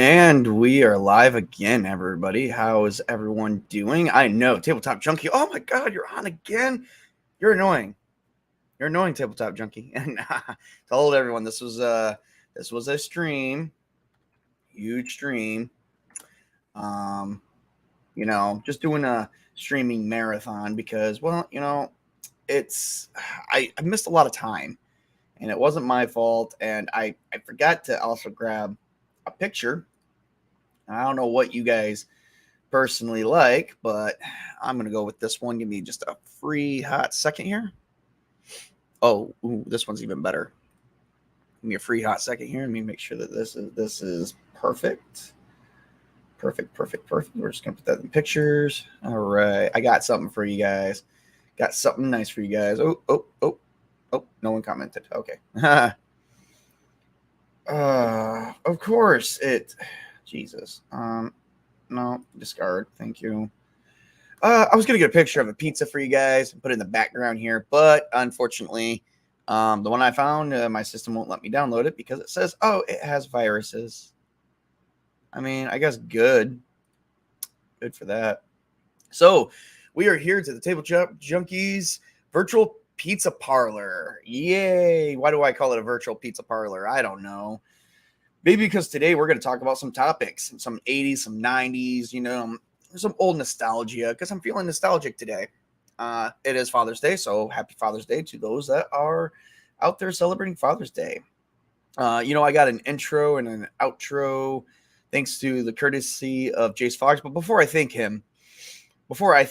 And we are live again, everybody. How is everyone doing? I know, Tabletop Junkie. Oh my God, you're on again. You're annoying. You're annoying, Tabletop Junkie. And told everyone this was a stream, huge stream. Just doing a streaming marathon because, it's I missed a lot of time, and it wasn't my fault, and I forgot to also grab a picture. I don't know what you guys personally like, but I'm going to go with this one. Give me just a free hot second here. Oh, this one's even better. Give me a free hot second here. Let me make sure that this is perfect. Perfect. We're just going to put that in pictures. All right. I got something for you guys. Got something nice for you guys. Oh, no one commented. Okay. Of course Jesus. No, discard. Thank you. I was gonna get a picture of a pizza for you guys and put it in the background here, but unfortunately, the one I found, my system won't let me download it because it says, "Oh, it has viruses." I mean, I guess good for that. So we are here to the Tabletop Junkies virtual pizza parlor. Yay! Why do I call it a virtual pizza parlor? I don't know. Maybe because today we're going to talk about some topics, some 80s, some 90s, some old nostalgia, because I'm feeling nostalgic today. It is Father's Day, so happy Father's Day to those that are out there celebrating Father's Day. I got an intro and an outro thanks to the courtesy of Jace Fox. But before I thank him, I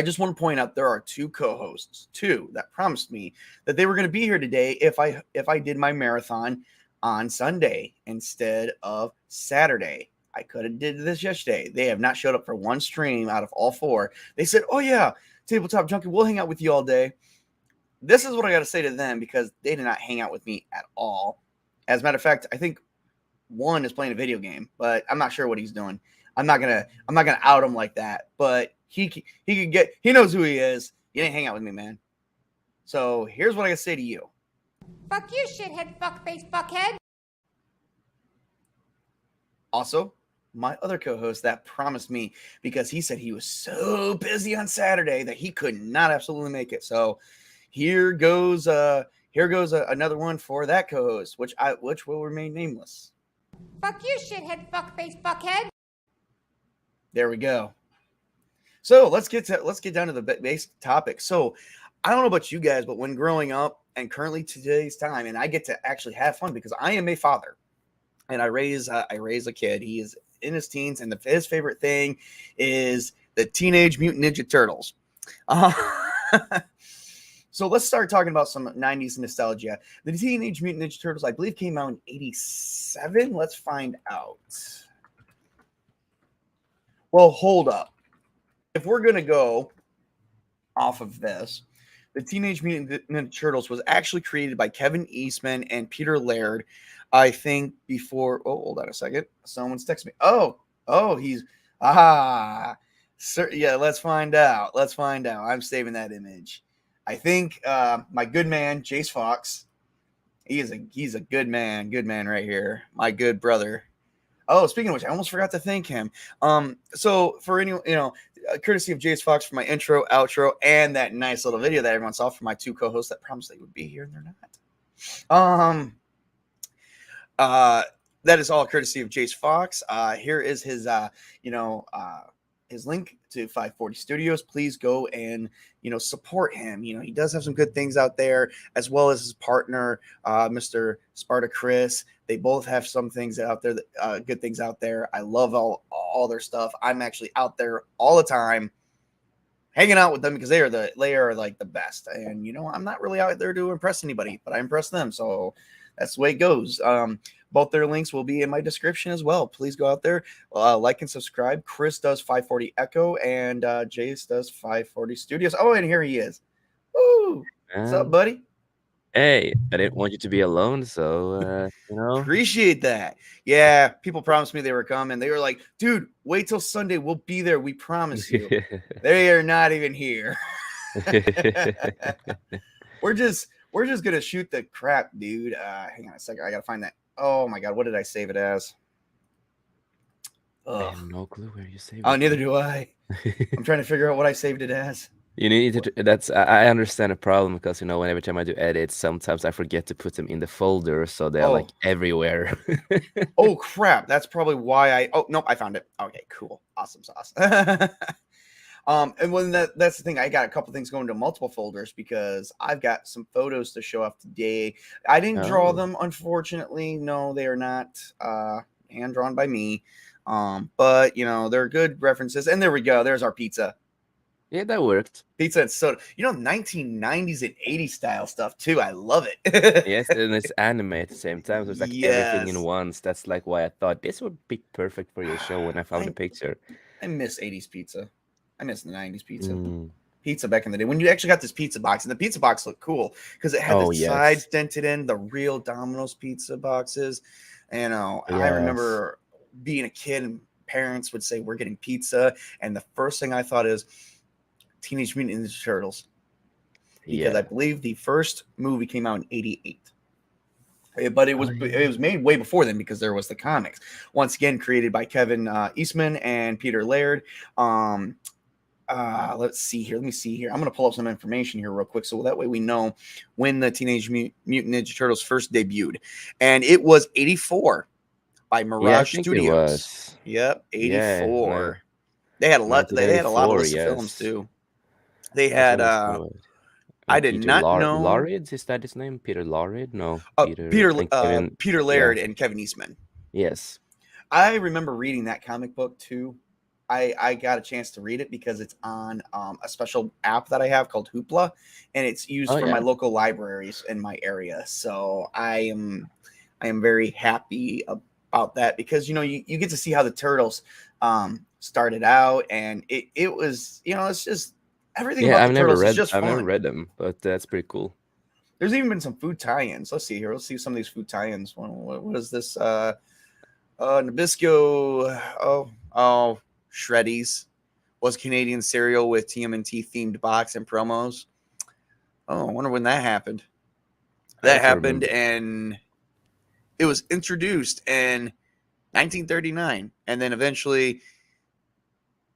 just want to point out there are two co-hosts, that promised me that they were going to be here today if I did my marathon on Sunday instead of Saturday. I could have did this yesterday. They have not showed up for one stream out of all four. They said, "Oh yeah, Tabletop Junkie, we'll hang out with you all day." This is what I got to say to them because they did not hang out with me at all. As a matter of fact, I think one is playing a video game, but I'm not sure what he's doing. I'm not gonna out him like that. But he knows who he is. You didn't hang out with me, man. So here's what I gotta say to you. Fuck you, shithead, fuckface, fuckhead. Also, my other co-host that promised me because he said he was so busy on Saturday that he could not absolutely make it. So here goes another one for that co-host, which will remain nameless. Fuck you, shithead, fuckface, fuckhead. There we go. So let's get down to the basic topic. So I don't know about you guys, but when growing up and currently today's time, and I get to actually have fun because I am a father, and I raise a kid. He is in his teens, and his favorite thing is the Teenage Mutant Ninja Turtles. So let's start talking about some 90s nostalgia. The Teenage Mutant Ninja Turtles, I believe, came out in 87. Let's find out. Well, hold up. If we're going to go off of this, the Teenage Mutant Ninja Turtles was actually created by Kevin Eastman and Peter Laird, I think, before... Oh, hold on a second. Someone's texting me. He's... Yeah, let's find out. I'm saving that image. I think my good man, Jace Fox, he's a good man right here. My good brother. Oh, speaking of which, I almost forgot to thank him. So for any, courtesy of Jace Fox for my intro, outro, and that nice little video that everyone saw from my two co-hosts that promised they would be here and they're not. That is all courtesy of Jace Fox. Here is his, his link to 540 Studios. Please go and, support him. He does have some good things out there, as well as his partner, Mr. Sparta Chris. They both have some things out there, good things out there. I love all their stuff. I'm actually out there all the time hanging out with them because they are like the best. And, I'm not really out there to impress anybody, but I impress them. So that's the way it goes. Both their links will be in my description as well. Please go out there, like and subscribe. Chris does 540 Echo, and Jace does 540 Studios. Oh, and here he is. Woo! What's up, buddy? Hey, I didn't want you to be alone, so, Appreciate that. Yeah, people promised me they were coming. They were like, dude, wait till Sunday. We'll be there. We promise you. They are not even here. We're just gonna shoot the crap, dude. Hang on a second. I gotta find that. Oh my god, what did I save it as? I Ugh. have no clue where you saved Oh, it. neither do I. I'm trying to figure out what I saved it as. You need to. I understand the problem because every time I do edits, sometimes I forget to put them in the folder, so they're Oh. like everywhere. Oh crap! That's probably why I. Oh nope, I found it. Okay, cool, awesome sauce. And when that's the thing, I got a couple things going to multiple folders because I've got some photos to show off today. I didn't draw Oh. them, unfortunately. No, they are not hand drawn by me. But they're good references. And there we go. There's our pizza. Yeah, that worked. Pizza and soda. 1990s and 80s style stuff too. I love it. Yes, and it's anime at the same time, so it's like everything in Yes. once. That's like why I thought this would be perfect for your show when I found the picture. I miss 80s pizza. I miss the 90s pizza. Mm. Pizza back in the day when you actually got this pizza box, and the pizza box looked cool because it had the sides dented in, the real Domino's pizza boxes. And I remember being a kid and parents would say, "We're getting pizza," and the first thing I thought is Teenage Mutant Ninja Turtles, because I believe the first movie came out in '88. But it was made way before then because there was the comics. Once again, created by Kevin Eastman and Peter Laird. Let's see here. Let me see here. I'm going to pull up some information here real quick so that way we know when the Teenage Mutant Ninja Turtles first debuted. And it was 84 by Mirage Studios. Yep, 84. They had a lot. They had a lot of lists of films too. They had. I did Peter not know. Laird, is that his name? Peter Laird? No, Peter Laird and Kevin Eastman. Yes, I remember reading that comic book too. I got a chance to read it because it's on a special app that I have called Hoopla, and it's used for my local libraries in my area. So I am very happy about that because you get to see how the Turtles started out, and it was it's just everything about the Turtles is just fun. I've never read them, but that's pretty cool. There's even been some food tie-ins. Let's see here. Let's see some of these food tie-ins. What is this? Nabisco. Oh. Shreddies was Canadian cereal with TMNT themed box and promos. Oh, I wonder when that happened. That happened, and it was introduced in 1939, and then eventually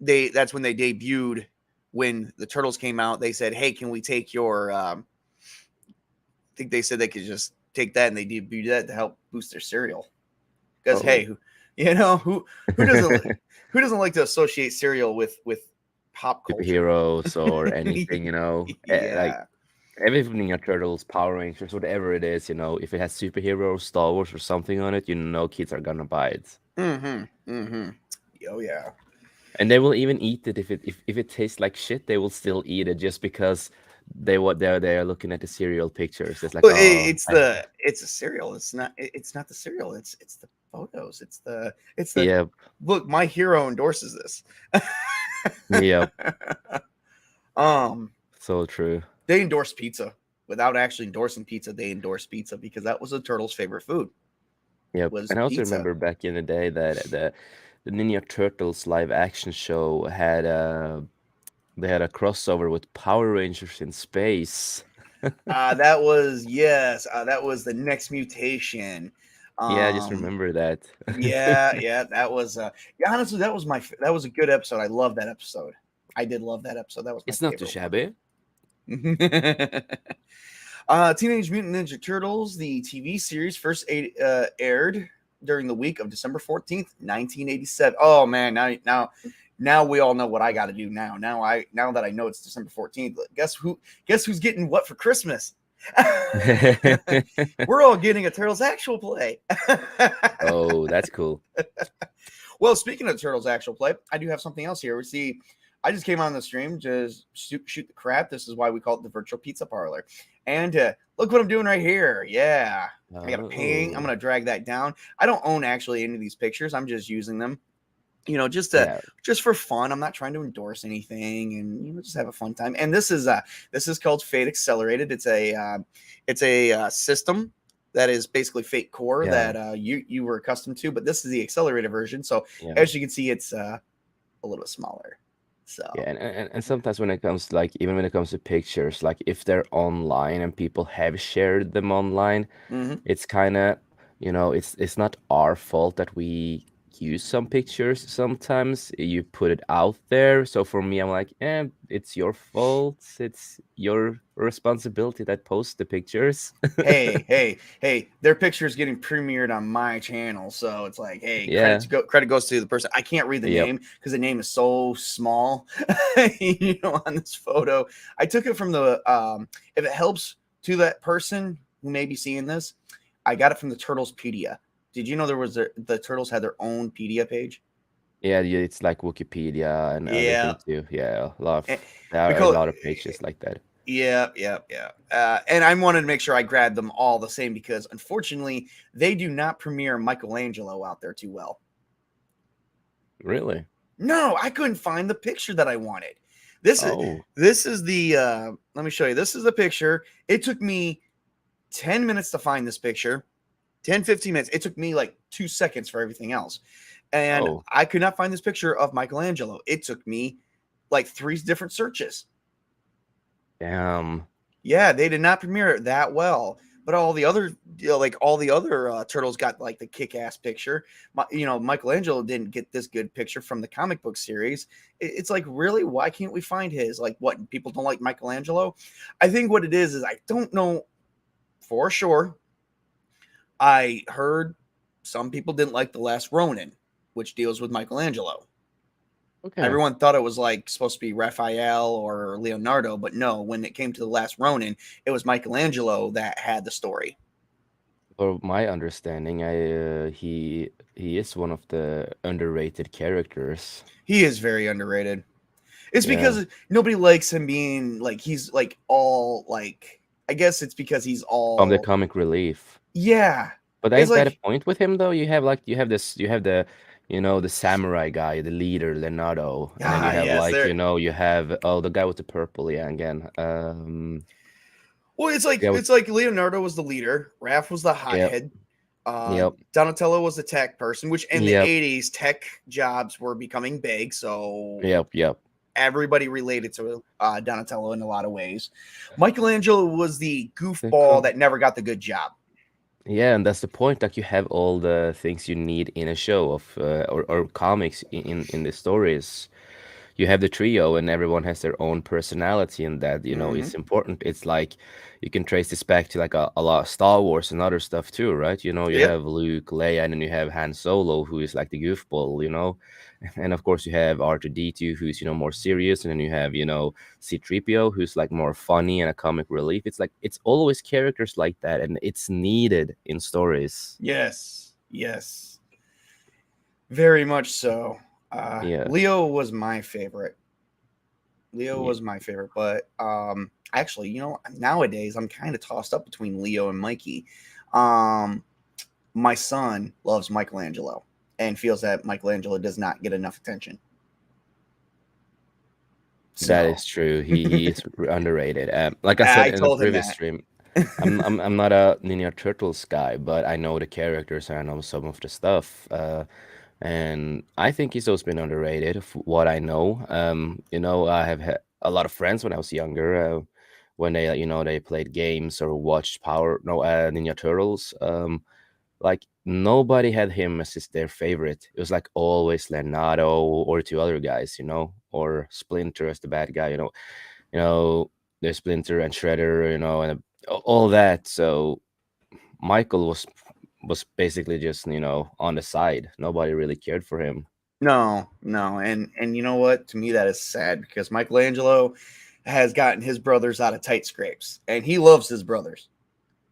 that's when they debuted. When the Turtles came out, they said, "Hey, can we take your?" I think they said they could just take that, and they debuted that to help boost their cereal. Because hey, who doesn't like to associate cereal with pop culture, heroes or anything, like everything in Turtles, Power Rangers, whatever it is, if it has superheroes, Star Wars, or something on it, kids are gonna buy it. Oh yeah. And they will even eat it if it tastes like shit. They will still eat it just because they're looking at the cereal pictures. It's like it's a cereal. It's not the cereal. It's the photos. It's the look. My hero endorses this. Yep. So true. They endorse pizza without actually endorsing pizza. They endorse pizza because that was the Turtles' favorite food. Yep. And I also remember back in the day that the Ninja Turtles live action show had they had a crossover with Power Rangers in space. That was the Next Mutation. I just remember that. That was honestly that was a good episode. I love that episode. I did love that episode. That was it's not too shabby. Teenage Mutant Ninja Turtles, the TV series, first aired during the week of December 14th, 1987. Oh man, now we all know what I got to do now. Now that I know it's December 14th, guess who's getting what for Christmas? We're all getting a Turtles actual play. Oh, that's cool. Well, speaking of Turtles actual play, I do have something else here. See, I just came on the stream to shoot the crap. This is why we call it the virtual pizza parlor. And look what I'm doing right here. Yeah, I got a painting. I'm gonna drag that down. I don't own actually any of these pictures. I'm just using them, just for fun. I'm not trying to endorse anything, and just have a fun time. And this is called Fate Accelerated. It's a system that is basically Fate Core that you were accustomed to, but this is the accelerated version. So as you can see, it's a little bit smaller. So and sometimes when it comes to even when it comes to pictures, if they're online and people have shared them online, it's kind of it's not our fault that we use some pictures. Sometimes you put it out there. So for me, I'm like, it's your fault. It's your responsibility that posts the pictures. hey, their picture is getting premiered on my channel, so it's like, hey, Yeah. credit goes to the person. I can't read the Yep. name because the name is so small. On this photo, I took it from the if it helps to that person who may be seeing this, I got it from the Turtlespedia. Did you know there was the Turtles had their own Pedia page? Yeah, it's like Wikipedia and Yeah, everything too. Yeah, there are a because lot of pages like that. yeah. And I wanted to make sure I grabbed them all the same because unfortunately they do not premiere Michelangelo out there too well. Really? No, I couldn't find the picture that I wanted. This is the let me show you. This is the picture. It took me 10 minutes to find this picture. 10-15 minutes. It took me like 2 seconds for everything else. And I could not find this picture of Michelangelo. It took me like 3 different searches. Damn. Yeah, they did not premiere it that well. But all the other, turtles got like the kick-ass picture. Michelangelo didn't get this good picture from the comic book series. It's like, really, why can't we find his? Like, what, people don't like Michelangelo? I think what it is I don't know for sure. I heard some people didn't like The Last Ronin, which deals with Michelangelo. Okay. Everyone thought it was like supposed to be Raphael or Leonardo, but no, when it came to The Last Ronin, it was Michelangelo that had the story. For my understanding, he is one of the underrated characters. He is very underrated. It's because nobody likes him being like, he's like all like, I guess it's because he's all From the comic relief. Yeah. But It's ain't that like, a point with him though? You have the the samurai guy, the leader, Leonardo, and then you have yes, like, there. you have the guy with the purple, yeah, again. Well, it's Yeah, like Leonardo was the leader, Raph was the yep, hothead, yep, Donatello was the tech person, which in the yep, 80s tech jobs were becoming big, so yep. everybody related to Donatello in a lot of ways. Michelangelo was the goofball Cool. that never got the good job. Yeah, and that's the point. Like you have all the things you need in a show of or comics in the stories. You have the trio, and everyone has their own personality, and that Mm-hmm. is important. It's like you can trace this back to like a lot of Star Wars and other stuff too, right? You Yep. have Luke, Leia, and then you have Han Solo, who is like the goofball. And of course you have R2D2, who's more serious, and then you have C-3PO, who's like more funny and a comic relief. It's like it's always characters like that, and it's needed in stories. Yes, very much so. Yeah, Leo was my favorite. But actually, nowadays I'm kind of tossed up between Leo and Mikey. My son loves Michelangelo and feels that Michelangelo does not get enough attention. that So is true. He is underrated. Like I said I in the told him previous that. stream, I'm not a Ninja Turtles guy, but I know the characters and I know some of the stuff. And I think he's always been underrated. What I know, I have had a lot of friends when I was younger, when they played games or watched Ninja Turtles. Like nobody had him as their favorite. It was like always Leonardo or two other guys, or Splinter as the bad guy, you know, there's Splinter and Shredder, and all that. So Michael was basically just on the side. Nobody really cared for him. No, and you know what? To me, that is sad because Michelangelo has gotten his brothers out of tight scrapes, and he loves his brothers.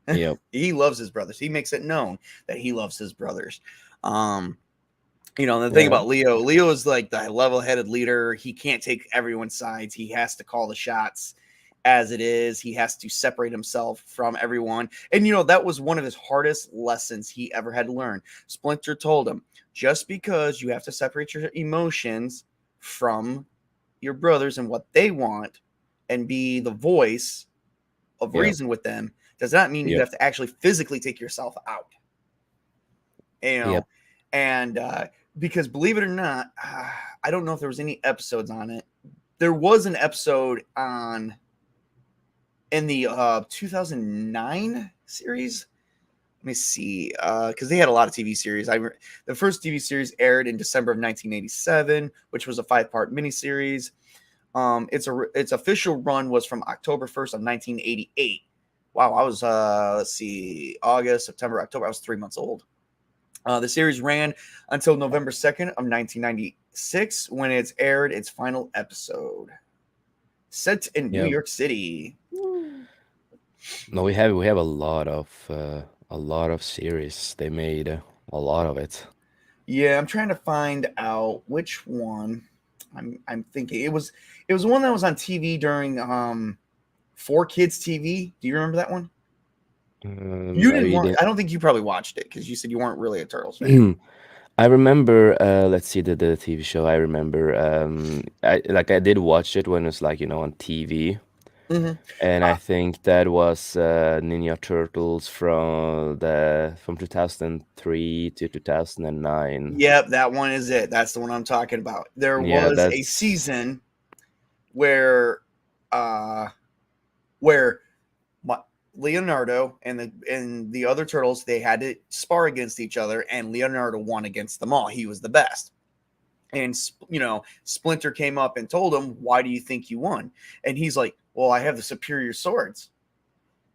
Yep. He loves his brothers. He makes it known that he loves his brothers. The thing Yeah. about Leo is like the level-headed leader. He can't take everyone's sides. He has to call the shots as it is. He has to separate himself from everyone. And that was one of his hardest lessons he ever had to learn. Splinter told him, just because you have to separate your emotions from your brothers and what they want and be the voice of Yep. reason with them does not mean you Yep. have to actually physically take yourself out. Yep. And because believe it or not, I don't know if there was any episodes on it. There was an episode in the 2009 series Let me see, because they had a lot of TV series. The first TV series aired in December of 1987, which was a 5-part miniseries. Its official run was from October 1st of 1988. Wow, I was let's see, August, September, October. I was 3 months old. The series ran until November 2nd of 1996 when it aired its final episode. Set in New Yeah. York City. No, we have a lot of series. They made a lot of it. Yeah, I'm trying to find out which one. I'm thinking it was one that was on TV during 4Kids TV. Do you remember that one? You didn't I want. didn't. I don't think you probably watched it because you said you weren't really a Turtles fan. I remember. Let's see the TV show. I remember. I did watch it when it was like on TV. Mm-hmm. And I think that was Ninja Turtles from 2003 to 2009. Yep, that one is it. That's the one I'm talking about. There Yeah, was a that's season where where Leonardo and the other turtles, they had to spar against each other, and Leonardo won against them all. He was the best. And Splinter came up and told him, "Why do you think you won?" And he's like, "Well, I have the superior swords."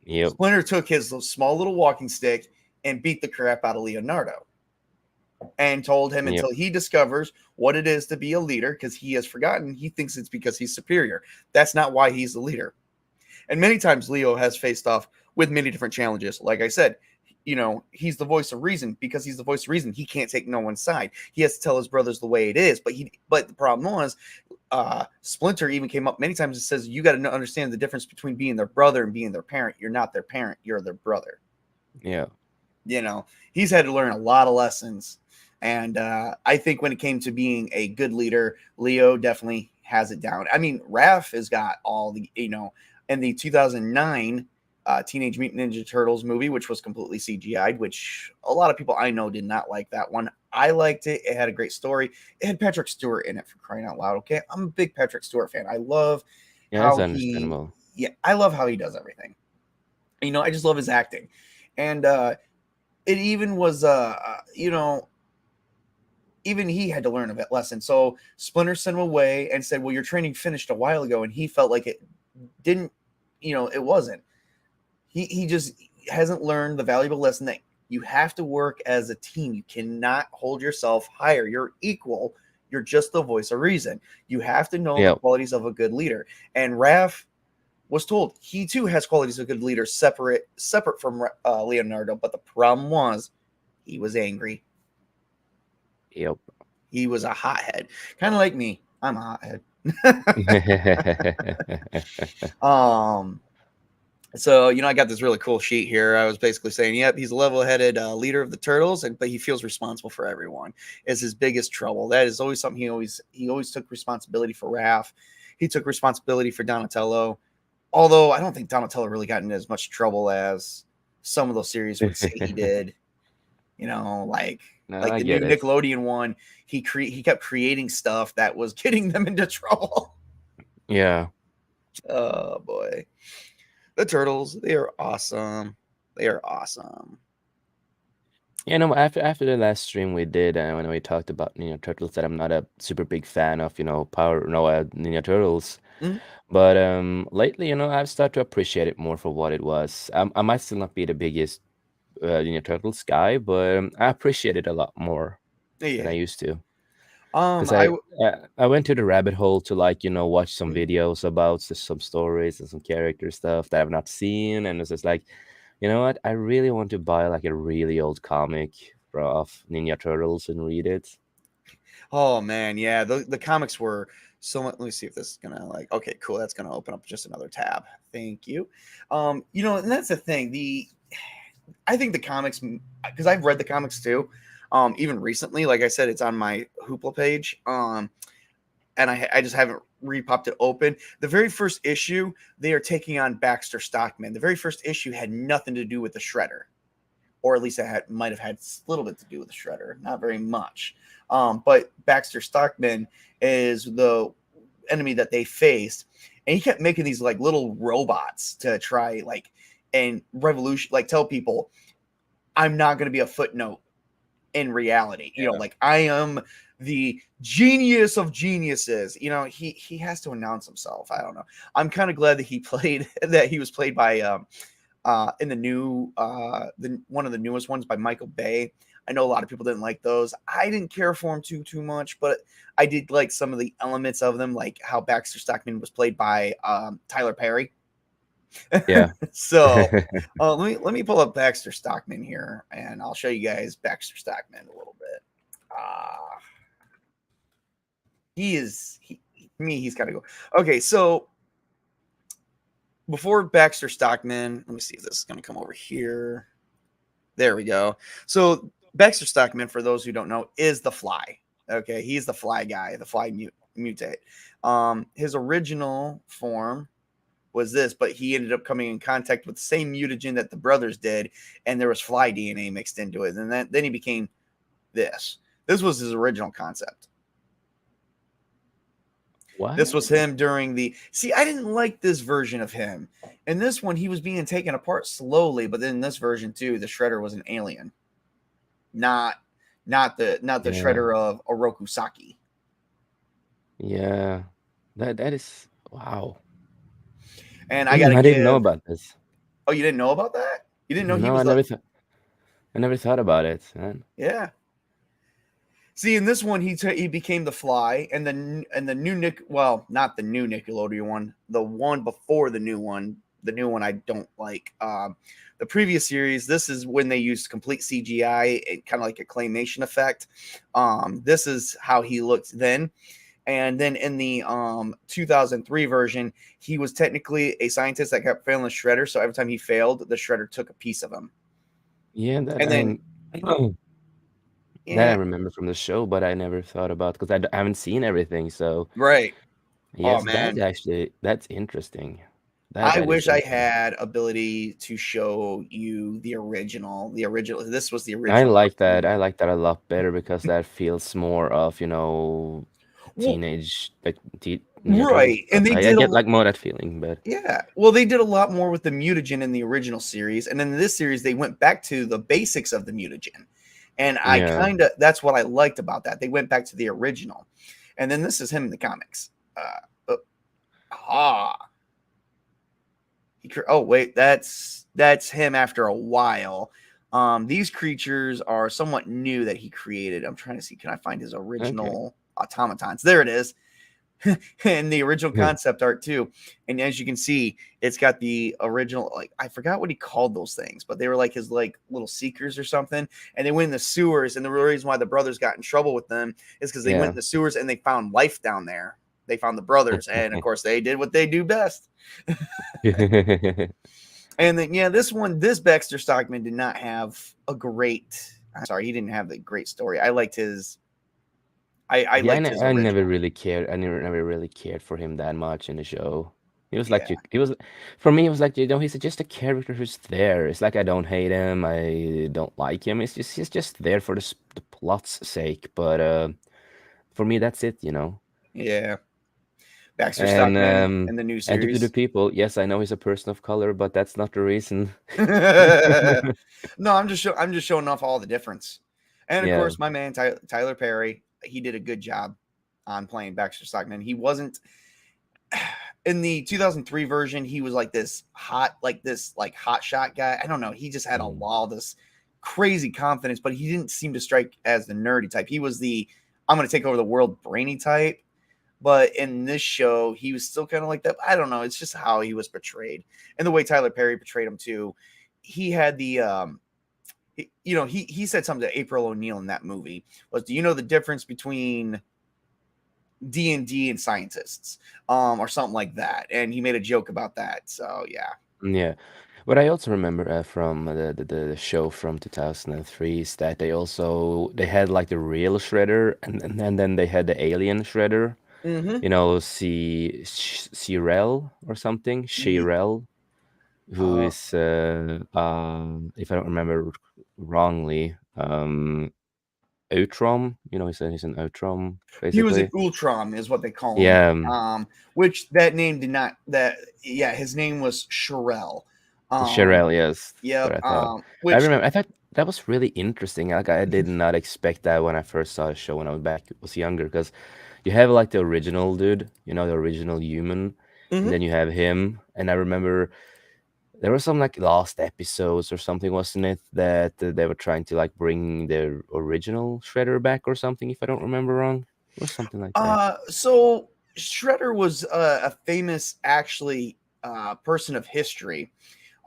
yep, Splinter took his small little walking stick and beat the crap out of Leonardo, and told him yep, until he discovers what it is to be a leader, because he has forgotten. He thinks it's because he's superior. That's not why he's the leader. And many times Leo has faced off with many different challenges. Like I said, he's the voice of reason. Because he's the voice of reason, he can't take no one's side. He has to tell his brothers the way it is. But the problem was, Splinter even came up many times and says, you got to understand the difference between being their brother and being their parent. You're not their parent, you're their brother. yeah, He's had to learn a lot of lessons. And I think when it came to being a good leader, Leo definitely has it down. I mean, Raph has got all the, in the 2009 Teenage Mutant Ninja Turtles movie, which was completely CGI'd, which a lot of people I know did not like that one. I liked it. It had a great story. It had Patrick Stewart in it, for crying out loud. Okay, I'm a big Patrick Stewart fan. I love yeah. That's how understandable. I love how he does everything. I just love his acting. And it even was, even he had to learn a lesson. So Splinter sent him away and said, well, your training finished a while ago. And he felt like it didn't, it wasn't. He just hasn't learned the valuable lesson that you have to work as a team. You cannot hold yourself higher. You're equal. You're just the voice of reason. You have to know the Yep, qualities of a good leader. And Raph was told he too has qualities of a good leader, separate from Leonardo. But the problem was he was angry. yep. He was a hothead, kind of like me. I'm a hothead. So I got this really cool sheet here. I was basically saying, yep, he's a level-headed leader of the Turtles, but he feels responsible for everyone. Is his biggest trouble. That is always something he always took responsibility for. Raph, he took responsibility for Donatello. Although I don't think Donatello really got into as much trouble as some of those series would say he did. Like No, the I new get it. Nickelodeon one, he kept creating stuff that was getting them into trouble. Yeah. Oh boy. The Turtles, they are awesome. They are awesome. After the last stream we did, when we talked about Ninja Turtles, that I'm not a super big fan of, Ninja Turtles. Mhm. But lately, I've started to appreciate it more for what it was. I might still not be the biggest Ninja Turtles guy, but I appreciate it a lot more than I Yeah. used to. Um, Because I I went to the rabbit hole to watch some Mhm. videos about some stories and some character stuff that I've not seen, and it's just like, you know what? I really want to buy like a really old comic of Ninja Turtles and read it. Oh man, yeah. The comics were so much. Let me see if this is gonna okay, cool. That's gonna open up just another tab. Thank you. And that's the thing. I think the comics, because I've read the comics too. Even recently, like I said, it's on my Hoopla page. And I just haven't repopped it open. The very first issue, they are taking on Baxter Stockman. The very first issue had nothing to do with the Shredder, or at least it might have had a little bit to do with the Shredder, not very much. But Baxter Stockman is the enemy that they faced, and he kept making these like little robots to try and revolution, tell people, I'm not going to be a footnote in reality. You know, Yeah. like I am the genius of geniuses. You know, he has to announce himself. I don't know. I'm kind of glad that he was played by in the new one of the newest ones by Michael Bay. I know a lot of people didn't like those. I didn't care for him too much, but I did like some of the elements of them, like how Baxter Stockman was played by Tyler Perry. Yeah. So let me pull up Baxter Stockman here, and I'll show you guys Baxter Stockman a little bit. He's got to go. Okay, so before Baxter Stockman, let me see if this is going to come over here. There we go. So Baxter Stockman, for those who don't know, is the Fly. Okay, he's the Fly guy, the Fly mutate. His original form was this, but he ended up coming in contact with the same mutagen that the brothers did, and there was Fly DNA mixed into it, and then he became this. This was his original concept. What? This was him during the. See, I didn't like this version of him. In this one, he was being taken apart slowly, but then in this version too, the Shredder was an alien, not the Shredder of Oroku Saki. Yeah. That is wow. And I gotta I didn't know give. about this. Oh, you didn't know about that? You didn't know he No, was the. I never thought about it, man. Yeah. See, in this one, he became the Fly, and the new not the new Nickelodeon one, the one before the new one. The new one I don't like. The previous series, this is when they used complete CGI, kind of like a claymation effect. This is how he looked then. And then in the 2003 version, he was technically a scientist that kept failing the Shredder. So every time he failed, the Shredder took a piece of him. Yeah, that And then, that I yeah, remember from the show, but I never thought about because I haven't seen everything. So right. Oh yes, man, that's interesting. I That is wish I interesting. had ability to show you the original. The original. This was the I original like version. that. I like that a lot better because that feels more of, Well, teenage like Ninja Turtle right, stuff. and they I did a get lot. like more that feeling, but Yeah, well, they did a lot more with the mutagen in the original series, and in this series, they went back to the basics of the mutagen, and I yeah. kind of that's what I liked about that. They went back to the original, and then this is him in the comics. Ah, oh wait, that's him after a while. These creatures are somewhat new that he created. I'm trying to see, can I find his Okay. original automatons? There it is. And the original concept art too. And as you can see, it's got the original, like I forgot what he called those things, but they were like his like little seekers or something. And they went in the sewers, and the real reason why the brothers got in trouble with them is because they went Yeah. in the sewers and they found life down there. They found the brothers, and of course they did what they do best. And then this Baxter Stockman did not have a great. I'm sorry, he didn't have the great story. I liked his. I Yeah, liked his I never original. really cared. I never really cared for him that much in the show. He was like Yeah, he was for me. It was like he's just a character who's there. It's like I don't hate him. I don't like him. He's just there for the plot's sake. But for me, that's it. yeah. Baxter And Stockman in the new and to the series. people, yes, I know he's a person of color, but that's not the reason. No, I'm just showing off all the difference. And of Yeah, course, my man Tyler Perry, he did a good job on playing Baxter Stockman. He wasn't in the 2003 version. He was like this hot shot guy. I don't know. He just had all this crazy confidence, but he didn't seem to strike as the nerdy type. He was the I'm going to take over the world brainy type. But in this show, he was still kind of like that. I don't know. It's just how he was portrayed, and the way Tyler Perry portrayed him too. He had the he said something to April O'Neil in that movie was, do you know the difference between D&D and scientists, or something like that? And he made a joke about that. So yeah. yeah. What I also remember from the show from 2003 is that they had like the real Shredder, and then they had the alien Shredder. Mm-hmm. Shirel or something, Shirel, who Uh, is if I don't remember wrongly, Outrom. He's an Outrom he was an basically. Ultron, is what they call him. Yeah, Which that name did not. That yeah, his name was Sherelle. Shirel. Yes, that's Yep. what I thought. I Which remember. that was really interesting. Like I did not expect that when I first saw the show when I was younger, because you have like the original dude, the original human, and Hmm. then you have him. And I remember there were some like lost episodes or something, wasn't it? That they were trying to like bring the original Shredder back or something, if I don't remember wrong. It was something like that. So Shredder was a famous, actually, person of history.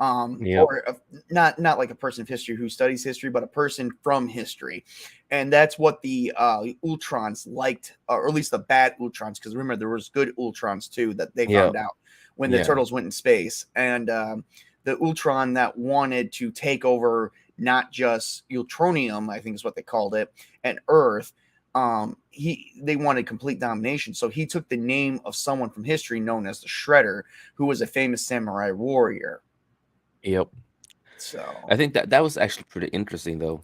Yep. Or not like a person of history who studies history, but a person from history, and that's what the Ultrons liked, or at least the bad Ultrons, because remember there was good Ultrons too that they Yep. found out when the Yeah. turtles went in space, and the Ultron that wanted to take over not just Ultronium, I think is what they called it, and Earth. They wanted complete domination, so he took the name of someone from history known as the Shredder, who was a famous samurai warrior. Yep. So, I think that was actually pretty interesting though.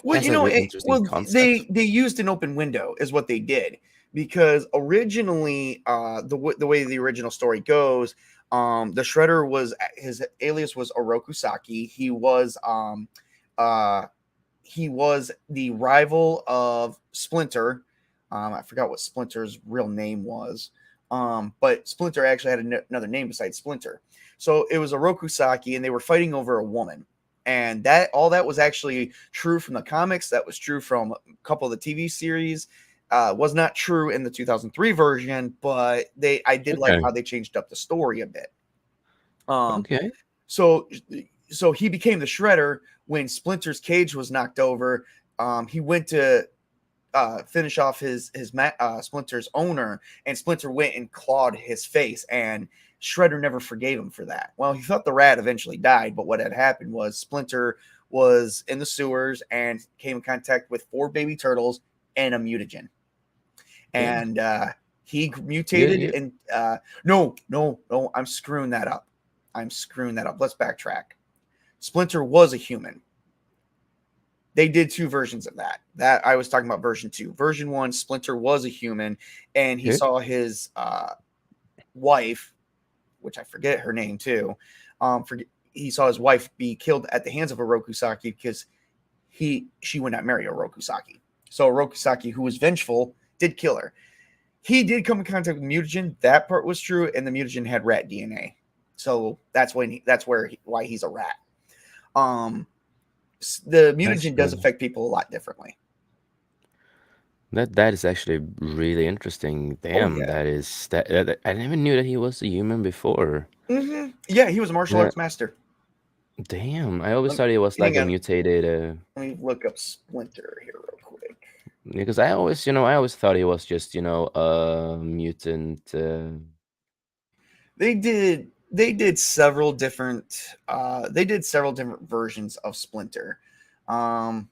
well, That's you a know, really interesting they concept. used an open window is what they did, because originally, the way the original story goes, the Shredder was, his alias was Orokusaki. Uh he was the rival of Splinter. I forgot what Splinter's real name was. But Splinter actually had another name besides Splinter. So it was a Rokusaki, and they were fighting over a woman. And that all that was actually true from the comics. That was true from a couple of the TV series. Was not true in the 2003 version, but I did like Okay. how they changed up the story a bit. Um, Okay. so so he became the Shredder when Splinter's cage was knocked over. He went to finish off Splinter's owner, and Splinter went and clawed his face, and Shredder never forgave him for that. Well, he thought the rat eventually died, but what had happened was Splinter was in the sewers and came in contact with 4 baby turtles and a mutagen, Okay. and he Yeah. mutated. Yeah. And no, I'm screwing that up. Let's backtrack. Splinter was a human. They did 2 versions of that. That I was talking about version 2. Version 1, Splinter was a human, and he Okay. saw his wife, which I forget her name too. He saw his wife be killed at the hands of Orokusaki because she would not marry Orokusaki. So Orokusaki, who was vengeful, did kill her. He did come in contact with mutagen. That part was true, and the mutagen had rat DNA. So why he's a rat. Um, the That's mutagen does true. affect people a lot differently. That is actually really interesting. Oh Damn, yeah. I never knew that he was a human before. Yeah, he was a martial Yeah. arts master. Damn, I always Let me, thought he was like hang a on. mutated. Let me look up Splinter here real quick. Because I always thought he was just a mutant. They did several different versions of Splinter. Um,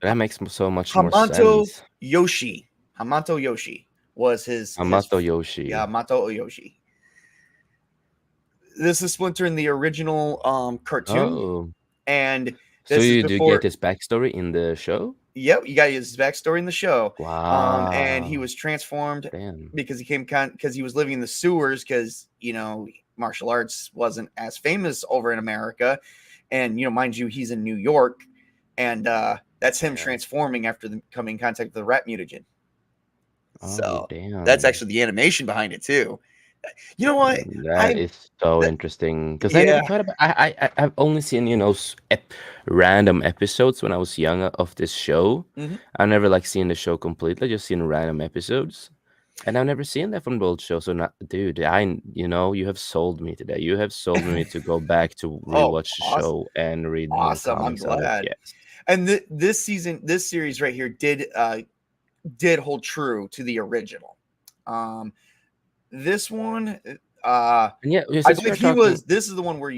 That makes so much more Hamato sense. Yoshi. Hamato Yoshi was his Amato yeah, Yoshi. Hamato Yoshi. This is Splinter in the original cartoon, Oh, and so this is you do get before. his backstory in the show? Yep, you got his backstory in the show. And he Wow. was transformed Damn. because because he was living in the sewers, because martial arts wasn't as famous over in America, and mind you, he's in New York, and that's him Yeah. transforming after coming in contact with the rat mutagen. Oh, So that's damn. actually the animation behind it too. You know what? That I is so th- interesting because I never yeah. thought about. I've only seen random episodes when I was young of this show. Mhm. I've never like seen the show completely, just seen random episodes, and I've never seen that from the old show. So, not, dude, you have sold me today. You have sold me to go back to Oh, rewatch the awesome! show and read more Awesome! I'm comics of it. glad. Yes. And this series right here did hold true to the original. Um, this one, And yeah, I since we believe are talking, this is the one we're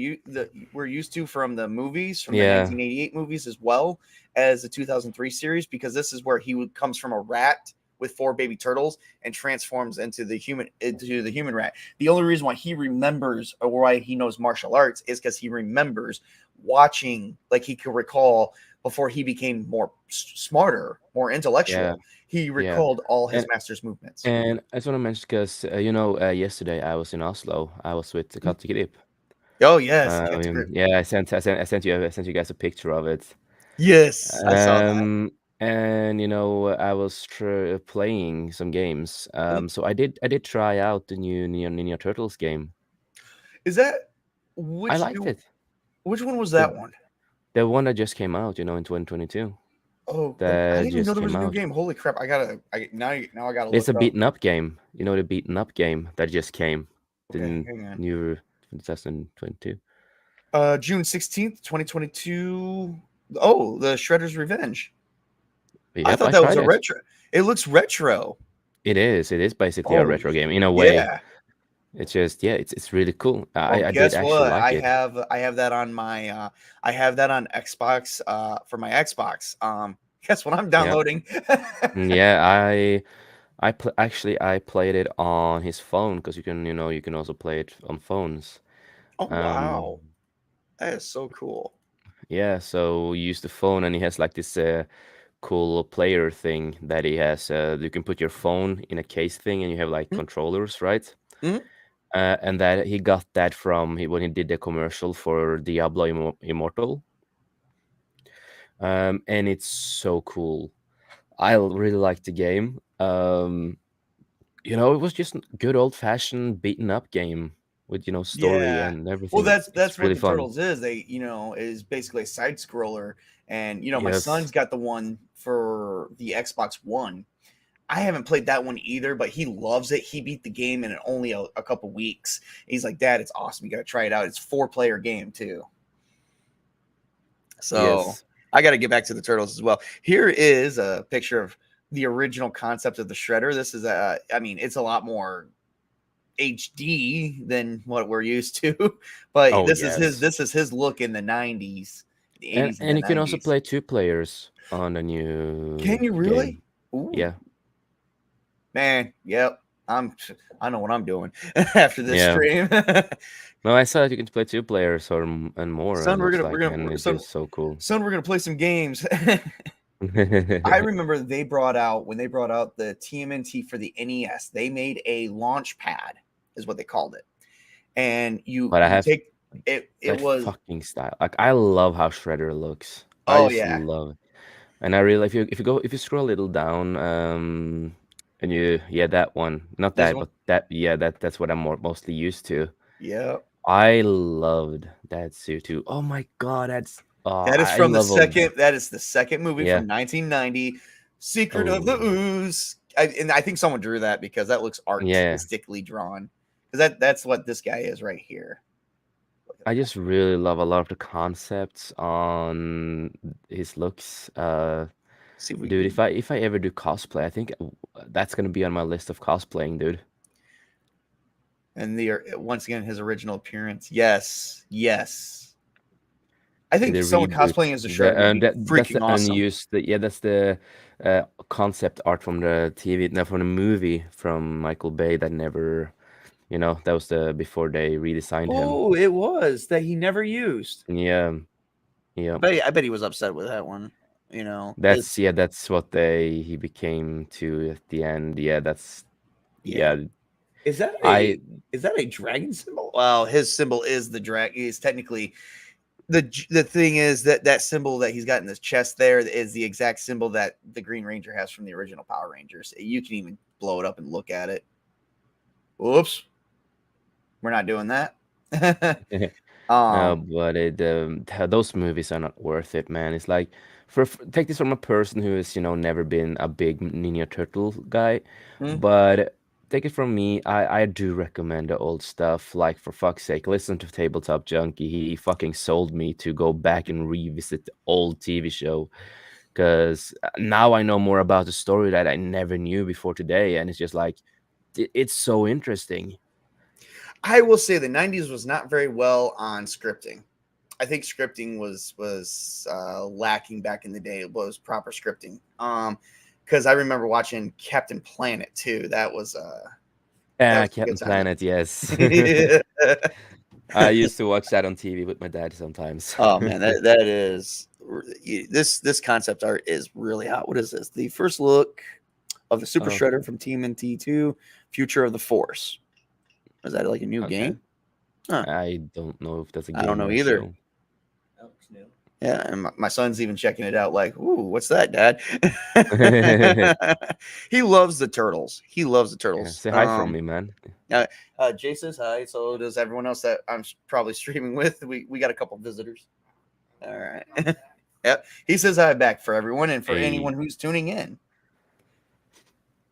used to from the movies, from the yeah, 1988 movies, as well as the 2003 series, because this is where comes from a rat with 4 baby turtles and transforms into the human rat. The only reason why he remembers, or why he knows martial arts, is because he remembers watching, like he could recall before he became more smarter, more yeah, intellectual. He yeah, recalled all his and master's movements. and I just want to mention because yesterday I was in Oslo. I was with Mm. Katte Grip. Oh yes, Captain Grip. Yeah, I sent you guys a picture of it. Yes, I saw that. And I was playing some games. Mhm. So I did try out the new Ninja Turtles game. Is that I liked it. which one was The that one? the one that just came out, in 2022. Oh, I That didn't even know just there was came a new out. game. Holy crap! Now I gotta It's look a it up. beaten up game. The beaten up game that just came. Okay, The hang on. new 2022. June 16th, 2022. Oh, the Shredder's Revenge. I Yep, thought I that was tried a it. retro. It looks retro. It is. It is basically a Holy, retro game in a way. yeah. It's just it's really cool. Well, I did guess actually what? like it. I have that on my I have that on Xbox for my Xbox. Guess what I'm Yep. downloading? Yeah, I played it on his phone because you can also play it on phones. Oh Um, wow, that is so cool. yeah, so you use the phone and he has like this cool player thing that he has. You can put your phone in a case thing and you have like controllers, right? Mhm. And that he got that from when he did the commercial for Diablo Immortal. And it's so cool. I really like the game. It was just good old fashioned beaten up game with story Yeah. and Well, everything. that's It's what really the fun. Turtles is. They, is basically a side scroller. And my Yes. son's got the one for the Xbox One. I haven't played that one either, but he loves it. He beat the game in only a couple weeks. He's like, "Dad, it's awesome. You got to try it out. It's 4-player game too." So Yes. I got to get back to the Turtles as well. Here is a picture of the original concept of the Shredder. This is I mean, it's a lot more HD than what we're used to, but Oh yes. this is his look in the 90s, the And 80s and the and you can also 90s. play two players on the new Can you really? game. Ooh, Yeah. man, yep. I know what I'm doing after this Yeah. stream. No, I saw that you can play two players and more, it Son, looks like, and it's son, just so cool. son, we're gonna play some games. I remember when they brought out the TMNT for the NES, they made a launch pad, is what they called it. And But I you have take it, it that was fucking style. Like I love how Shredder looks. I oh just yeah, love it. And I really if you scroll a little down, and that one, not this that, one. but that's what I'm mostly used to. Yeah. I loved that suit too. Oh my god, I love all. That is the second movie Yeah. from 1990, Secret of the Oh Ooze. And I think someone drew that because that looks yeah. artistically drawn. Because that's what this guy is right here. Look at I that. just really love a lot of the concepts on his looks. See if we Dude, can. if I ever do cosplay, I think that's gonna be on my list of cosplaying, dude. And once again his original appearance. Yes, yes. I The think someone reboot. cosplaying as a Shredder would be That's freaking the awesome. unused. That's the concept art from the TV, no, from the movie from Michael Bay that never, that was the before they redesigned him. Oh, it was that he never used. Yeah, yeah. I bet he was upset with that one. That's that's what he became to at the end. Yeah, that's yeah. yeah. Is that I a dragon symbol? Well, his symbol is the dragon. Is technically the thing is that symbol that he's got in his chest there is the exact symbol that the Green Ranger has from the original Power Rangers. You can even blow it up and look at it. Whoops, we're not doing that. no, um, but those movies are not worth it, man. It's like take this from a person who has never been a big Ninja Turtle guy, hmm, but take it from me. I do recommend the old stuff. Like for fuck's sake, listen to Tabletop Junkie. He fucking sold me to go back and revisit the old TV show because now I know more about the story that I never knew before today, and it's just like it's so interesting. I will say the 90s was not very well on scripting. I think scripting was lacking back in the day. It was proper scripting. Because I remember watching Captain Planet too. That Yeah, was some good Captain times. Planet, yes. Yeah. I used to watch that on TV with my dad sometimes. Oh man, that is this concept art is really hot. What is this? The first look of the Super Oh, Shredder from TMNT 2, Future of the Force. Is that like a new okay. game? Huh. I don't know if that's a I don't game know or a either. show. Yeah, and my son's even checking it out. Like, ooh, what's that, Dad? He loves the turtles. He loves the Yeah, turtles. say hi from me, man. Jay says hi. So does everyone else that I'm probably streaming with. We got a couple visitors. All right. Yep. He says hi back for everyone and for anyone Hey, who's tuning in.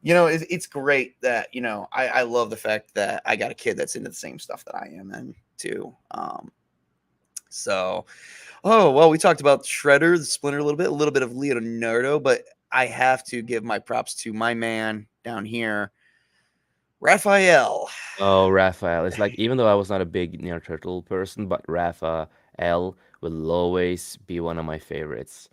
You know, it's great that, you know, I love the fact that I got a kid that's into the same stuff that I am in too. So, oh, well, we talked about Shredder, the Splinter a little bit of Leonardo, but I have to give my props to my man down here, Raphael. oh, Raphael. It's like even though I was not a big Ninja Turtle person, but Raphael will always be one of my favorites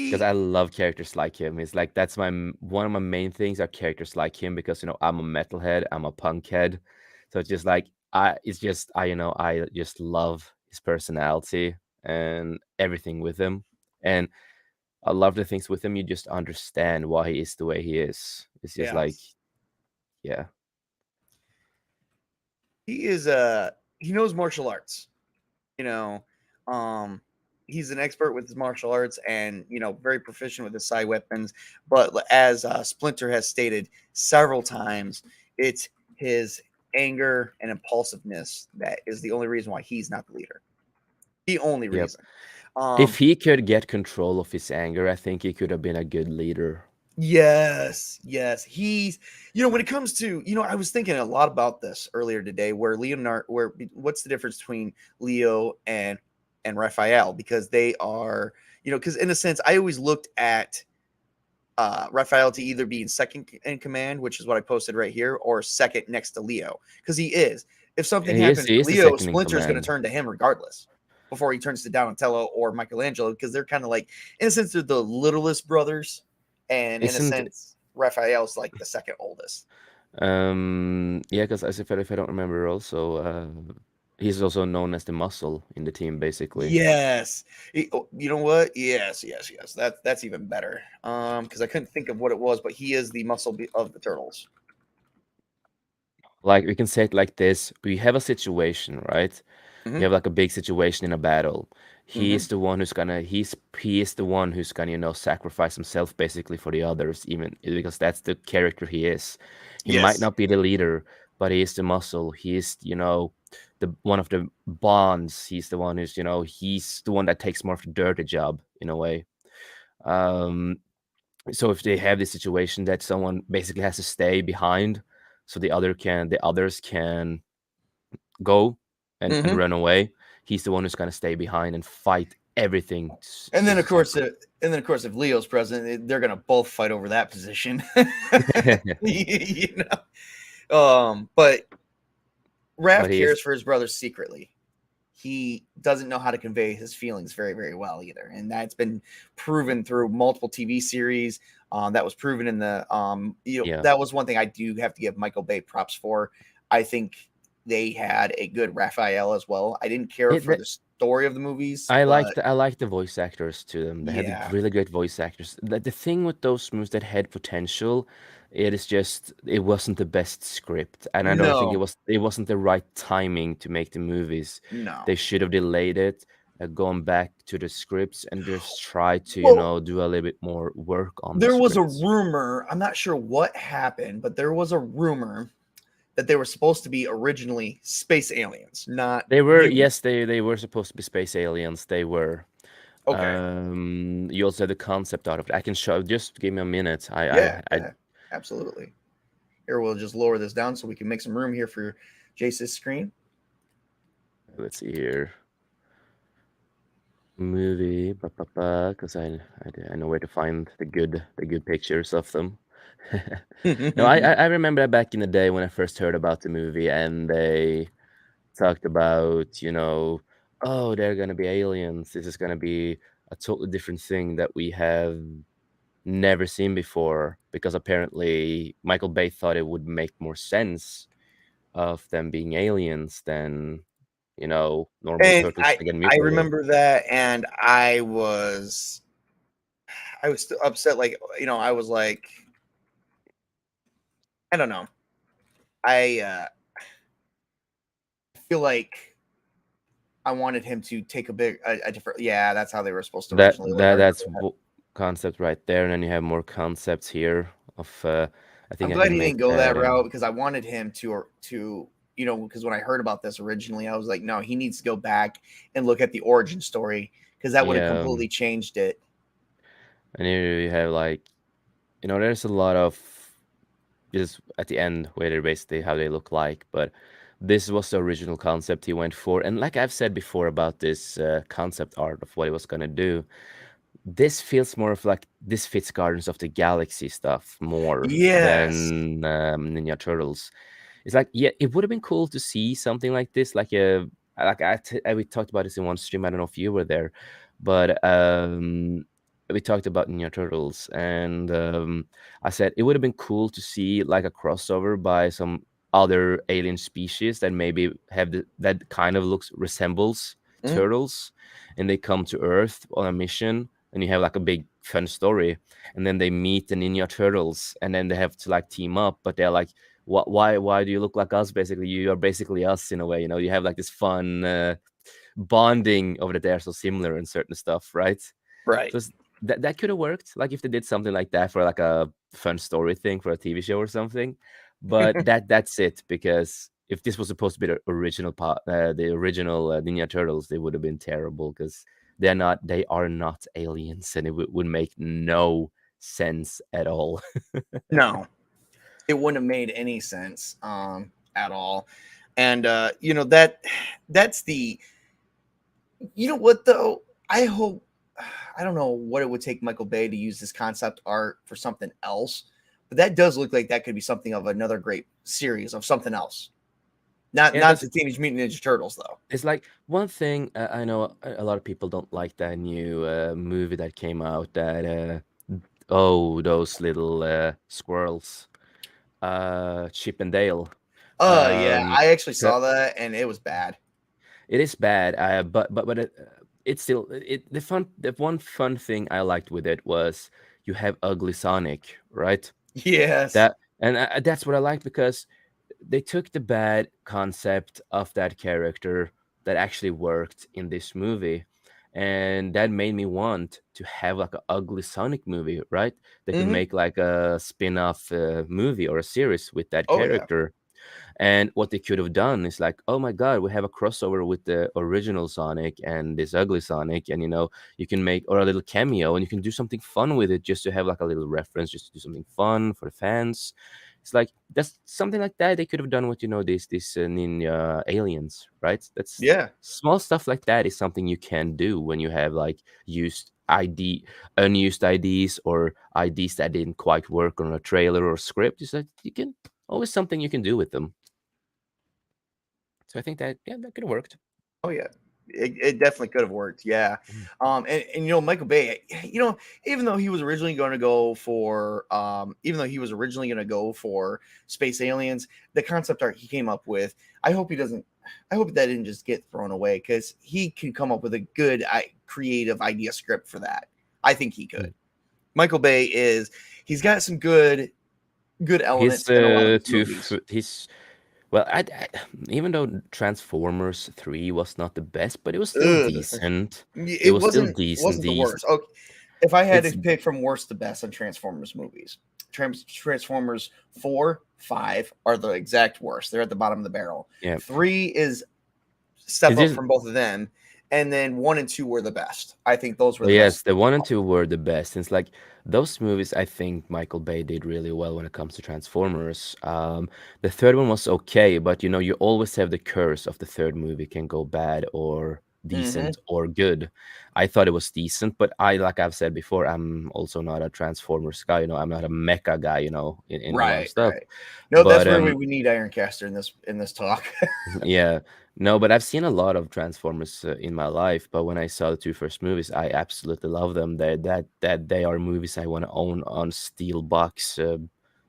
because He, I love characters like him. It's like that's one of my main things are characters like him because I'm a metalhead, I'm a punk head, so it's just like I just love his personality and everything with him, and I love the things with him. You just understand why he is the way he is. It's just yeah, like, yeah. he is, he knows martial arts, you know, um, he's an expert with his martial arts and, you know, very proficient with his side weapons. But as Splinter has stated several times, it's his anger and impulsiveness that is the only reason why he's not the leader. The only Yep. reason. If Um, he could get control of his anger, I think he could have been a good leader. yes, yes. He's, you know, when it comes to, you know, I was thinking a lot about this earlier today, where what's the difference between Leo and Raphael? Because they are, you know, because in a sense, I always looked at Raphael to either be in second in command, which is what I posted right here, or second next to Leo, because he is. If something He is happens he to is the Leo, second in Splinter is going to command. turn to him regardless before he turns to Donatello or Michelangelo, because they're kind of like, in a sense, they're the littlest brothers, and in a Isn't sense, Raphael's like the second oldest. yeah, because as if I don't remember also, he's also known as the muscle in the team, basically. Yes, you know what? Yes, yes, yes. That's even better. Because I couldn't think of what it was, but he is the of the turtles. Like we can say it like this: we have a situation, right? We Mm-hmm. have like a big situation in a battle. He Mm-hmm. is the one who's gonna he is the one who's gonna, sacrifice himself basically for the others, even because that's the character he is. He might Yes. not be the leader, but he is the muscle. He is, the one of the bonds. He's the one who's, he's the one that takes more of the dirty job in a way. Um, so if they have this situation that someone basically has to stay behind, so the others can go and Mm-hmm. run away. He's the one who's gonna stay behind and fight everything. And then of course, if Leo's president, they're gonna both fight over that position. You know. But But Raph he is, cares for his brother secretly. He doesn't know how to convey his feelings very, very well either, and that's been proven through multiple TV series. That was proven in the yeah. that was one thing I do have to give Michael Bay props for. I think they had a good Raphael as well. I didn't care It, for the, the story of the movies, but I like the voice actors to them. They had yeah, really great voice actors. The thing with those movies that had potential, it is just it wasn't the best script, and I don't think no, it wasn't the right timing to make the movies. no. They should have delayed it, gone back to the scripts, and just try to Well, do a little bit more work on the there was a scripts. rumor. I'm not sure what happened, but there was a rumor that they were supposed to be originally space aliens, not They were, humans. yes, they were supposed to be space aliens. They were. Okay. You also had the concept out of it. I can show. Just give me a minute. Yeah, yeah, absolutely. Here, we'll just lower this down so we can make some room here for Jace's screen. Let's see here. Movie, because I know where to find the good pictures of them. No, I remember back in the day when I first heard about the movie and they talked about, oh, they're gonna be aliens. This is gonna be a totally different thing that we have never seen before. Because apparently Michael Bay thought it would make more sense of them being aliens than, normal And turtles that get I mutated. remember that, and I was still upset. Like, I was like, I don't know. I feel like I wanted him to take a different. Yeah, that's how they were supposed to That originally look. that that's concept right there, and then you have more concepts here of I I'm think I glad can he make didn't go that that route because I wanted him to because when I heard about this originally, I was like, no, he needs to go back and look at the origin story because that would have yeah, completely changed it. and here you have like there's a lot of just at the end where they're basically how they look like, but this was the original concept he went for, and like I've said before about this concept art of what he was gonna do, this feels more of like this fits Guardians of the Galaxy stuff more Yes. than Ninja Turtles. It's like, yeah, it would have been cool to see something like this, like a we talked about this in one stream. I don't know if you were there, but we talked about Ninja Turtles, and I said it would have been cool to see like a crossover by some other alien species that maybe have that kind of looks resembles Mhm. turtles, and they come to Earth on a mission, and you have like a big fun story, and then they meet the Ninja Turtles, and then they have to like team up, but they're like, why do you look like us? Basically, you are basically us in a way. You have like this fun bonding over that they're so similar in certain stuff, right? Right. So that could have worked, like if they did something like that for like a fun story thing for a TV show or something. But that's it, because if this was supposed to be the original part, the original Ninja Turtles, they would have been terrible because they are not aliens, and it would make no sense at all. No, it wouldn't have made any sense at all. And that's the what though? I hope I don't know what it would take Michael Bay to use this concept art for something else, but that does look like that could be something of another great series of something else. Not Yeah, not because the Teenage Mutant Ninja Turtles though. it's like one thing I know a lot of people don't like that new movie that came out, that those little squirrels, Chip and Dale. Yeah, Um, I actually so saw that and it was bad. it is bad, but it's still the one fun thing I liked with it was you have ugly Sonic, right? Yes. That and that's what I like, because they took the bad concept of that character that actually worked in this movie, and that made me want to have like an ugly Sonic movie, right? They could Hmm. make like a spin-off movie or a series with that Oh yeah. character. And what they could have done is like, oh my god, we have a crossover with the original Sonic and this ugly Sonic, and you can make or a little cameo, and you can do something fun with it, just to have like a little reference, just to do something fun for the fans. It's like that's something like that they could have done with these ninja aliens, right? That's Yeah. small stuff like that is something you can do when you have like unused IDs, or IDs that didn't quite work on a trailer or script. Is that you can always something you can do with them. So I think that, yeah, that could have worked. Oh yeah, it definitely could have worked. Yeah, Mm. and Michael Bay, even though he was originally going to go for, space aliens, the concept art he came up with, I hope he doesn't. I hope that didn't just get thrown away because he can come up with a good, creative idea script for that. I think he could. Mm. Michael Bay he's got some good He's elements in a lot of his too. movies. He's well. Even though Transformers 3 was not the best, but it was still Ugh. decent. It It was still wasn't decent. the Decent. worst. Okay, if I had It's to pick from worst to best on Transformers movies, Transformers 4, 5 are the exact worst. They're at the bottom of the barrel. yeah. 3 is step It's up just from both of them, and then 1 and 2 were the best. I think those were Well, the yes, best. the one and two were the best. It's like those movies, I think Michael Bay did really well when it comes to Transformers. The third one was okay, but you always have the curse of the third movie can go bad or Hmm. decent or good. I thought it was decent, but like I've said before, I'm also not a Transformers guy. I'm not a mecha guy. In a lot of Right, stuff. right. No, that's But where we need Ironcaster in this talk. yeah, no, but I've seen a lot of Transformers in my life. But when I saw the two first movies, I absolutely love them. They are movies I want to own on steel box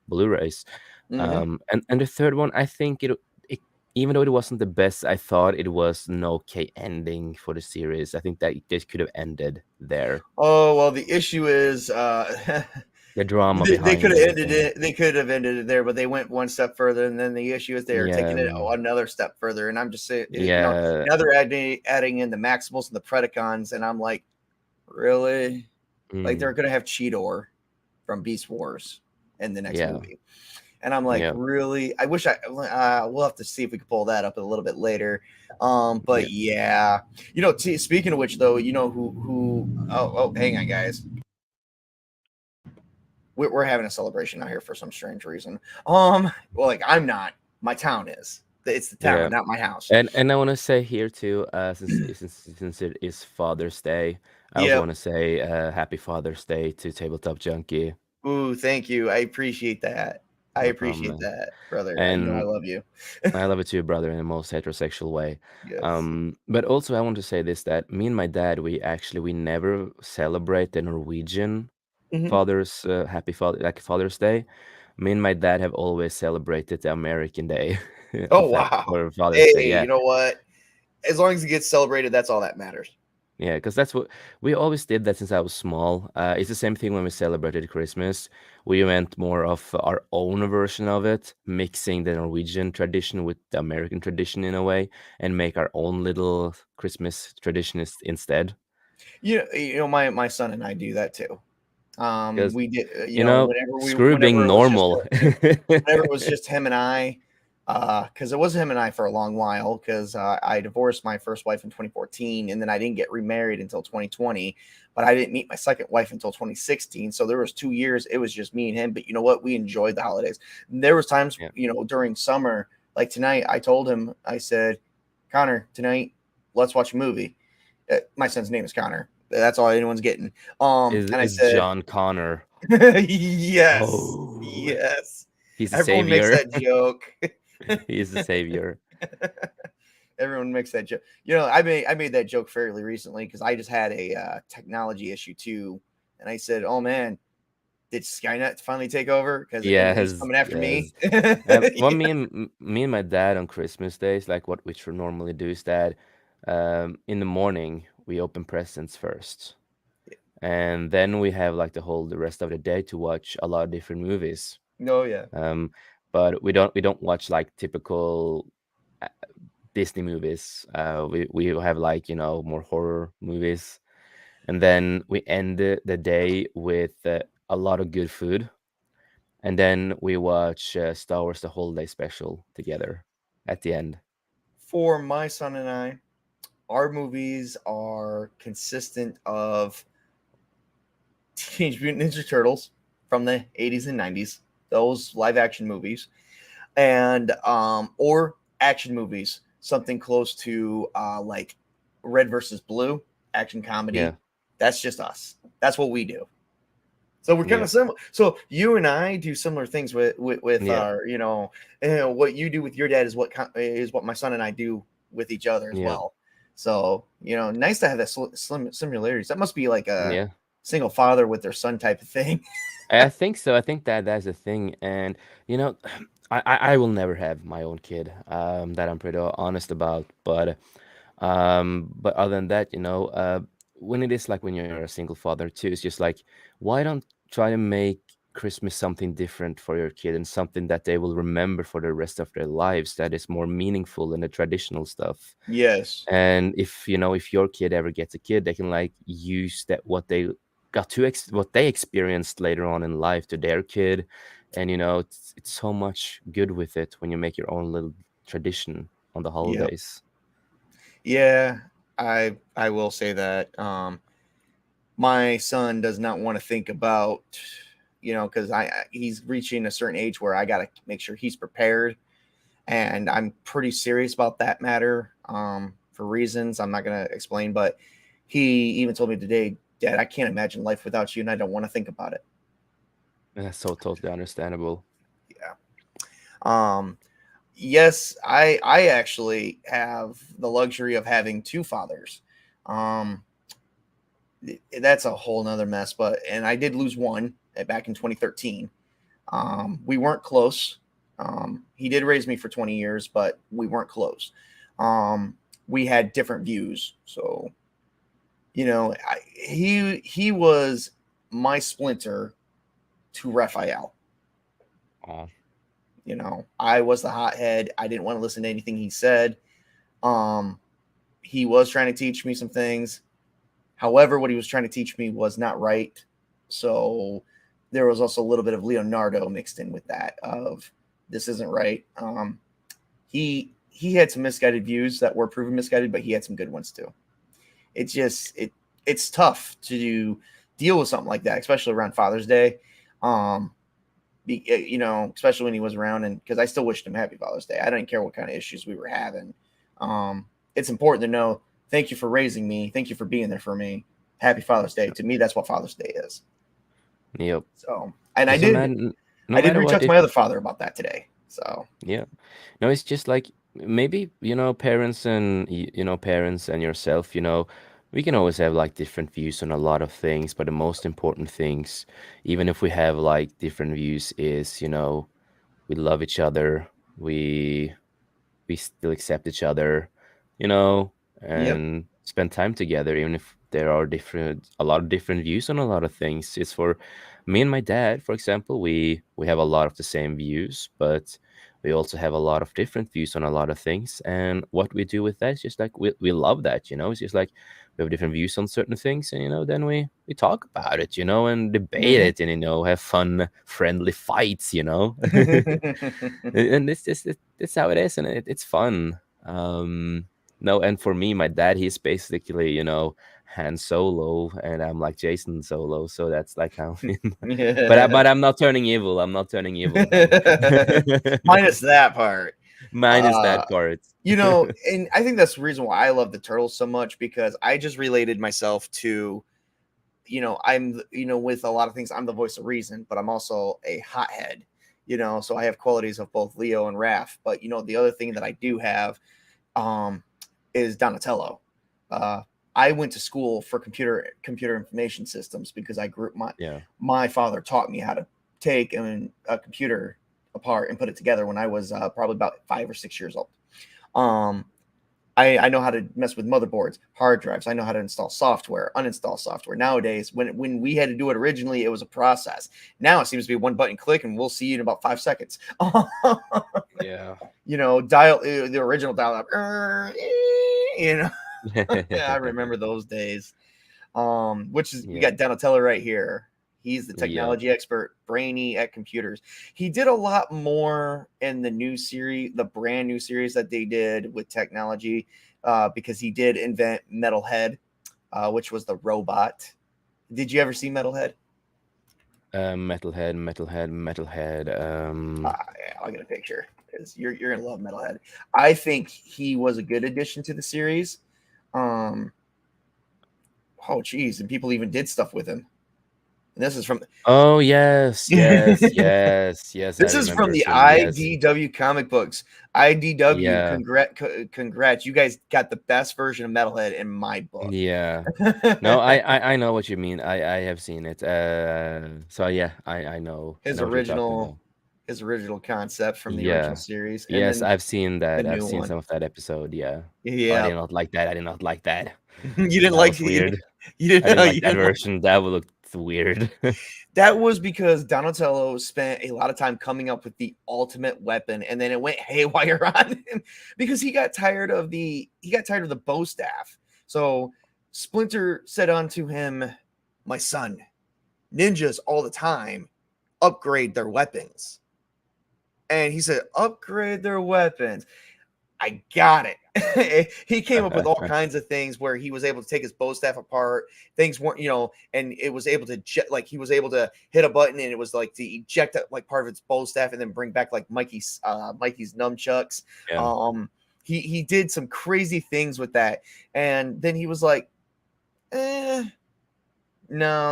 Blu-rays. Hmm. And the third one, I think it even though it wasn't the best, I thought it was an okay ending for the series. I think that this could have ended there. Oh well, the issue is The drama They could behind have ended everything. it. They could have ended it there, but they went one step further, and then the issue is they are Yeah, taking it another step further. And I'm just saying, yeah. now they're adding in the Maximals and the Predacons, and I'm like, really? Like they're Mm, gonna have Cheetor from Beast Wars in the next yeah, movie, and I'm like, yeah, really? I wish we'll have to see if we can pull that up a little bit later. yeah. But yeah, speaking of which, though, who? Oh, hang on, guys. We're having a celebration out here for some strange reason. Well, like I'm not. My town is. It's the Yeah. town, not my house. And I want to say here too, since it is Father's Day, I also Yep. want to say Happy Father's Day to Tabletop Junkie. Ooh, thank you. I appreciate that. I No problem, appreciate man. that, brother. I And love you. I love it too, brother, in the most heterosexual way. Yes. But also I want to say this that me and my dad, we never celebrate the Norwegian Hmm. Father's Father's Day. Me and my dad have always celebrated the American Day Oh of wow. for Father's Day. Hey, Yeah, you know what? As long as it gets celebrated, that's all that matters. yeah, because that's what we always did that since I was small. It's the same thing when we celebrated Christmas. We went more of our own version of it, mixing the Norwegian tradition with the American tradition in a way, and make our own little Christmas tradition instead. My son and I do that too. Because We did, screw being whenever it was just normal. whenever it was just him and I, because it was him and I for a long while, because I divorced my first wife in 2014, and then I didn't get remarried until 2020, but I didn't meet my second wife until 2016. So there was 2 years it was just me and him. But you know what? We enjoyed the holidays. And there was times, Yeah. during summer, like tonight, I told him, I said, Connor, tonight, let's watch a movie. My son's name is Connor. That's all anyone's getting. Is And I is said, John Connor? yes, Oh, yes. he's a Everyone makes savior. that joke. He's the savior. Everyone makes that joke. I made that joke fairly recently because I just had a technology issue too, and I said, "Oh man, did Skynet finally take over? Because everybody's Yes, coming after me." yes. Well, me and my dad on Christmas days, like what we should normally do is that in the morning we open presents first, and then we have like the rest of the day to watch a lot of different movies. Oh yeah. Um, but we don't watch like typical uh, Disney movies. We have like more horror movies, and then we end the day with a lot of good food. And then we watch Star Wars: The Holiday Special together at the end. For my son and I, our movies are consistent of Teenage Mutant Ninja Turtles from the 80s and 90s, those live action movies, and or action movies, something close to like Red versus Blue, action Yeah, comedy. That's just us. That's what we do. So we're kind yeah, of similar. So you and I do similar things with yeah, our, what you do with your dad is what my son and I do with each other as yeah, well. So nice to have that slim similarities. That must be like a yeah. single father with their son type of thing. I think so. I think that's a thing, and you know, I will never have my own kid. That I'm pretty honest about. But other than that, when it is like when you're a single father too, it's just like, why don't try to make Christmas something different for your kid and something that they will remember for the rest of their lives that is more meaningful than the traditional stuff. Yes. And if your kid ever gets a kid, they can like use that what they got to what they experienced later on in life to their kid. And it's so much good with it when you make your own little tradition on the Yep. holidays. Yeah. I will say that. My son does not want to think about, because he's reaching a certain age where I got to make sure he's prepared, and I'm pretty serious about that matter, for reasons I'm not going to explain. But he even told me today, Dad, I can't imagine life without you, and I don't want to think about it. And that's so totally understandable. Yeah. Um, yes, I actually have the luxury of having two fathers. Um, that's a whole nother mess. And I did lose one back in 2013. We weren't close. He did raise me for 20 years, but we weren't close. We had different views. So, he was my splinter to Raphael. Oh, You know, I was the hothead. I didn't want to listen to anything he said. He was trying to teach me some things. However, what he was trying to teach me was not right. So there was also a little bit of Leonardo mixed in with that of this isn't right. He had some misguided views that were proven misguided, but he had some good ones too. It's tough to deal with something like that, especially around Father's Day. You know, especially when he was around, and because I still wished him Happy Father's Day. I didn't care what kind of issues we were having. It's important to know. Thank you for raising me. Thank you for being there for me. Happy Father's Day. To me, that's what Father's Day is. yep. So, and I So did. man, no I did matter reach out what, to if my other father about that today. So, yeah, no, it's just like maybe parents and parents and yourself. We can always have like different views on a lot of things, but the most important things, even if we have like different views, is we love each other. We still accept each other, yep. and spend time together, even if there are a lot of different views on a lot of things. It's for me and my dad, for example, we have a lot of the same views, but we also have a lot of different views on a lot of things. And what we do with that is just like we love that, it's just like we have different views on certain things, and then we talk about it, and debate Mm-hmm. it, and have fun, friendly fights, and it's how it is, and it's fun. No, and for me, my dad, he's basically Han Solo, and I'm like Jason Solo, so that's like how. But I'm not turning evil. I'm not turning evil, man. Minus that part. Minus Uh, that part. you know, and I think that's the reason why I love the Turtles so much, because I just related myself to, with a lot of things, I'm the voice of reason, but I'm also a hothead, so I have qualities of both Leo and Raph. But, the other thing that I do have um, is Donatello. Uh, I went to school for computer information systems because Yeah. my father taught me how to take a computer apart and put it together when I was probably about 5 or 6 years old. Um, I know how to mess with motherboards, hard drives. I know how to install software, uninstall software. Nowadays, when we had to do it originally, it was a process. Now it seems to be one button click, and we'll see you in about 5 seconds. Yeah. Dial the original dial up. I remember those days. Which is we Yeah. got Donatello right here. He's the Yeah. technology expert, brainy at computers. He did a lot more in the new series, the brand new series that they did with technology, because he did invent Metalhead, which was the robot. Did you ever see Metalhead? Metalhead. Yeah, I'll get a picture because you're gonna love Metalhead. I think he was a good addition to the series. Um, oh geez, and people even did stuff with him. And this is from Oh yes, yes, yes, yes. I this is from remember the seeing, yes. IDW comic books. IDW, Yeah. congrats! You guys got the best version of Metalhead in my book. Yeah. No, I know what you mean. I have seen it. So yeah, I his know what you're talking original about. his original concept from the original Yeah. series, and Yes, then I've seen the that. I've new seen one. some of that episode. Yeah. Oh, I Yeah, did not like that. I did not like that. you didn't That like was weird. you I didn't didn't like you that didn't like version. That would look weird. that was because Donatello spent a lot of time coming up with the ultimate weapon, and then it went haywire on him because he got tired of the bow staff. So Splinter said unto him, "My son, ninjas all the time upgrade their weapons." And he said, "Upgrade their weapons." I got it. He came up with all kinds of things where he was able to take his bow staff apart. Things weren't, and it was able to like he was able to hit a button and it was like to eject like part of its bow staff and then bring back like Mikey's nunchucks. Yeah. He did some crazy things with that, and then he was like, no,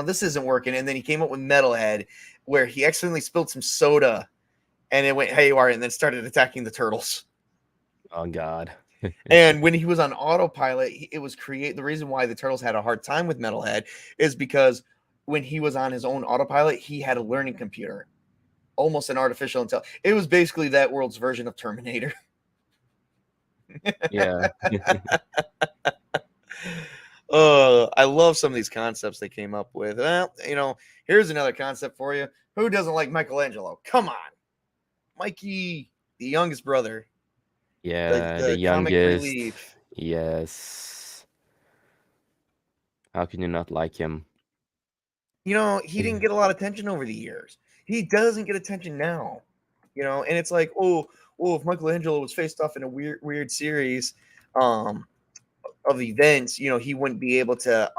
this isn't working. And then he came up with Metalhead, where he accidentally spilled some soda, and it went haywire, and then started attacking the turtles. Oh God. And when he was on autopilot, it was the reason why the turtles had a hard time with Metalhead is because when he was on his own autopilot, he had a learning computer, almost an artificial intelligence. It was basically that world's version of Terminator. Yeah. Oh, I love some of these concepts they came up with. Well, here's another concept for you. Who doesn't like Michelangelo? Come on, Mikey, the youngest brother, Yeah, the the comic youngest. relief. Yes. How can you not like him? You know, he didn't Yeah. get a lot of attention over the years. He doesn't get attention now. You know, and it's like, oh, if Michelangelo was faced off in a weird series um of events, you know, he wouldn't be able to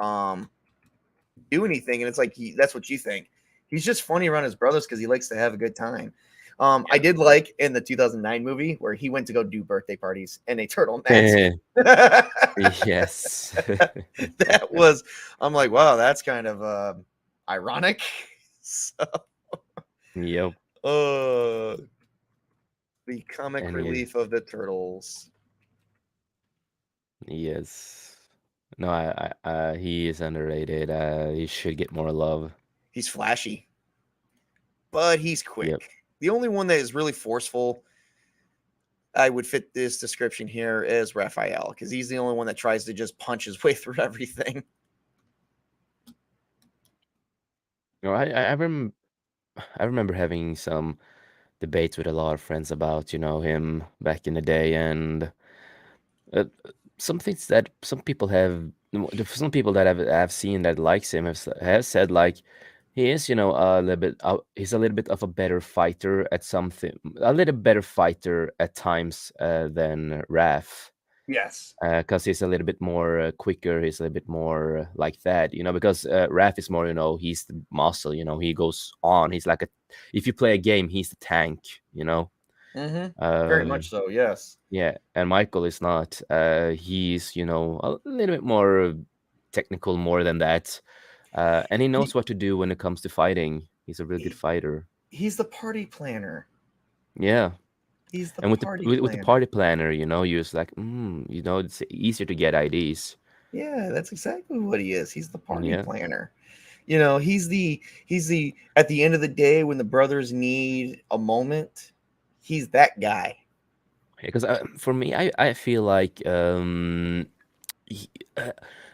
do anything. And it's like that's what you think. He's just funny around his brothers because he likes to have a good time. I did like in the 2009 movie where he went to go do birthday parties in a turtle mask. Yes. That was, I'm like, wow, that's kind of ironic. So, Yep. uh, the comic And he, relief of the turtles. yes. No, he is underrated. He should get more love. He's flashy, but he's Yep. quick. The only one that is really forceful, I would fit this description here, is Raphael, because he's the only one that tries to just punch his way through everything. No, I remember having some debates with a lot of friends about, him back in the day, and uh, some things that some people some people that I've seen that likes him have said like he is, a little bit, he's a little bit of a better fighter at something, a little better fighter at times than Raph. Yes. Because he's a little bit more quicker, he's a little bit more like that, because Raph is more, he's the muscle, he goes on. He's like if you play a game, he's the tank, Very much Um, so. Yes. yeah, and Michael is not. He's, a little bit more technical, more than that. And he knows He, what to do when it comes to fighting. He's a really good he fighter. he's the party planner. Yeah. He's the And with the party with the planner. party planner, you're just like, it's easier to get IDs. Yeah, that's exactly what he is. He's the party Yeah. planner. You know, he's the at the end of the day when the brothers need a moment, he's that guy. Because for me, I feel like he,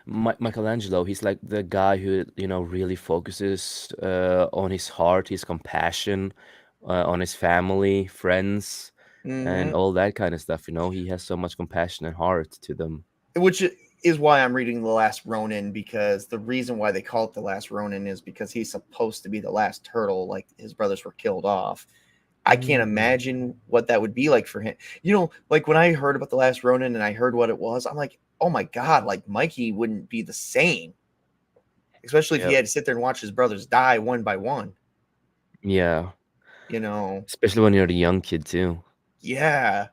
Michelangelo, he's like the guy who, really focuses on his heart, his compassion, on his family, friends, and Hmm. all that kind of stuff. He has so much compassion and heart to them. Which is why I'm reading The Last Ronin, because the reason why they call it The Last Ronin is because he's supposed to be the last turtle, like his brothers were killed off. I can't Mm. imagine what that would be like for him. You know, like when I heard about The Last Ronin and I heard what it was, I'm like, oh my God, like Mikey wouldn't be the same, especially if he Yep. had to sit there and watch his brothers die one by one. Yeah. You know, Especially when you're the young kid too. yeah.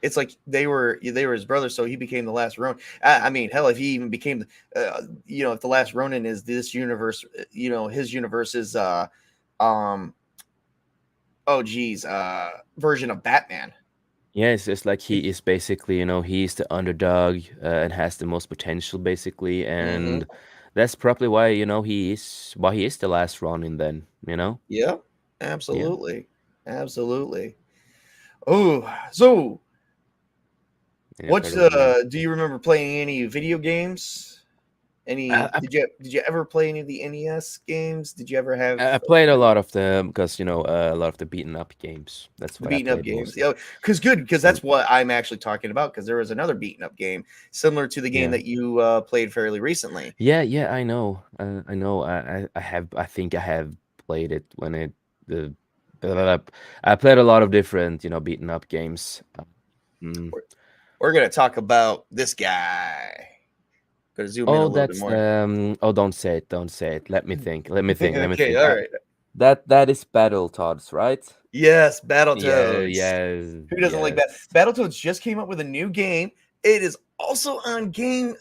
It's like they were his brothers, so he became the last Ronin. I mean, hell, if he even became, if the last Ronin is this universe, his universe is um, oh geez, version of Batman. Yeah, it's like he It, is basically, he's the underdog and has the most potential, basically, mm-hmm. and that's probably why, he is the last Ronin then, Yep, Yeah. absolutely, absolutely. Oh, so Yeah, what's totally agree. do you remember playing any video games? Any I, did you ever play any of the NES games? Did you ever have I played a lot of the because a lot of the beaten up games. That's the what I beaten up played games? mostly. Yeah, because So that's what I'm actually talking about. Because there was another beaten up game similar to the game yeah, that you played fairly recently. yeah. I know. I know. I have. I think I have played it when it the. blah, blah, blah. I played a lot of different beaten up games. Mm. We're, we're gonna talk about this guy. Gonna zoom in a Oh, little bit that's more. oh, don't say it. Don't say it. Let me think. Let me think. Let me Okay, think. all right. That is Battletoads, right? Yes, Yeah. Battletoads. Yes. Who doesn't like Yes. Battletoads just came up with a new game. It is also on Game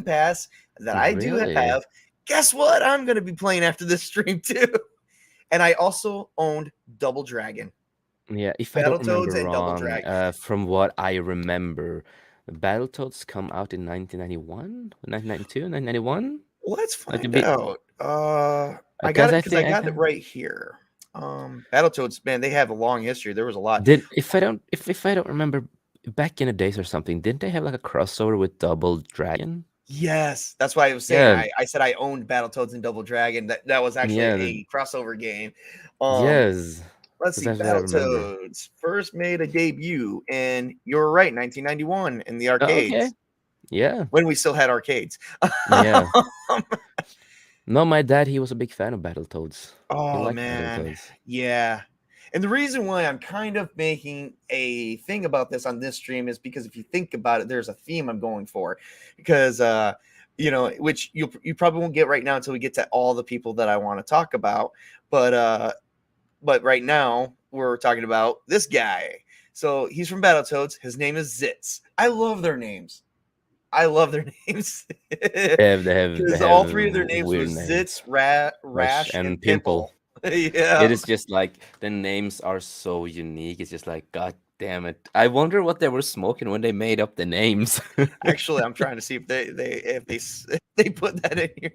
Pass that I do Really? have. Guess what? I'm gonna be playing after this stream too. And I also owned Double Dragon. Yeah, if I don't remember Battletoads and Double wrong, Dragon. from what I remember, Battletoads come out in 1991, 1992, 1991? Let's Like a find bit, out. I got because it I because I think got it right here. Battletoads, man, they have a long history. There was a lot. did if I don't remember back in the days or something, didn't they have like a crossover with Double Dragon? Yes, that's why I was saying Yeah, I said I owned Battletoads and Double Dragon. That was actually yeah, a crossover game. Um, yes. let's That's see, actually what I remember. Battletoads first made a debut, and you're right, 1991 in the Oh, okay. arcades Yeah, when we still had arcades. yeah. No, my dad, he was a big fan of Battletoads. He Oh liked man, Battletoads. yeah. And the reason why I'm kind of making a thing about this on this stream is because if you think about it, there's a theme I'm going for. Because which you probably won't get right now until we get to all the people that I want to talk about. But right now we're talking about this guy. So he's from Battletoads. His name is Zitz. I love their names. I love their names. They Because have all three of their names weird was names. Zitz, Rush Rash, and and Pimple. Pimple. It Yeah. is just like the names are so unique. It's just like, God damn it. I wonder what they were smoking when they made up the names. Actually, I'm trying to see if if they put that in here.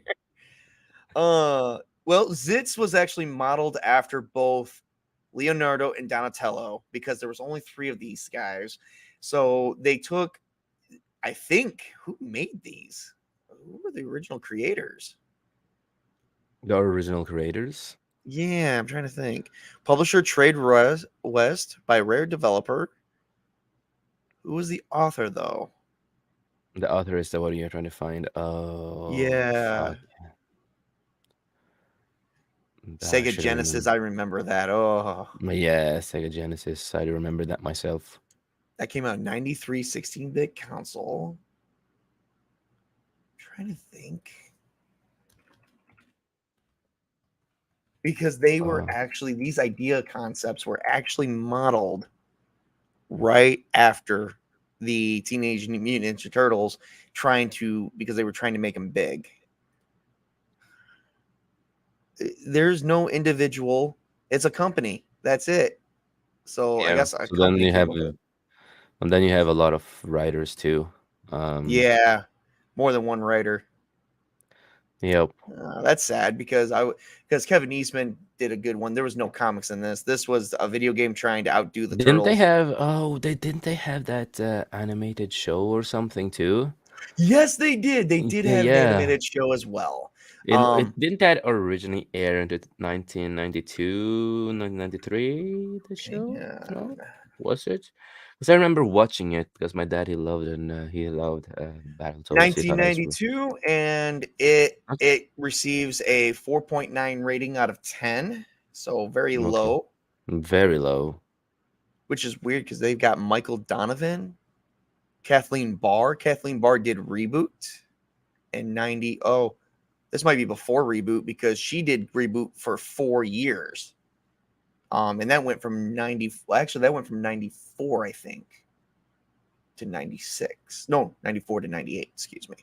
Well, Zitz was actually modeled after both Leonardo and Donatello because there was only three of these guys. So they took, I think, who made these? Who were the original creators? The original creators. Yeah, I'm trying to think. Publisher West by Rare Developer. Who was the author though? The author is the one you're trying to find. Oh, Yeah, fuck. I Sega should have Genesis. remembered. I remember that. Oh, But yeah, Sega Genesis. I remember that myself. that came out 93 16-bit console. I'm trying to think. Because they were Oh, actually, these idea concepts were actually modeled right after the Teenage Mutant Ninja Turtles, because they were trying to make them big. There's no individual, it's a company. That's it. So I yeah. guess a So then company you came have up with, a lot of writers too. Um, yeah, more than one writer. yep. That's sad because Kevin Eastman did a good one. There was no comics in this. This was a video game trying to outdo the Didn't they Turtles. have? Oh, they didn't they have that animated show or something too? Yes, they did. They did have an Yeah. animated show as well. It didn't that originally air in 1992, 1993, the show? Yeah, No? Was it? Because I remember watching it because my dad he loved Battletoads. He thought it was 1992, and it okay. it receives a 4.9 rating out of 10, so very Okay. low, Very low. which is weird because they've got Michael Donovan, Kathleen Barr. Kathleen Barr did Reboot in 90. Oh, this might be before Reboot because she did Reboot for 4 years. And that went from 90. Well, actually, that went from 94, I think, to 96. No, 94 to 98. Excuse me.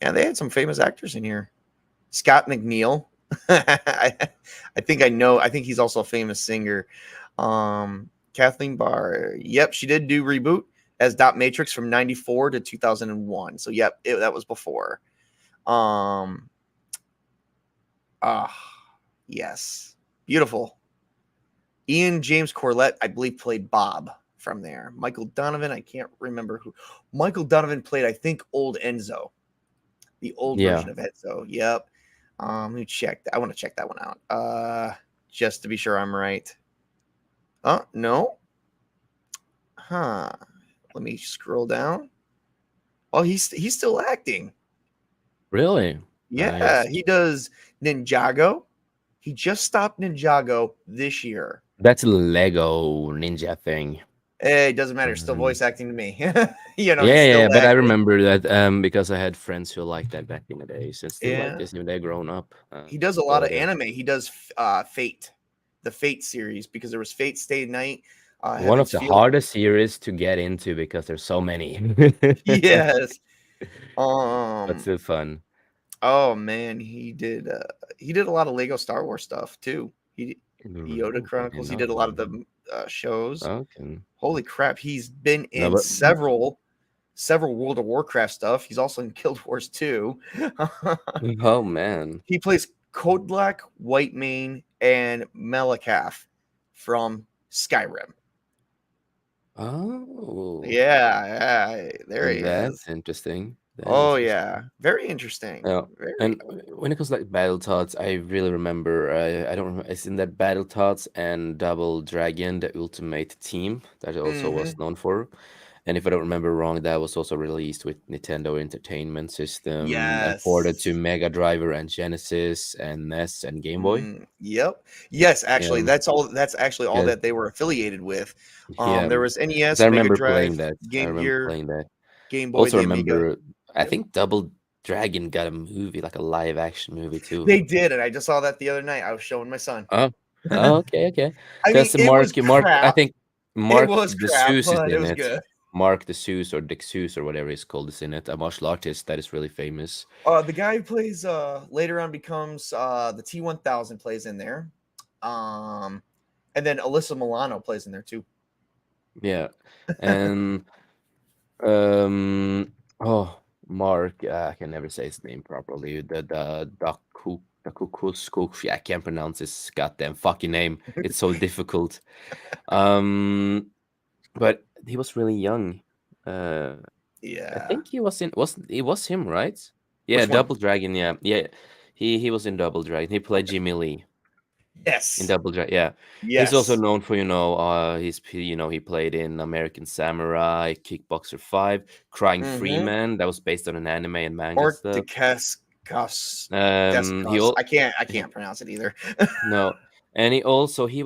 Yeah, they had some famous actors in here. Scott McNeil. I, I think I know. I think he's also a famous singer. Kathleen Barr. Yep, she did do Reboot as Dot Matrix from 94 to 2001. So, yep, that was before. Um, ah, yes. Beautiful. Ian James Corlett, I believe, played Bob from there. Michael Donovan, I can't remember who. Michael Donovan played, I think, old Enzo, the old Yeah. version of Enzo. Yep. Let me check. I want to check that one out. Just to be sure I'm right. Oh, no. Huh. Let me scroll down. Oh, he's still acting. Really? Yeah, Nice. he does Ninjago. He just stopped Ninjago this year. That's a Lego Ninja thing. It doesn't matter. Still Um, voice acting to me. yeah, He's yeah, still yeah, but I acting. remember that because I had friends who liked that back in the days and still like Yeah. this even they're grown up. He does a lot of But anime. He does Fate, the Fate series, because there was Fate Stay Night, one of Heaven's the Field. hardest series to get into because there's so many. Yes. But Um. still fun. Oh man, he did a lot of Lego Star Wars stuff too. Yoda Ooh, I did Chronicles. He not did a lot of know. the shows. Okay. Holy crap, he's been No, in several World of Warcraft stuff. He's also in Guild Wars 2. oh man. He plays Kodlak, Whitemane, and Malakath from Skyrim. Oh, Yeah, there he is. that's interesting. That Oh is yeah, interesting. very interesting. Yeah, Very. and when it comes to like Battletoads, I really remember. I don't remember. It's in that Battletoads and Double Dragon, the Ultimate Team, that it also was Mm-hmm. known for. And if I don't remember wrong, that was also released with Nintendo Entertainment System and ported to Yes. Mega Driver and Genesis and NES and Game Boy. Yep. Yes, actually, Yeah, that's all. That's actually all yeah, that they were affiliated with. yeah. There was Because I NES, Mega remember Drive, playing that. I Game remember Gear, playing that. Game Boy, Also the Amiga. remember, I Yep. think Double Dragon got a movie, like a live action movie too. They did, and I just saw that the other night. I was showing my son. Oh, oh, okay, okay. I mean, Because it was Mark, I crap. think It Mark was the crap, Seuss is but it in was it. good. Mark the Seuss or Dick Seuss or whatever he's called is in it. A martial artist that is really famous. The guy who plays later on becomes the T-1000 plays in there. Um, and then Alyssa Milano plays in there too. Yeah, and oh, Mark, I can never say his name properly. The I can't pronounce his goddamn fucking name. It's so difficult. Um, but he was really young. Uh, I Yeah. think he was in was it was him, right? Yeah, Which one? Double Dragon, yeah. Yeah. He was in Double Dragon. He played Okay. Jimmy Lee in Yes. Double Dragon. Yeah. He's also Yes. known for, he played in American Samurai, Kickboxer 5, Crying Mm-hmm. Freeman, that was based on an anime and manga Art stuff. Decuscus. He Descus. all I he can't pronounce it either. no, and he was also he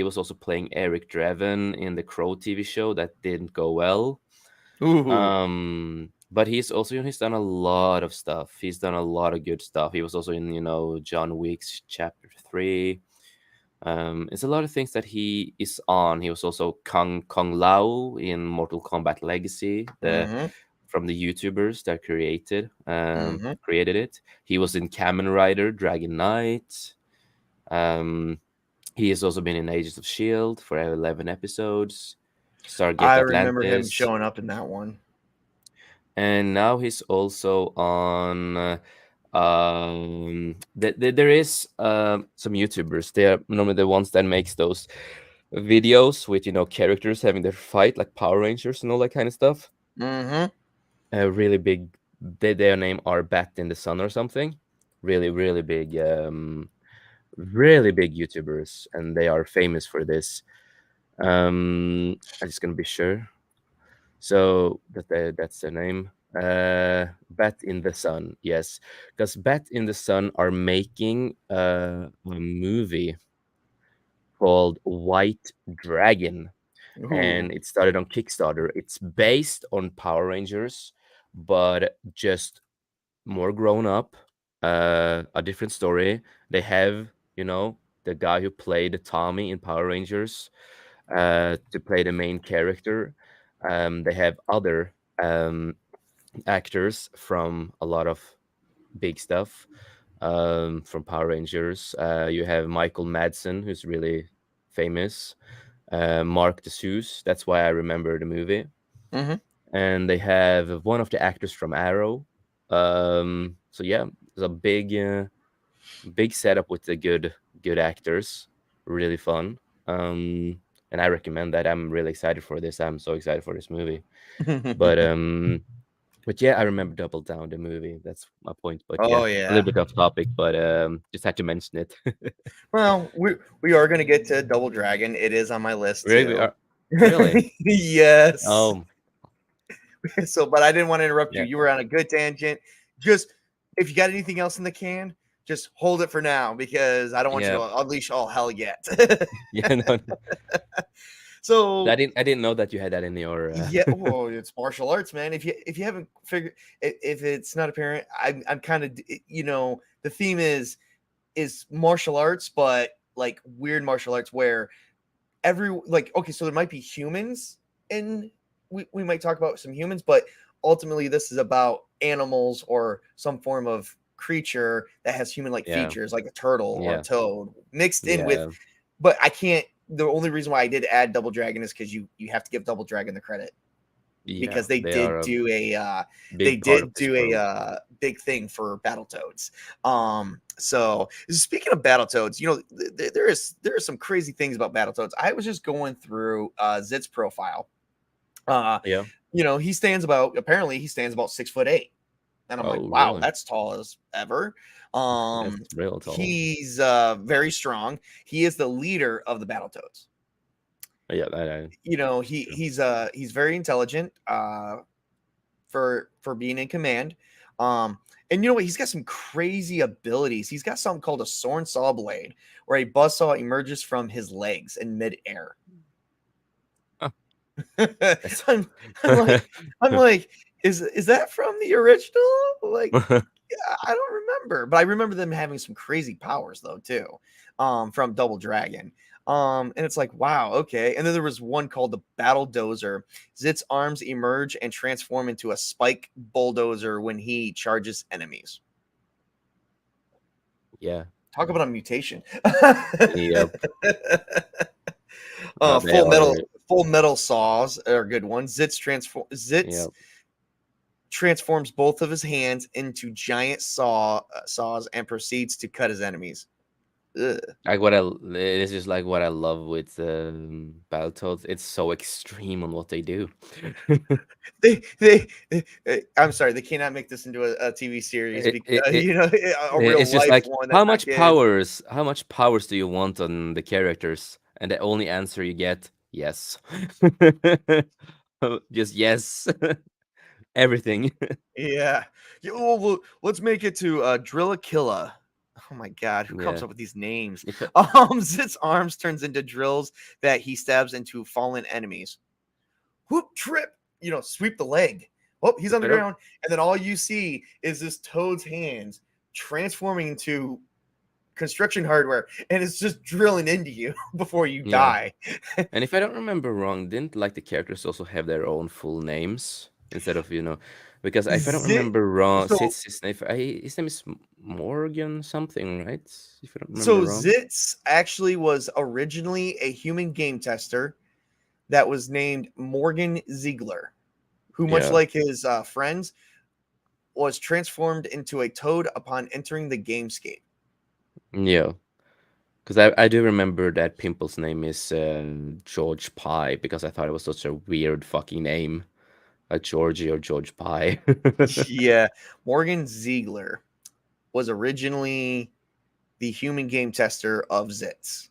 was also playing Eric Draven in the Crow TV show that didn't go well. Ooh. But he's done a lot of stuff. He's done a lot of good stuff. He was also in, John Wick's Chapter 3. It's a lot of things that he is on. He was also Kung Lao in Mortal Kombat Legacy, the Mm-hmm. from the YouTubers that Mm-hmm. created it. He was in Kamen Rider Dragon Knight. Um, he has also been in Agents of Shield for 11 episodes. Stargate I remember him Atlantis. showing up in that one. And now he's also on there is some YouTubers. They are normally the ones that makes those videos with characters having their fight, like Power Rangers and all that kind of stuff. Mm-hmm. Really big, their name are Bat in the Sun or something. Really, really big YouTubers, and they are famous for this. I'm just gonna be sure. So that's the name. Bat in the Sun, yes, because Bat in the Sun are making a movie called White Dragon, Ooh. and it started on Kickstarter. It's based on Power Rangers, but just more grown up. A different story. They have the guy who played Tommy in Power Rangers to play the main character. They have other actors from a lot of big stuff from Power Rangers. You have Michael Madsen, who's really famous. Mark the Seuss, that's why I remember the movie. Mm-hmm. And they have one of the actors from Arrow. So yeah, it's a big setup with the good actors. Really fun. And I recommend that. I'm really excited for this. I'm so excited for this movie. But but yeah, I remember Double Down the movie. That's my point. But yeah, Oh a little yeah. bit off topic, but just had to mention it. Well, we are gonna get to Double Dragon. It is on my list Really, too. really? Yes. Oh, So, but I didn't want to interrupt you. yeah, You were on a good tangent. Just if you got anything else in the can, just hold it for now because I don't want you yeah, to unleash all hell yet. yeah. No, no. So I didn't know that you had that in your. yeah, well, it's martial arts, man. If you haven't figured, if it's not apparent, I'm kind of the theme is martial arts, but like weird martial arts where okay, so there might be humans and we might talk about some humans, but ultimately this is about animals or some form of creature that has human-like Yeah, features, like a turtle or a yeah, toad, mixed in with. yeah, But I can't. The only reason why I did add Double Dragon is because you have to give Double Dragon the credit yeah. because they They are did a do a big part of this world. big thing for Battletoads. So speaking of Battletoads, there are some crazy things about Battletoads. I was just going through Zit's profile. Uh, Yeah, he stands about 6'8", and I'm like, Oh, wow, really? that's tall as ever. That's real tall. He's very strong. He is the leader of the Battletoads. Yeah, that true. He's very intelligent for being in command. And you know what? He's got some crazy abilities. He's got something called a Sorn Saw Blade, where a buzzsaw emerges from his legs in midair. Huh, that's I'm, I'm like, I'm like, is that from the original? Like, I don't remember, but I remember them having some crazy powers though too, from Double Dragon. And it's like, wow, okay. And then there was one called the Battle Dozer. Zit's arms emerge and transform into a spike bulldozer when he charges enemies. yeah. Talk about a mutation. Yep. No, they Full are. metal saws are a good one. Zitz Yep. transforms both of his hands into giant saws and proceeds to cut his enemies. Ugh. Like it is just like what I love with Battletoads. It's so extreme on what they do. They I'm sorry, they cannot make this into a TV series It, because a real it's just life like one. That's not good. how much powers do you want on the characters? And the only answer you get, yes. Just yes. Everything. Yeah. Well, let's make it to Drillakilla. Oh my god, who comes Yeah. up with these names? If it- Zit's arms turns into drills that he stabs into fallen enemies. Whoop, trip, sweep the leg. Oh, he's on if the I don't ground, and then all you see is this toad's hands transforming into construction hardware, and it's just drilling into you before you Yeah. die. And if I don't remember wrong, didn't like the characters also have their own full names instead of, because if I don't Zit, remember wrong, so his name is Morgan something, right? If I don't remember so wrong. Zitz actually was originally a human game tester that was named Morgan Ziegler, who, much Yeah. like his friends, was transformed into a toad upon entering the gamescape. Yeah. Because I do remember that Pimple's name is George Pie because I thought it was such a weird fucking name. Like Georgie or George Pie. Yeah, Morgan Ziegler was originally the human game tester of Zitz.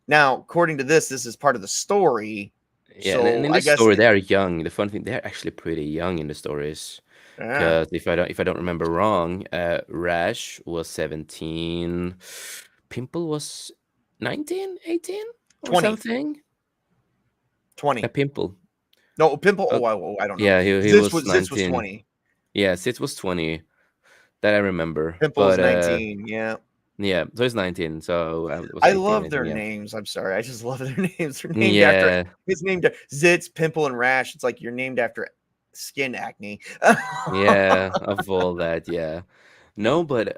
Now, according to this is part of the story. Yeah, and So in I this guess, story they are young. The fun thing, they're actually pretty young in the stories. yeah, Because if I don't remember wrong, Rash was 17, Pimple was 19, 18 or 20, something. 20. Pimple. No, Pimple. Oh, I don't know. yeah, he Zitz was was Zitz was 19. 20. Yeah, Sid was 20. That I remember. Pimple's But 19. Yeah. yeah, so he's 19. So I was I 18, love 19, their yeah. names. I'm sorry. I just love their names. They're named after Yeah, it's named Zitz, Pimple, and Rash. It's like you're named after skin acne. yeah, of all that, yeah. No, but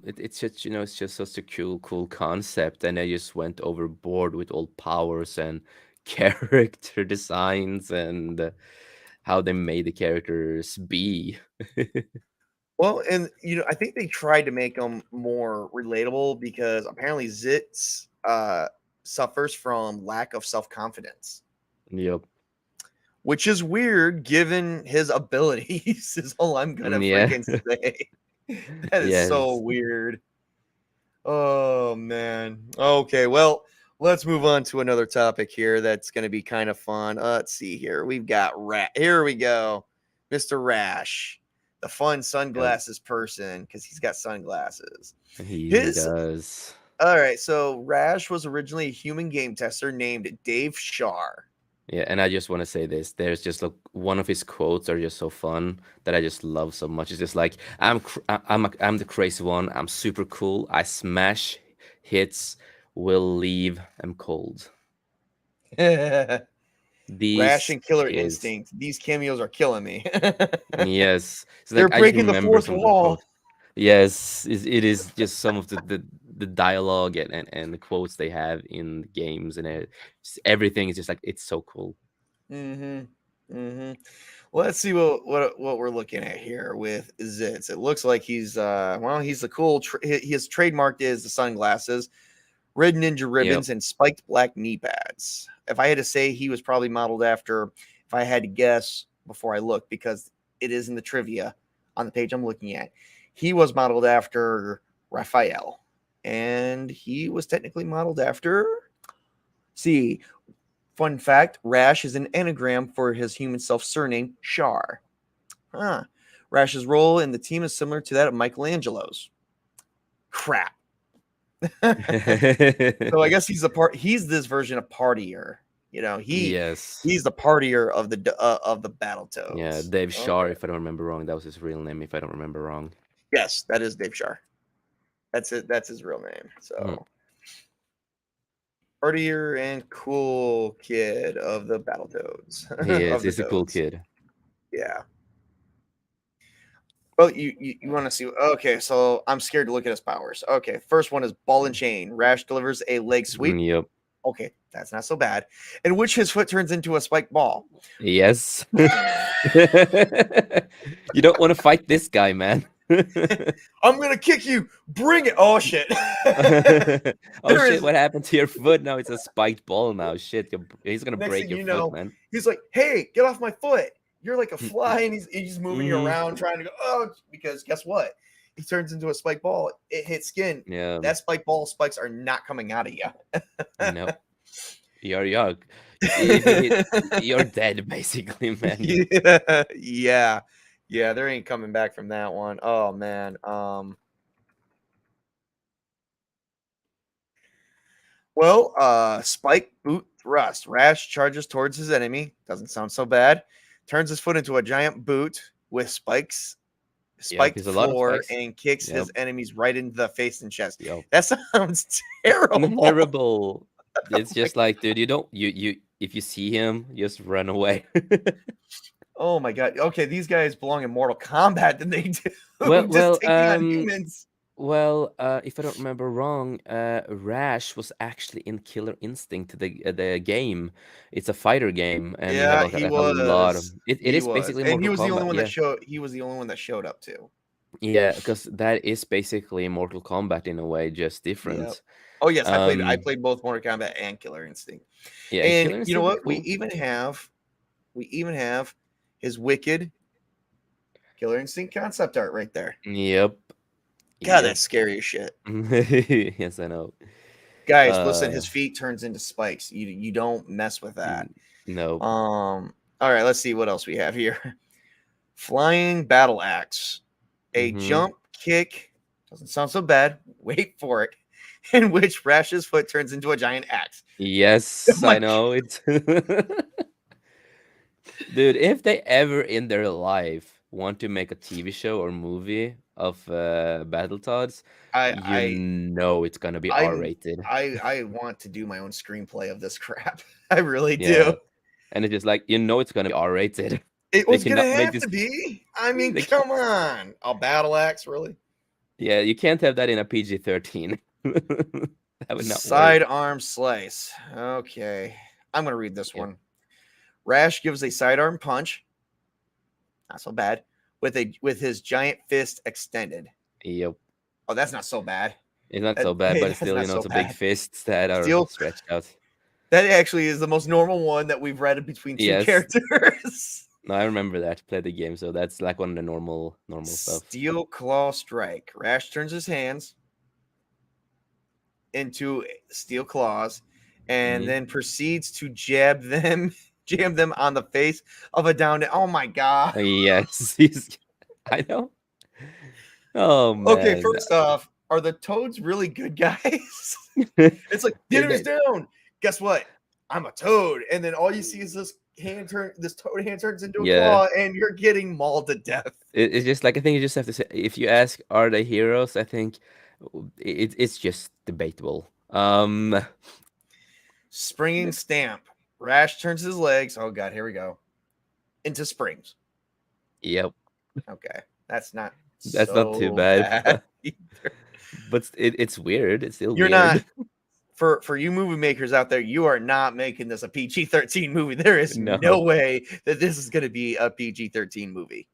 it's just it's just such a cool concept, and I just went overboard with all powers and character designs and how they made the characters be. Well, and I think they tried to make them more relatable because apparently Zitz suffers from lack of self-confidence, Yep. which is weird given his abilities, is all I'm gonna Yeah. freaking say. That is so Yes. weird. Oh man. Okay, well, let's move on to another topic here that's going to be kind of fun. Let's see here. We've got Here we go. Mr. Rash, the fun Yep. sunglasses person cuz he's got sunglasses. He His does. All right, so Rash was originally a human game tester named Dave Shar. Yeah, and I just want to say this. There's just like one of his quotes are just so fun that I just love so much. It's just like I'm the crazy one. I'm super cool. I smash hits. Will leave. I'm cold. Rash These and Killer kids. Instinct. These cameos are killing me. Yes. It's They're like I just breaking the remember fourth some of the wall. quotes. Yes, it is just some of the dialogue and the quotes they have in the games and everything is just like it's so cool. Mhm. Mhm. Well, let's see what we're looking at here with Zitz. It looks like he's he's the cool his trademark is the sunglasses, red ninja Yep. ribbons, and spiked black knee pads. If I had to say, he was probably modeled after if I had to guess before I look, because it is in the trivia on the page I'm looking at. He was modeled after Raphael, and he was technically modeled after. See, fun fact: Rash is an anagram for his human self surname Shar. Huh. Rash's role in the team is similar to that of Michelangelo's. Crap. So I guess he's he's this version of partier. Yes. He's the partier of the Yeah, Battletoads. Dave Shar, Okay. if I don't remember wrong. That was his real name, if I don't remember wrong. Yes, that is Dave Shar. That's it. That's his real name. Mhm. So partier and cool kid of the Battletoads. He is. Of the He's a cool Toads. kid. Yeah. Well, you want to see? Okay, so I'm scared to look at his powers. Okay, first one is ball and chain. Rash delivers a leg sweep. Yep. Okay, that's not so bad. In which his foot turns into a spiked ball. Yes. You don't want to fight this guy, man. I'm gonna kick you. Bring it. Oh shit. Oh There shit, is- what happened to your foot? Now it's a spiked ball now. Shit, he's gonna Next break thing your you foot, know, man. he's like, "Hey, get off my foot! You're like a fly," and he's moving you Mhm. around, trying to go. Oh, because guess what? He turns into a spiked ball. It hits skin. Yeah. That spiked ball spikes are not coming out of you. No. You're young. If you hit, you're dead, basically, man. Yeah. There ain't coming back from that one. Oh man. Well, spike, boot, thrust. Rash charges towards his enemy. Doesn't sound so bad. Turns his foot into a giant boot with spikes, Yep, spiked he's a lot of floor, spikes. and kicks Yep. his enemies right into the face and chest. Yep. That sounds terrible. Terrible. It's just like, dude, you if you see him, just run away. Oh my god. Okay, these guys belong in Mortal Kombat than they do. Well, Just taking on humans. if I don't remember wrong, Rash was actually in Killer Instinct, the game. It's a fighter game, and you have Yeah, like, he like a lot of was. it is He was. basically And he Mortal was the only Kombat. one Yeah, that showed he was the only one that showed up too. yeah, because that is basically Mortal Kombat in a way, just Yep. different. Oh yes, I Um, played both Mortal Kombat and Killer Instinct. yeah, And Killer you know Instinct is what? cool. We even have his wicked Killer Instinct concept art right there. Yep. God, Yep. that's scary as shit. Yes, I know. Guys, listen, Uh, his feet turns into spikes. You don't mess with that. no. All right, let's see what else we have here. Flying battle axe. A Mhm. jump kick. Doesn't sound so bad. Wait for it. In which Rash's foot turns into a giant axe. Yes, Oh my I know it. Dude, if they ever in their life want to make a TV show or movie of Battletoads, you I know it's gonna be I R-rated. I want to do my own screenplay of this crap. I really Yeah, do. and it's just like, you know it's gonna be R-rated. It They was gonna cannot make have this. to be. I mean, They can't, come on. A battle axe, really? yeah, you can't have that in a PG-13. That would not work. Sidearm slice. Okay. I'm gonna read this Yep. one. Rash gives a sidearm punch. Not so bad. With his giant fist extended. Yep. Oh, that's not so bad. It's not so bad, Hey, but that's still, not you know, so it's a big bad. fists that are Still, stretched out. that actually is the most normal one that we've read between two Yes. characters. No, I remember that. Play the game, so that's like one of the normal stuff. Steel claw strike. Rash turns his hands into steel claws and Mhm. then proceeds to jam them on the face of a downed. Oh my god. Yes, I know. Oh Okay, man. first off, are the Toads really good guys? It's like the enemy's down. Guess what? I'm a toad, and then all you see is this toad hand turns into a Yeah. claw, and you're getting mauled to death. It's just like, I think you just have to say, if you ask, are they heroes? I think it's just debatable. Springing stamp. Rash turns his legs. Oh god, here we go. Into springs. Yep, Okay, that's not that's not too so bad. either. But it's weird. It's still You're weird. not for you movie makers out there. You are not making this a PG-13 movie. There is no No. way that this is going to be a PG-13 movie.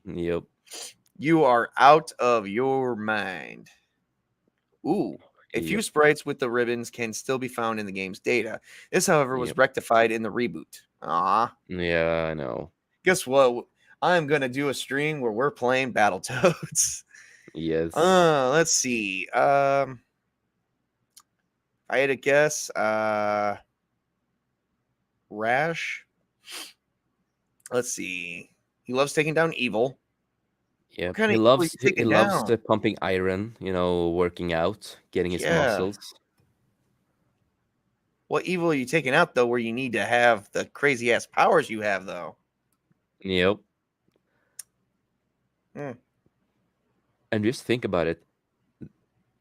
Yep. You are out of your mind. Ooh, A few Yep. sprites with the ribbons can still be found in the game's data. This, however, was Yep. rectified in the reboot. Ah, Yeah, I know. guess what? I'm gonna do a stream where we're playing Battletoads. Yes. Let's see. I had a guess. Rash. Let's see. He loves taking down evil. Yep. Kind He of evil loves he's he, he taking loves down. the pumping iron, working out, getting his Yeah. muscles. What evil are you taking out though? Where you need to have the crazy ass powers you have though. Yep. Hmm. And just think about it.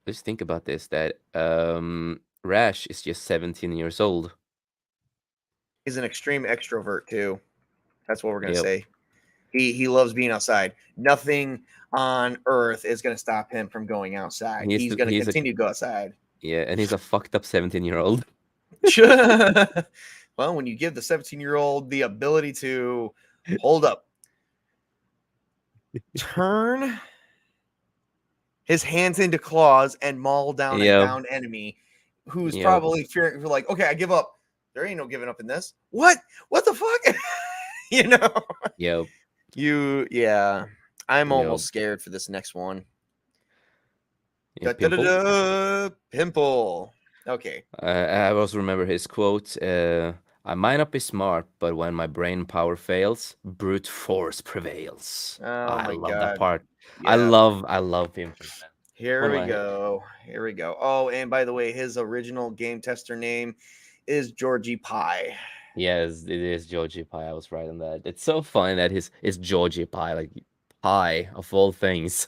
Just think about this, that Rash is just 17 years old. He's an extreme extrovert too. That's what we're gonna Yep. say. He loves being outside. Nothing on earth is gonna stop him from going outside. He's gonna He's a continue to go outside. yeah, and he's a fucked up 17-year-old. Well, when you give the 17-year-old the ability to hold up, turn his hands into claws and maul down a Yep. downed enemy who's Yep. probably fearing, like, okay, I give up. There ain't no giving up in this. What the fuck? Yep. Yeah. I'm Yep. almost scared for this next one. Yeah, Pimple. Da-da-da-da, Pimple. Okay. I also remember his quote. I might not be smart, but when my brain power fails, brute force prevails. Oh I my love God. that part. Yeah. I love Pimple. Here we go. Oh, and by the way, his original game tester name is Georgie Pie. Yes, it is Georgie Pie. I was right on that. It's so funny that it's Georgie Pie, like pie of all things.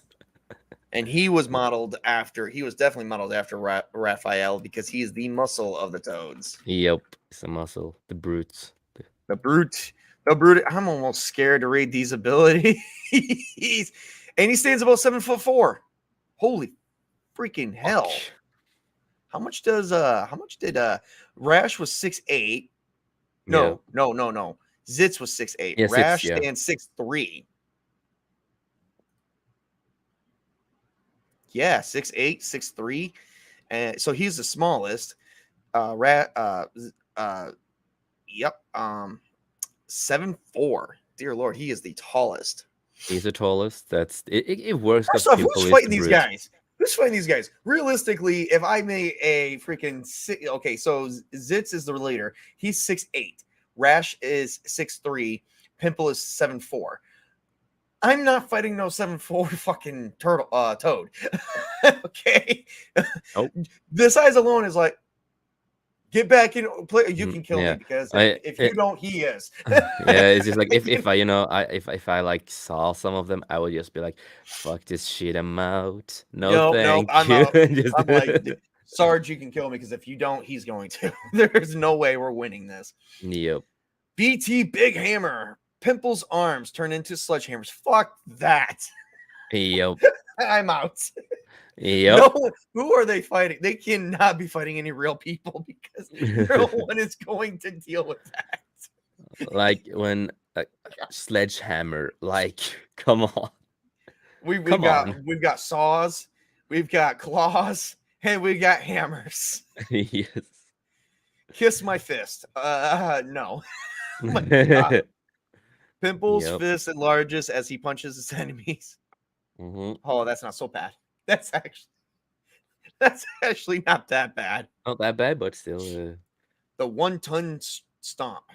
And he was definitely modeled after Raphael because he is the muscle of the Toads. Yep, it's a muscle. The brutes. The brute. I'm almost scared to read these abilities. And he stands about 7'4". Holy freaking hell. Fuck. How much did Rash was 6'8"? No. Zitz was 6'8". Yeah, Rash yeah. stands 6'3". Yeah, 6'8", 6'3". And so he's the smallest. Yep. 7'4". Dear Lord, he is the tallest. He's the tallest. That's it works. First off, who's fighting these guys? Who's fighting these guys? Realistically, if I made a freaking okay, so Zitz is the leader. He's 6'8". Rash is 6'3". Pimple is 7'4". I'm not fighting no 7'4" fucking toad. Okay. Nope. The size alone is like, get back in play. You can kill me because if you don't, he is. Yeah, it's just like if I if I like saw some of them, I would just be like, fuck this shit, I'm out. No, thank I'm you. out. I'm like, Sarge, you can kill me because if you don't, he's going to. There's no way we're winning this. Yep. BT Big Hammer. Pimple's arms turn into sledgehammers. Fuck that. Yep. I'm out. Yep. No, who are they fighting? They cannot be fighting any real people because no one is going to deal with that. Like when sledgehammer, like, come on. We've got saws, we've got claws, and we got hammers. Yes. Kiss my fist. No. Pimple's fist enlarges as he punches his enemies. Mm-hmm. Oh, that's not so bad. That's actually not that bad. Not that bad, but still. The 1-ton stomp.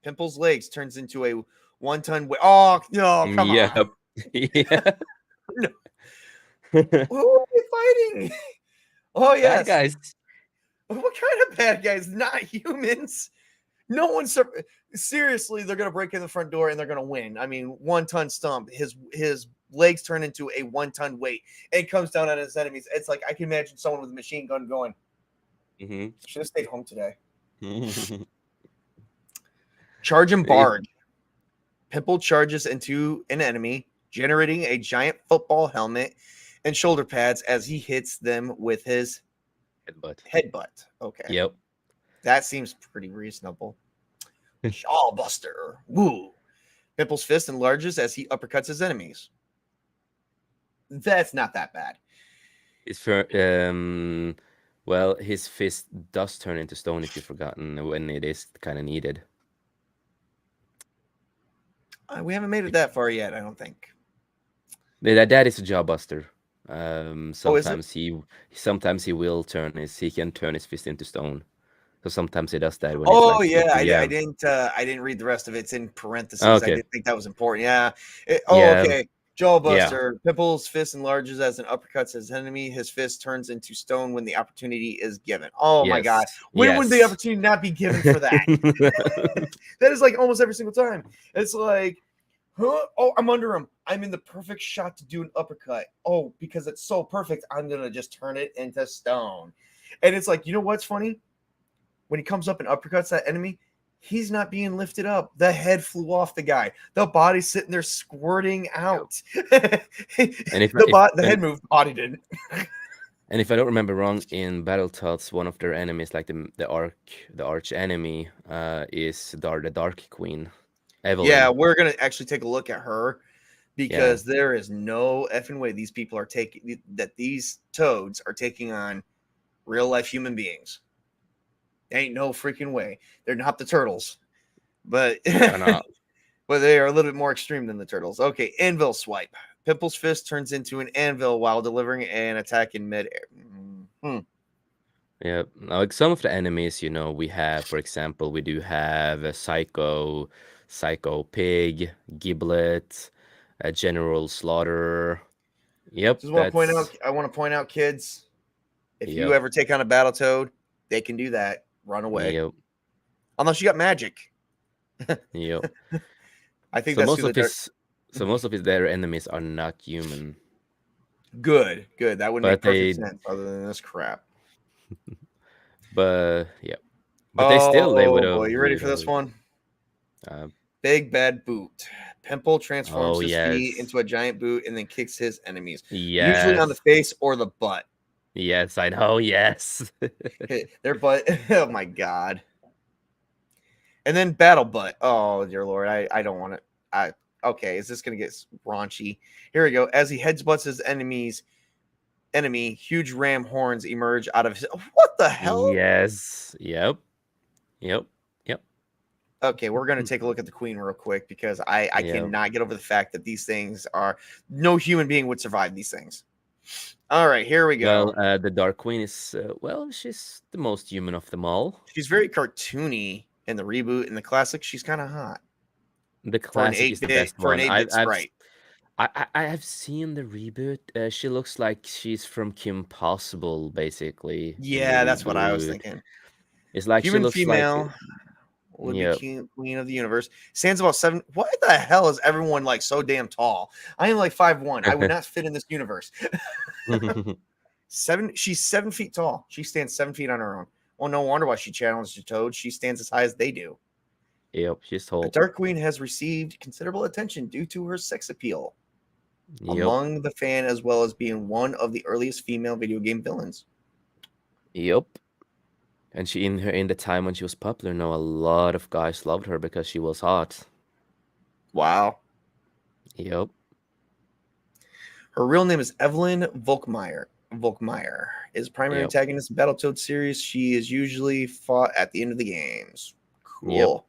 Pimple's legs turns into a 1-ton weight. Oh no! Come on. Yeah. No. Who are they fighting? Oh yes, bad guys. What kind of bad guys? Not humans. No one's seriously. They're gonna break in the front door and they're gonna win. I mean, 1-ton stomp. His legs turn into a 1-ton weight and comes down on his enemies. It's like I can imagine someone with a machine gun going. Mm-hmm. Should have stayed home today. Charging Bard. Pimple charges into an enemy, generating a giant football helmet and shoulder pads as he hits them with his headbutt. Okay. Yep. That seems pretty reasonable. Jawbuster. Woo. Pimple's fist enlarges as he uppercuts his enemies. That's not that bad. It's for Well, his fist does turn into stone if you've forgotten when it is kind of needed. We haven't made it that far yet, I don't think. That is a job buster. Oh, is it? Sometimes he will he can turn his fist into stone. So sometimes he does that when he's Oh like yeah, super. Yeah. I didn't read the rest of it. It's in parentheses. I Okay. didn't think that was important. Yeah. Yeah. Okay. Yeah. Jawbuster. Pimple's fist enlarges as an uppercuts his enemy. His fist turns into stone when the opportunity is given. Oh my god. Yes. When would the Yes. opportunity not be given for that? That is like almost every single time. It's like, huh? Oh, I'm under him. I'm in the perfect shot to do an uppercut. Oh, because it's so perfect, I'm gonna just turn it into stone. And it's like, you know what's funny? When he comes up and uppercuts that enemy, he's not being lifted up. The head flew off the guy. The body's sitting there squirting out. And if The head moved, body didn't. and if I don't remember wrong, in Battletoads, one of their enemies, like the arch enemy, is the Dark Queen, Yeah, Evelyn. we're gonna actually take a look at her Yeah. because there is no effing way these people are taking that these toads are taking on real life human beings. Ain't no freaking way. They're not the turtles, but They're not. but they are a little bit more extreme than the turtles. Okay, anvil swipe. Pimple's fist turns into an anvil while delivering an attack in midair. Yeah, like some of the enemies, we have, for example, we do have a Psycho Pig, Giblet, a General Slaughter. Yep, Just want to point out, that's I want to point out, kids, if you yep, ever take on a Battletoad, they can do that. Run away. yep, Unless you got magic. yep. I think So that's most who the of dirt. their enemies are not human, Good, good. That would make but perfect they, sense other than this crap. but yeah, but they would Oh boy, have, you ready for this one? uh, Big bad boot. Pimple transforms oh his feet yes, into a giant boot and then kicks his enemies, usually on the yes, face or the butt. yes, I know, yes. Hit their butt. Oh my god. And then battle butt. Oh dear lord, I don't want it. I okay. Is this gonna get raunchy? Here we go. As he headbutts his enemy, huge ram horns emerge out of his. What the hell? Yes, yep, yep, yep, Okay, we're gonna take a look at the queen real quick because I yep. cannot get over the fact that these things are no human being would survive these things. All right, here we Well, go. the Dark Queen is, well, she's the most human of them all. She's very cartoony in the reboot. In the classic, she's kind of hot The classic is the best for an one. 8-bit sprite. I have seen the reboot. She looks like she's from Kim Possible, basically, in the Yeah, that's what I was reboot. thinking. It's like she Human looks like, female would be yeah. queen of the universe. Stands about 7. What the hell is everyone like so damn tall? I am like 5'1". I would not fit in this universe. She's 7 feet tall. She stands 7 feet on her own. Well, no wonder why she challenged the Toad. She stands as high as they do. Yep, she's The tall. Dark Queen has received considerable attention due to her sex appeal Yep, among the fan, as well as being one of the earliest female video game villains. yep. And she in the time when she was popular, a lot of guys loved her because she was hot. Wow. Yep, Her real name is Evelyn Volkmeyer. Volkmeyer is primary yep, antagonist in Battletoads series. She is usually fought at the end of the games. yep, Cool.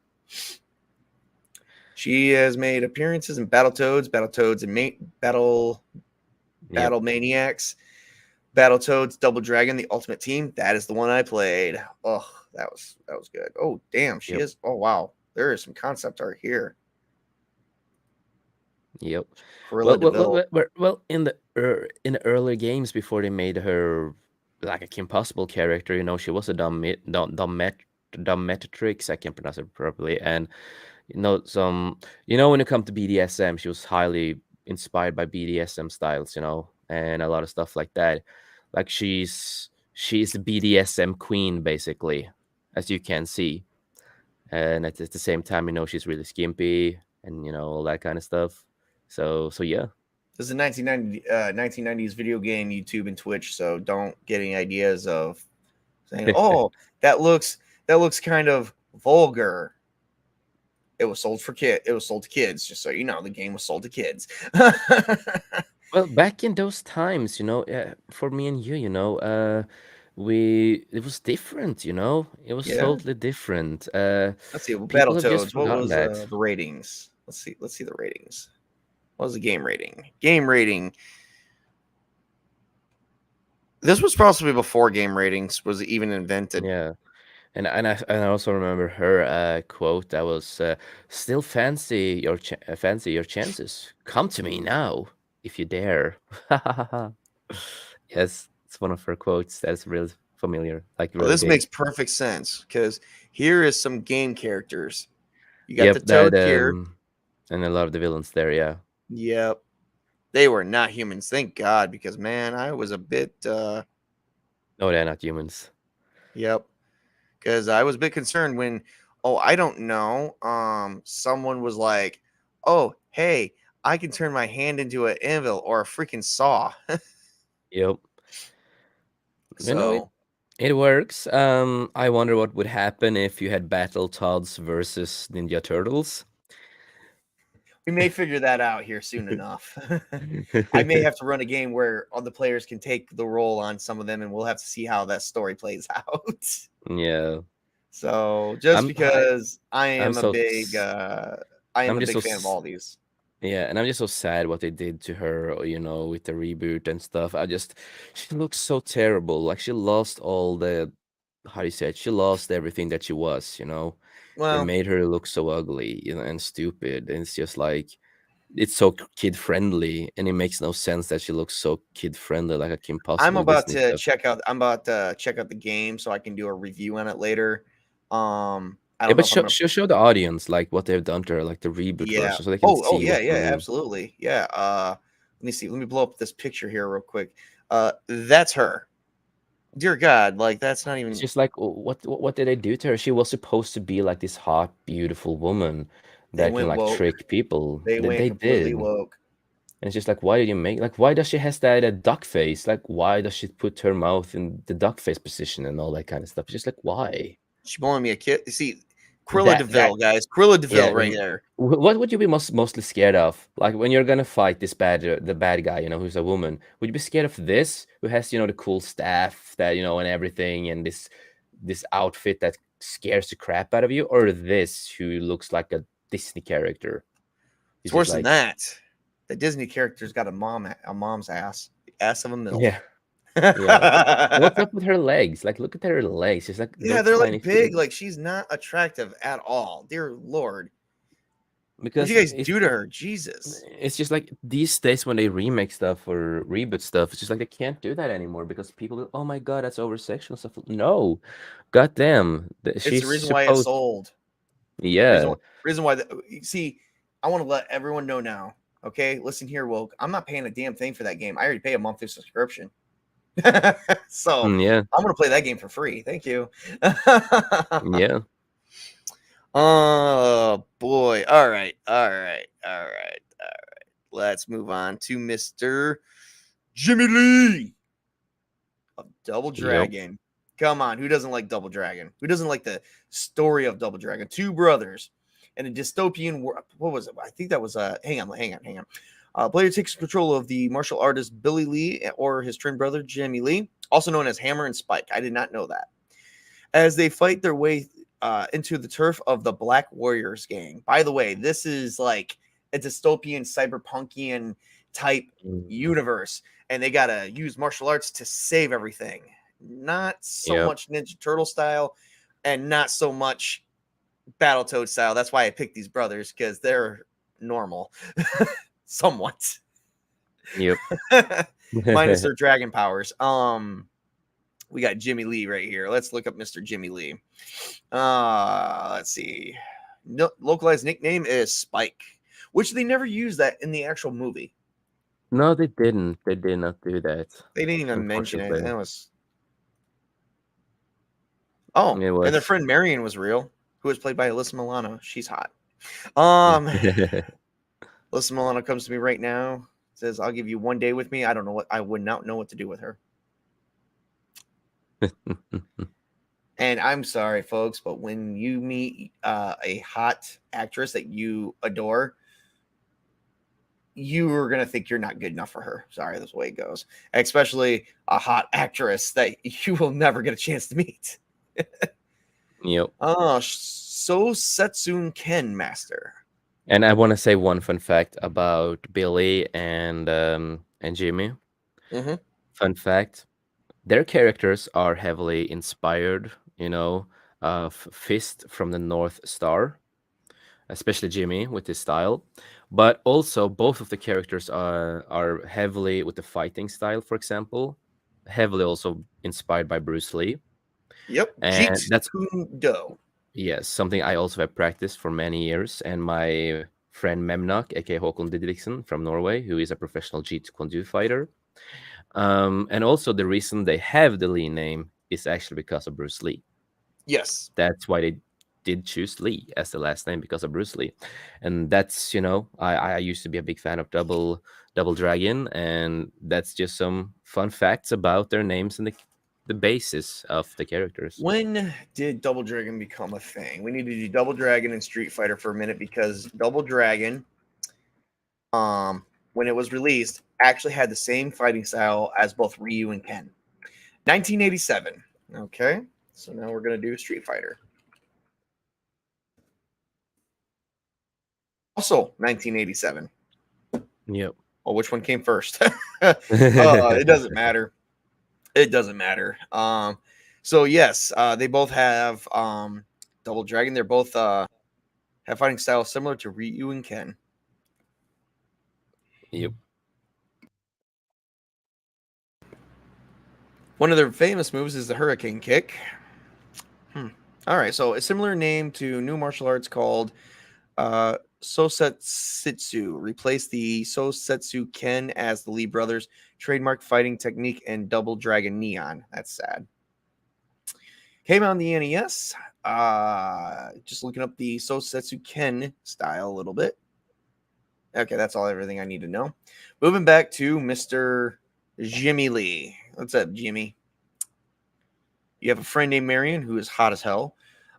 She has made appearances in Battletoads and yep, Battle Maniacs, Battletoads, Double Dragon, the Ultimate Team. That is the one I played. Oh, that was good. Oh, damn, she yep, is. Oh, wow. There is some concept art here. yep. Cruella DeVille. Well, in the earlier games before they made her like a Kim Possible character, she was a dominatrix. I can't pronounce it properly. And when it comes to BDSM, she was highly inspired by BDSM styles, and a lot of stuff like that. Like she's the BDSM queen basically, as you can see. And at the same time, she's really skimpy and all that kind of stuff. So yeah. This is a 1990s video game, YouTube and Twitch, so don't get any ideas of saying, "Oh, that looks kind of vulgar." It was sold It was sold to kids, just so you know. The game was sold to kids. Well, back in those times, for me and you, it was different, you know? It was Yeah. totally different. Let's see. People have just Battletoads. What forgotten was that. the ratings? Let's see. Let's see the ratings. What was the game rating? Game rating. This was possibly before game ratings was even invented. Yeah. And I also remember her quote that was still fancy your chances. Come to me now if you dare. Yes, it's one of her quotes that's really familiar, like Well, really this big. makes perfect sense because here is some game characters. You got the Yep, that Toad here. and a lot of the villains there, yeah. Yep. They were not humans, thank God, because man, I was a bit No, they're not humans. yep. Because I was a bit concerned when, oh, I don't know, someone was like, oh, hey, I can turn my hand into an anvil or a freaking saw. Yep. You know So it works. I wonder what would happen if you had Battletoads versus Ninja Turtles. we may figure that out here soon enough. I may have to run a game where all the players can take the role on some of them, and we'll have to see how that story plays out. Yeah. So just I'm I because I'm so I am I'm a just big fan of all these. yeah, and I'm just so sad what they did to her, you know, with the reboot and stuff. She looks so terrible. Like she lost all the, how do you say it? She lost everything that she was, you know. They Well, made her look so ugly, you know, and stupid. And it's just like it's so kid friendly, and it makes no sense that she looks so kid friendly, like a Kim Possible Disney stuff. I'm about to check out the game so I can do a review on it later. I Yeah, don't know but if I'm gonna. show the audience like what they've done to her, like the reboot Yeah. version, so they can see Yeah, what yeah, new. absolutely. Yeah. Let me see. Let me blow up this picture here real quick. That's her. Dear God, like that's not It's even. just like what did they do to her? She was supposed to be like this hot, beautiful woman They that can went like woke. trick people. They went They completely did. And woke. it's just like, why did you make like why does she has that duck face? Like why does she put her mouth in the duck face position and all that kind of stuff? It's just like why? She blowing me a kid. See, Cruella That Deville, guys. Cruella yeah. Deville, right there. What would you be mostly scared of? Like when you're gonna fight this the bad guy, you know, who's a woman. Would you be scared of this, who has, you know, the cool staff that, you know, and everything, and this outfit that scares the crap out of you, or this who looks like a Disney character? It's He's just worse than like, that. The Disney character's got a mom's ass, the ass of a milf. yeah, yeah. What's up with her legs? Like, look at her legs. She's like Yeah, those they're tiny like big. feet. Like she's not attractive at all. Dear Lord, what Because you guys do to her? Jesus. it's just like these days when they remake stuff or reboot stuff, it's just like they can't do that anymore because people go, oh my god, that's over sexual stuff. No, goddamn, It's she's the reason why it's supposed. sold. Yeah, Reason why. See, I want to let everyone know now. Okay, listen here, woke. I'm not paying a damn thing for that game. I already pay a monthly subscription. So yeah, I'm gonna play that game for free. Thank you. yeah. Oh boy. All right. All right. All right. All right. Let's move on to Mr. Jimmy Lee of Double Yep. Dragon. Come on, who doesn't like Double Dragon? Who doesn't like the story of Double Dragon? Two brothers in a dystopian world. What was it? I think that was hang on. Blair takes control of the martial artist Billy Lee or his twin brother Jimmy Lee, also known as Hammer and Spike. I did not know that. As they fight their way into the turf of the Black Warriors gang. By the way, this is like a dystopian, cyberpunkian type universe, and they gotta use martial arts to save everything. Not so Yep. much Ninja Turtle style, and not so much Battletoad style. That's why I picked these brothers because they're normal, somewhat, Yep. minus their dragon powers. We got Jimmy Lee right here. Let's look up Mr. Jimmy Lee. Let's see. No, localized nickname is Spike, which they never used that in the actual movie. No, they didn't. They did not do that. They didn't even mention it. Unfortunately, It was oh, it and their was. friend Marion was real, who was played by Alyssa Milano. She's hot. Um, Alyssa Milano comes to me right now. Says, "I'll give you one day with me." I don't know what I would not know what to do with her. And I'm sorry, folks, but when you meet a hot actress that you adore, you are gonna think you're not good enough for her. Sorry, that's the way it goes. Especially a hot actress that you will never get a chance to meet. Yep. Oh, so Setsune Ken Master. And I want to say one fun fact about Billy and Jimmy. Mm-hmm. Fun fact: their characters are heavily inspired, of Fist from the North Star, especially Jimmy with his style. But also, both of the characters are heavily with the fighting style. For example, heavily also inspired by Bruce Lee, Yep, and Jeet that's Kune Do. yes, something I also have practiced for many years. And my friend Memnak, aka Håkon Didriksen from Norway, who is a professional Jeet Kune Do fighter. And also the reason they have the Lee name is actually because of Bruce Lee. Yes. That's why they did choose Lee as the last name, because of Bruce Lee. And that's, I used to be a big fan of Double Dragon, and that's just some fun facts about their names and the basis of the characters. When did Double Dragon become a thing? We need to do Double Dragon and Street Fighter for a minute because Double Dragon, when it was released, actually had the same fighting style as both Ryu and Ken. 1987. Okay, so now we're gonna do Street Fighter. Also 1987. Yep. Oh, which one came first? It doesn't matter. It doesn't matter. So yes, they both have Double Dragon. They're both have fighting styles similar to Ryu and Ken. Yep. One of their famous moves is the Hurricane Kick. All right, so a similar name to new martial arts called Sosetsu replaced the Sosetsu Ken as the Lee brothers' trademark fighting technique in Double Dragon Neon. That's sad. Came on the NES. Just looking up the Sosetsu Ken style a little bit. Okay, that's everything I need to know. Moving back to Mr. Jimmy Lee. What's up, Jimmy? You have a friend named Marion who is hot as hell.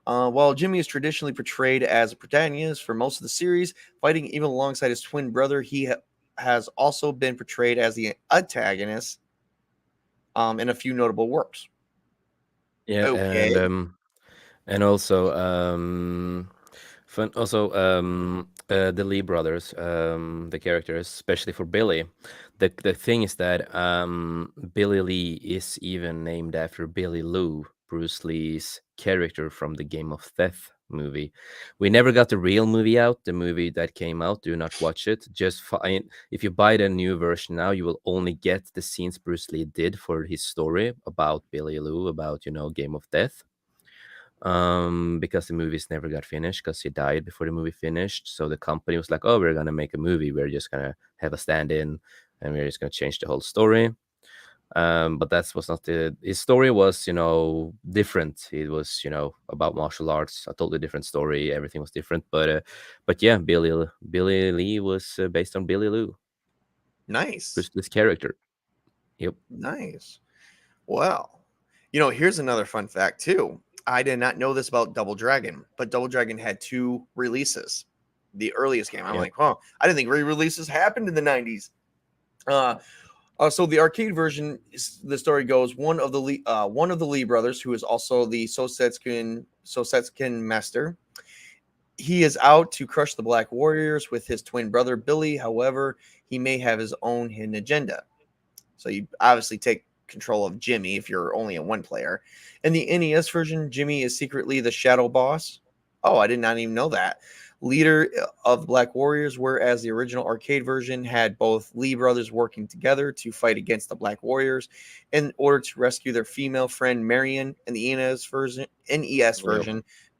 While Jimmy is traditionally portrayed as a protagonist for most of the series, fighting even alongside his twin brother, he has also been portrayed as the antagonist in a few notable works. Yeah, Okay. and also the Lee brothers, the characters, especially for Billy. The thing is that Billy Lee is even named after Billy Lou, Bruce Lee's character from the Game of Death movie. We never got the real movie out, the movie that came out. Do not watch it. Just find, if you buy the new version now, you will only get the scenes Bruce Lee did for his story about Billy Lou, about Game of Death. Because the movies never got finished because he died before the movie finished. So the company was like, "Oh, we're gonna make a movie. We're just gonna have a stand-in, and we're just gonna change the whole story." But that was not his story was, different. It was, about martial arts, a totally different story. Everything was different. But yeah, Billy Lee was based on Billy Lou. Nice. This character. Yep. Nice. Well, here's another fun fact too. I did not know this about Double Dragon, but Double Dragon had 2 releases. The earliest game. I'm Yep. like, I didn't think re-releases happened in the 90s. So the arcade version, the story goes, one of the Lee brothers, who is also the Sosetsuken master, he is out to crush the Black Warriors with his twin brother Billy. However, he may have his own hidden agenda. So you obviously take control of Jimmy if you're only a 1 player. In the NES version, Jimmy is secretly the shadow boss. Oh, I did not even know that. Leader of the Black Warriors, whereas the original arcade version had both Lee brothers working together to fight against the Black Warriors in order to rescue their female friend Marion. In the NES version,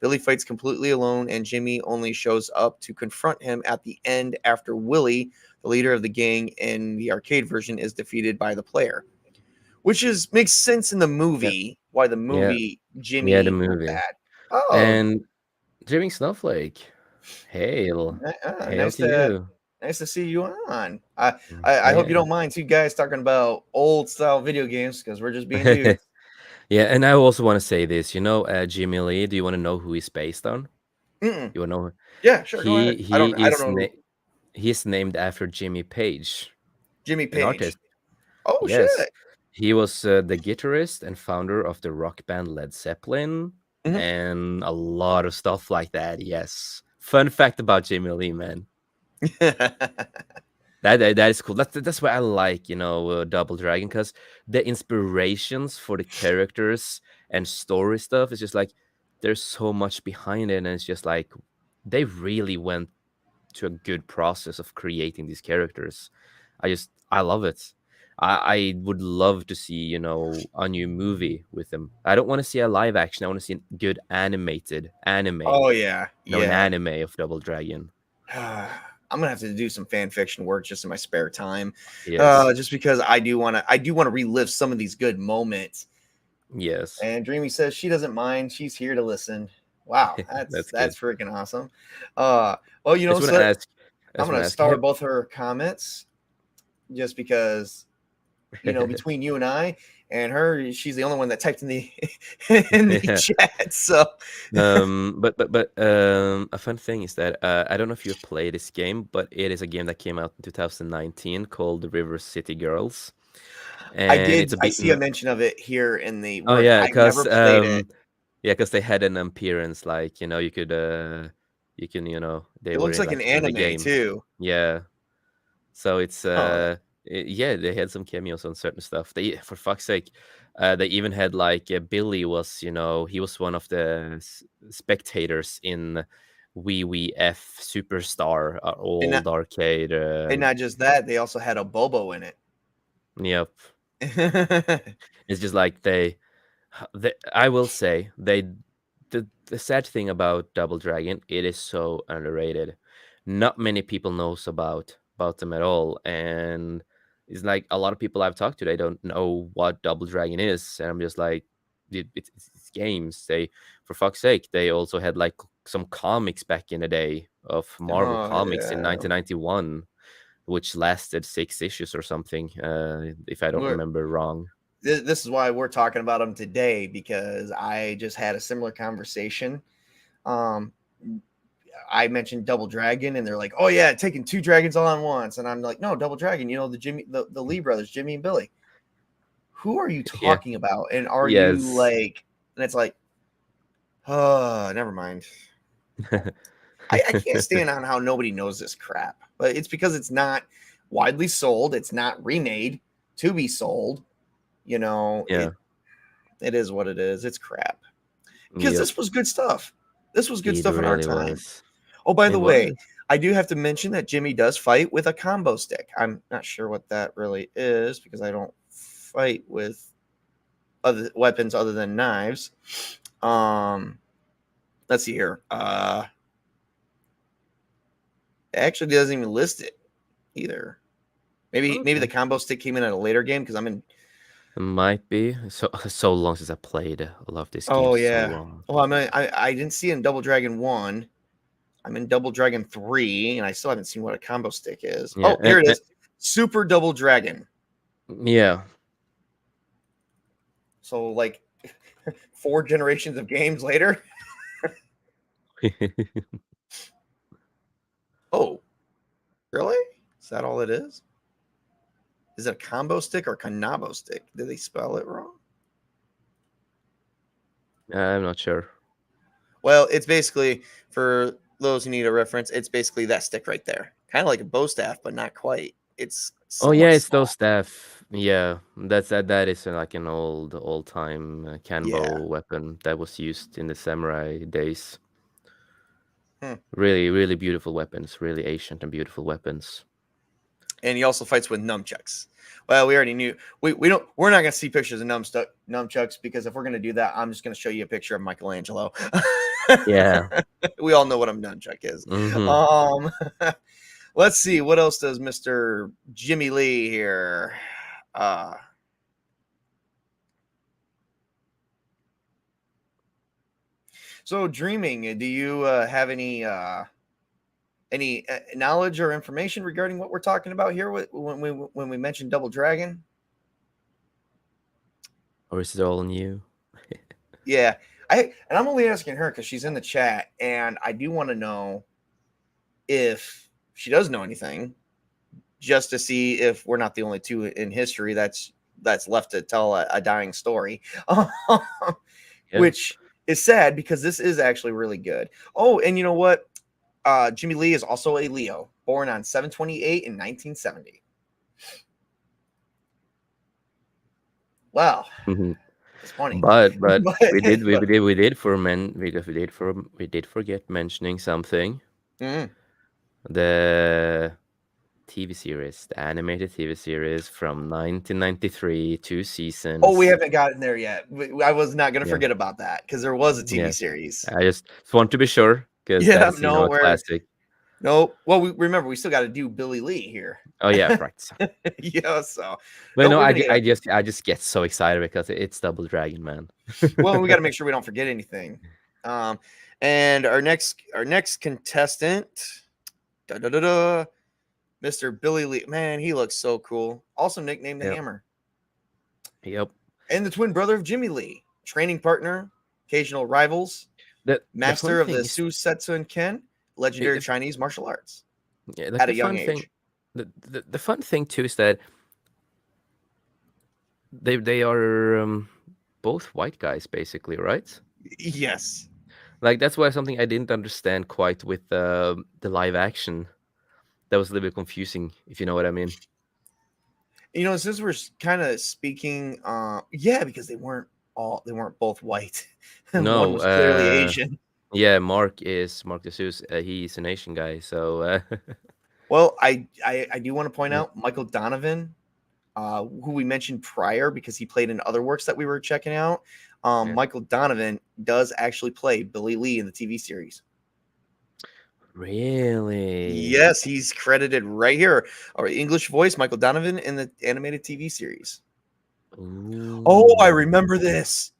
Billy fights completely alone, and Jimmy only shows up to confront him at the end after Willie, the leader of the gang in the arcade version, is defeated by the player. Which makes sense in the movie, why the movie Jimmy Yeah, the was movie. bad. Oh, And Jimmy Snowflake. Hail nice to you. nice to see you on. I hope you don't mind 2 guys talking about old style video games because we're just being dudes. Yeah, and I also want to say this. Jimmy Lee. Do you want to know who he's based on? Mm-mm. You want to know? Yeah, sure. Go ahead. I don't know. He's named after Jimmy Page, Jimmy an Page. artist. Oh Yes, shit. he was the guitarist and founder of the rock band Led Zeppelin Mhm. and a lot of stuff like that. Yes. Fun fact about Jimmy Lee, man. That is cool. That's why I like, Double Dragon, because the inspirations for the characters and story stuff is just like there's so much behind it, and it's just like they really went to a good process of creating these characters. I love it. I would love to see, a new movie with them. I don't want to see a live action. I want to see a good animated anime, Oh yeah, an yeah. anime of Double Dragon. I'm gonna have to do some fan fiction work just in my spare time, Yes. just because I do want to relive some of these good moments. Yes. And Dreamy says she doesn't mind. She's here to listen. Wow, That's good. that's freaking awesome. Well, I just want to so ask. I I'm just want gonna to ask. star both her comments just because between you and I and her, she's the only one that typed in the in the Yeah. chat. So But a fun thing is that I don't know if you've played this game, but it is a game that came out in 2019 called River City Girls, I and did. it's a I beat. see a mention of it here in the Oh word. yeah, I've never played it. because they had an appearance, like you could they It were looks in, like an like in the anime game. too. Yeah, so it's Huh. yeah, they had some cameos on certain stuff. They, for fuck's sake, they even had like Billy was, he was one of the spectators in Wee F Superstar, And old not, arcade. and not just that, they also had a Bobo in it. Yep, it's just like I will say the sad thing about Double Dragon, it is so underrated. Not many people knows about them at all, and it's like a lot of people I've talked to, they don't know what Double Dragon is, and I'm just like, it's games. They, for fuck's sake, they also had like some comics back in the day of Marvel Oh Comics in yeah. 1991, which lasted 6 issues or something, if I don't We're, remember wrong. this is why we're talking about them today, because I just had a similar conversation. Um, I mentioned Double Dragon, and they're like, "Oh yeah, taking two dragons all at once," and I'm like, "No, Double Dragon. The Lee brothers, Jimmy and Billy. Who are you Yeah. talking about? And are you Yes. like?" And it's like, oh, never mind. I can't stand on how nobody knows this crap, but it's because it's not widely sold. It's not remade to be sold. Yeah. It is what it is. It's crap. Because Yep. this was good stuff. This was good It stuff in our really time. was. Oh, by It the way, was. I do have to mention that Jimmy does fight with a combo stick. I'm not sure what that really is because I don't fight with other weapons other than knives. Let's see here. It actually doesn't even list it either. Maybe the Okay. combo stick came in at a later game because I'm in. It might be. So long since I played. I love this game Oh so yeah. long. Well, I didn't see it in Double Dragon 1. I'm in Double Dragon 3, and I still haven't seen what a combo stick is. Yeah. Oh, here it is. Super Double Dragon. Yeah. So like 4 generations of games later. Oh, really? Is that all it is? Is it a combo stick or kanabo stick? Did they spell it wrong? I'm not sure. Well, it's basically, for those who need a reference, it's basically that stick right there. Kind of like a bow staff, but not quite. It's Oh yeah, somewhat it's small. those staff. Yeah, that is like an old time Yeah. Kanbo weapon that was used in the samurai days. Hmm. Really, really beautiful weapons. Really ancient and beautiful weapons. And he also fights with nunchucks. Well, we already knew. We're not gonna see pictures of nunchucks, because if we're gonna do that, I'm just gonna show you a picture of Michelangelo. Yeah. We all know what a nunchuck is. Mm-hmm. Um, let's see, what else does Mr. Jimmy Lee here? So dreaming, do you have any knowledge or information regarding what we're talking about here when we mentioned Double Dragon? Or is it all new? Yeah, I'm only asking her because she's in the chat, and I do want to know if she does know anything, just to see if we're not the only two in history that's left to tell a dying story. Yeah. Which is sad because this is actually really good. Oh, and you know what? Jimmy Lee is also a Leo, born on 7/28 in 1970. Wow, Mhm. it's funny. But But, we did forget mentioning something. mm. The TV series, the animated TV series from 1993, 2 seasons. Oh, we haven't gotten there yet. I was not going to Yeah. forget about that because there was a TV Yeah. series. I just want to be sure because Yeah, that's no, a classic. no. Well, remember we still got to do Billy Lee here. Oh yeah, right. Yeah, so But no, no, we're gonna get I just get so excited because it's Double Dragon, man. well, we got to make sure we don't forget anything. And our next contestant, Mr. Billy Lee. Man, he looks so cool. Also nicknamed the Yep. Hammer. Yep. And the twin brother of Jimmy Lee, training partner, occasional rivals, master of the Susetsu Ken, legendary Chinese martial arts. Yeah, at a young age. The fun thing too is that they are both white guys basically, right? Yes. Like that's why something I didn't understand quite with the live action. That was a little bit confusing, if you know what I mean. You know, since we're kind of speaking, yeah, because they weren't both white. No, one was clearly Asian. Yeah, Mark DeSeuss. He's an Asian guy, so. Well, I do want to point out Michael Donovan, who we mentioned prior because he played in other works that we were checking out. Michael Donovan does actually play Billy Lee in the TV series. Really? Yes, he's credited right here. Our English voice, Michael Donovan, in the animated TV series. Ooh. Oh, I remember this.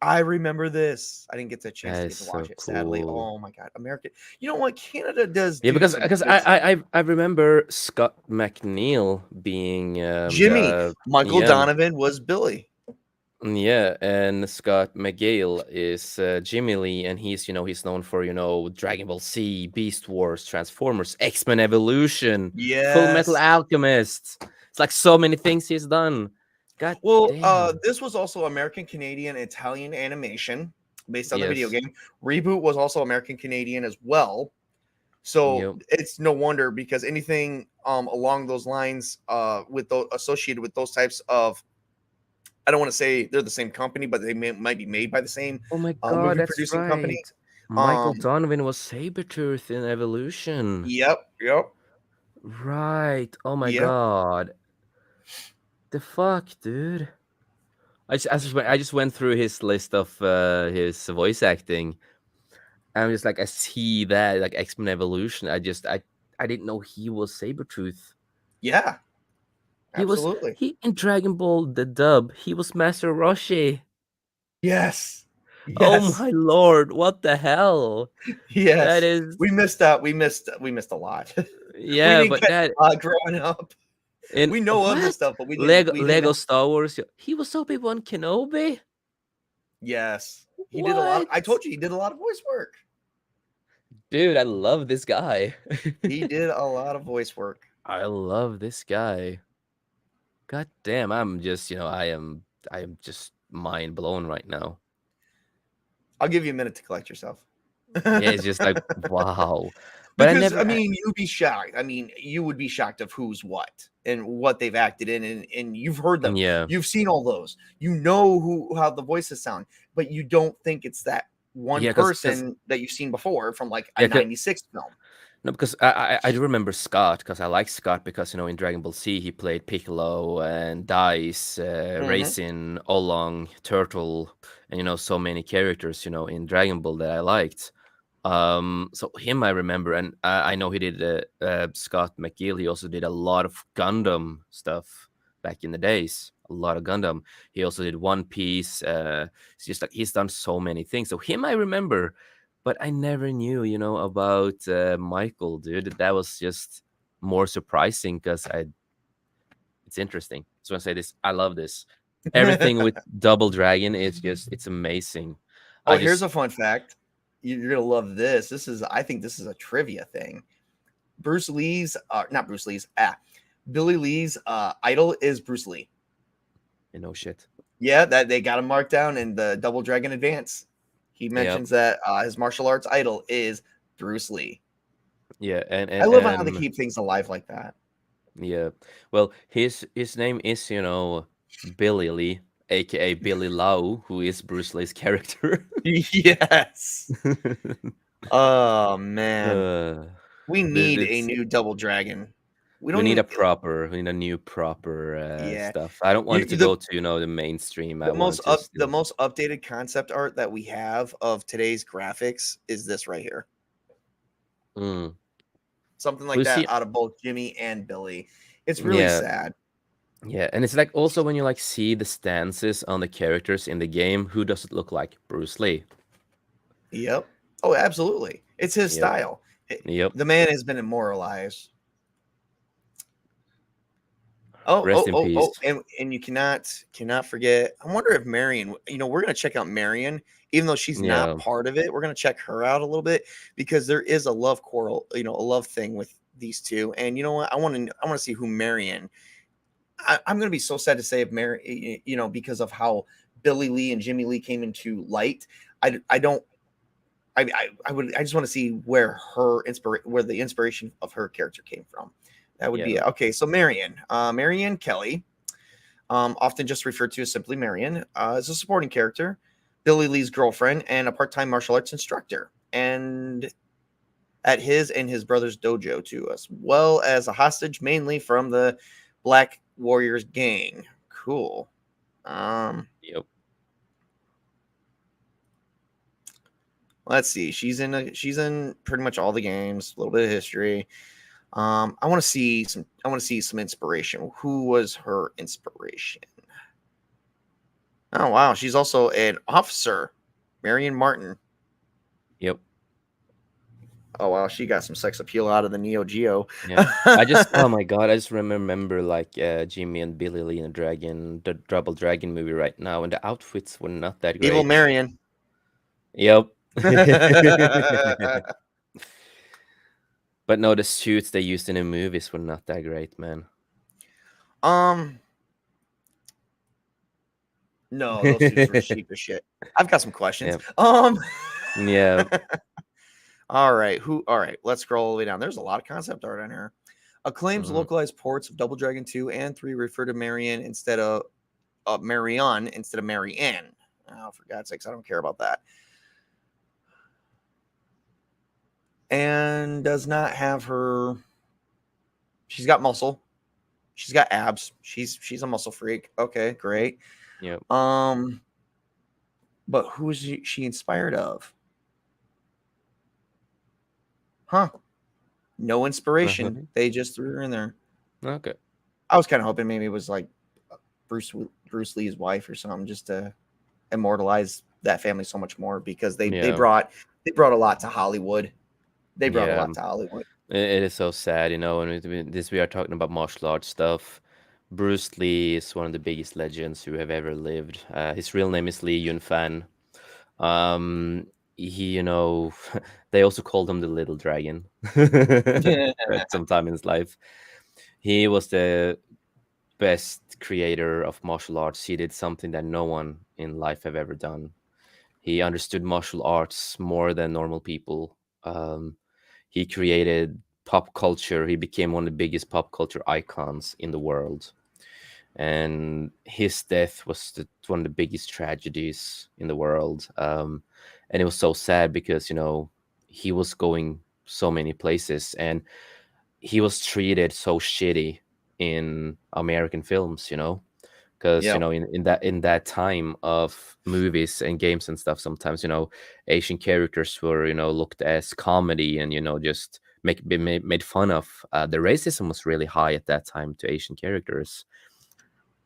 I didn't get the chance to get to watch it, so sadly. cool. Oh my god, America! You know what? Canada does. Yeah, do because some because good stuff. I remember Scott McNeil being Jimmy Michael Donovan was Billy. Yeah, and Scott McGale is Jimmy Lee, and he's known for Dragon Ball Z, Beast Wars, Transformers, X-Men Evolution, Full Metal Yes. Alchemist. It's like so many things he's done. God damn. This was also American Canadian Italian animation based on the video Yes. game. Reboot was also American Canadian as well. So Yep. it's no wonder because anything along those lines associated with those types of, I don't want to say they're the same company, but they might be made by the same Oh my god, movie that's producing right. company. Michael Donovan was Sabretooth in Evolution. Yep. Right. Oh my Yep. god. The fuck, dude. I just went through his list of his voice acting. I'm just like, I see that like X-Men Evolution. I didn't know he was Sabretooth. Yeah. Absolutely. He in Dragon Ball the dub, he was Master Roshi. Yes. Oh my lord, what the hell? Yes. That is, we missed out. We missed a lot. yeah, we didn't but get that a lot growing up. We know of this stuff, but we didn't. Lego Star Wars. He was Obi-Wan Kenobi. Yes, he did a lot. I told you he did a lot of voice work. Dude, I love this guy. He did a lot of voice work. I love this guy. God damn, I'm just, I am just mind blown right now. I'll give you a minute to collect yourself. Yeah, it's just like, wow. But you'd be shocked. I mean, you would be shocked of who's what and what they've acted in, and you've heard them. Yeah. You've seen all those. You know how the voices sound, but you don't think it's that one person that you've seen before from like a 96 film. No, because I do remember Scott, because I like Scott because, in Dragon Ball Z, he played Piccolo and Dice, Raisin, Oolong, Turtle, and, so many characters, in Dragon Ball that I liked. So him I remember, and I know he did Scott McGill. He also did a lot of Gundam stuff back in the days. A lot of Gundam. He also did One Piece. It's just like he's done so many things. So him I remember. But I never knew, about Michael, dude. That was just more surprising because it's interesting. So I say this, I love this. Everything with Double Dragon is it's amazing. Here's a fun fact. You're gonna love this. I think this is a trivia thing. Bruce Lee's not Bruce Lee's Billy Lee's idol is Bruce Lee. You know, shit. Yeah, that they got him marked down in the Double Dragon Advance. He mentions that his martial arts idol is Bruce Lee. Yeah, and I love how they keep things alive like that. yeah. Well, his name is, you know, Billy Lee, aka Billy Lau, who is Bruce Lee's character. Yes. Oh man, we need a it's new Double Dragon. we need a new proper Yeah. stuff. I don't want it to The go to, you know, the mainstream. I the want most it to the still. most updated concept art that we have of today's graphics is this right here. Mm. Something like We that see, out of both Jimmy and Billy. It's really yeah, sad. yeah, and it's like also when you like see the stances on the characters in the game, who does it look like? Bruce Lee. Yep. Oh, absolutely. It's his Yep. style. Yep. The man has been immortalized. Rest in peace. And you cannot forget. I wonder if Marion, we're gonna check out Marion, even though she's Yeah. not part of it. We're gonna check her out a little bit because there is a love quarrel, a love thing with these two. And you know what? I want to see who Marion. I'm gonna be so sad to say if Mary, because of how Billy Lee and Jimmy Lee came into light. I don't. I just want to see where where the inspiration of her character came from. That would be okay. So Marion Kelly, often just referred to as simply Marion, is a supporting character, Billy Lee's girlfriend, and a part-time martial arts instructor, and at his and his brother's dojo too, as well as a hostage, mainly from the Black Warriors gang. Cool. Yep. Let's see. She's in pretty much all the games. A little bit of history. I want to see some inspiration. Who was her inspiration? Oh wow, she's also an officer, Marion Martin. Yep. Oh wow, she got some sex appeal out of the Neo Geo. Yeah. Oh my god, I just remember like Jimmy and Billy Lee in the Double Dragon movie right now, and the outfits were not that great. Evil Marion. Yep. But no, the suits they used in the movies were not that great, man. No, those suits were cheap as shit. I've got some questions. Yep. Yeah. All right. Let's scroll all the way down. There's a lot of concept art on here. Acclaim's localized ports of Double Dragon 2 and 3 refer to Marion instead of Marion instead of Marianne. Oh, for God's sakes, I don't care about that. And does not have her. She's got muscle. She's got abs. She's a muscle freak. Okay, great. Yep. But who is she inspired of? Huh. No inspiration. They just threw her in there. Okay. I was kind of hoping maybe it was like Bruce Lee's wife or something, just to immortalize that family so much more, because they brought a lot to Hollywood. They brought a lot to Hollywood. It is so sad, and we are talking about martial arts stuff. Bruce Lee is one of the biggest legends who have ever lived. His real name is Lee Yun-fan. He, they also called him the Little Dragon at some time in his life. He was the best creator of martial arts. He did something that no one in life have ever done. He understood martial arts more than normal people. He created pop culture. He became one of the biggest pop culture icons in the world. And his death was one of the biggest tragedies in the world. And it was so sad because, he was going so many places and he was treated so shitty in American films, because in that time of movies and games and stuff, sometimes Asian characters were looked as comedy and just made fun of. The racism was really high at that time to Asian characters.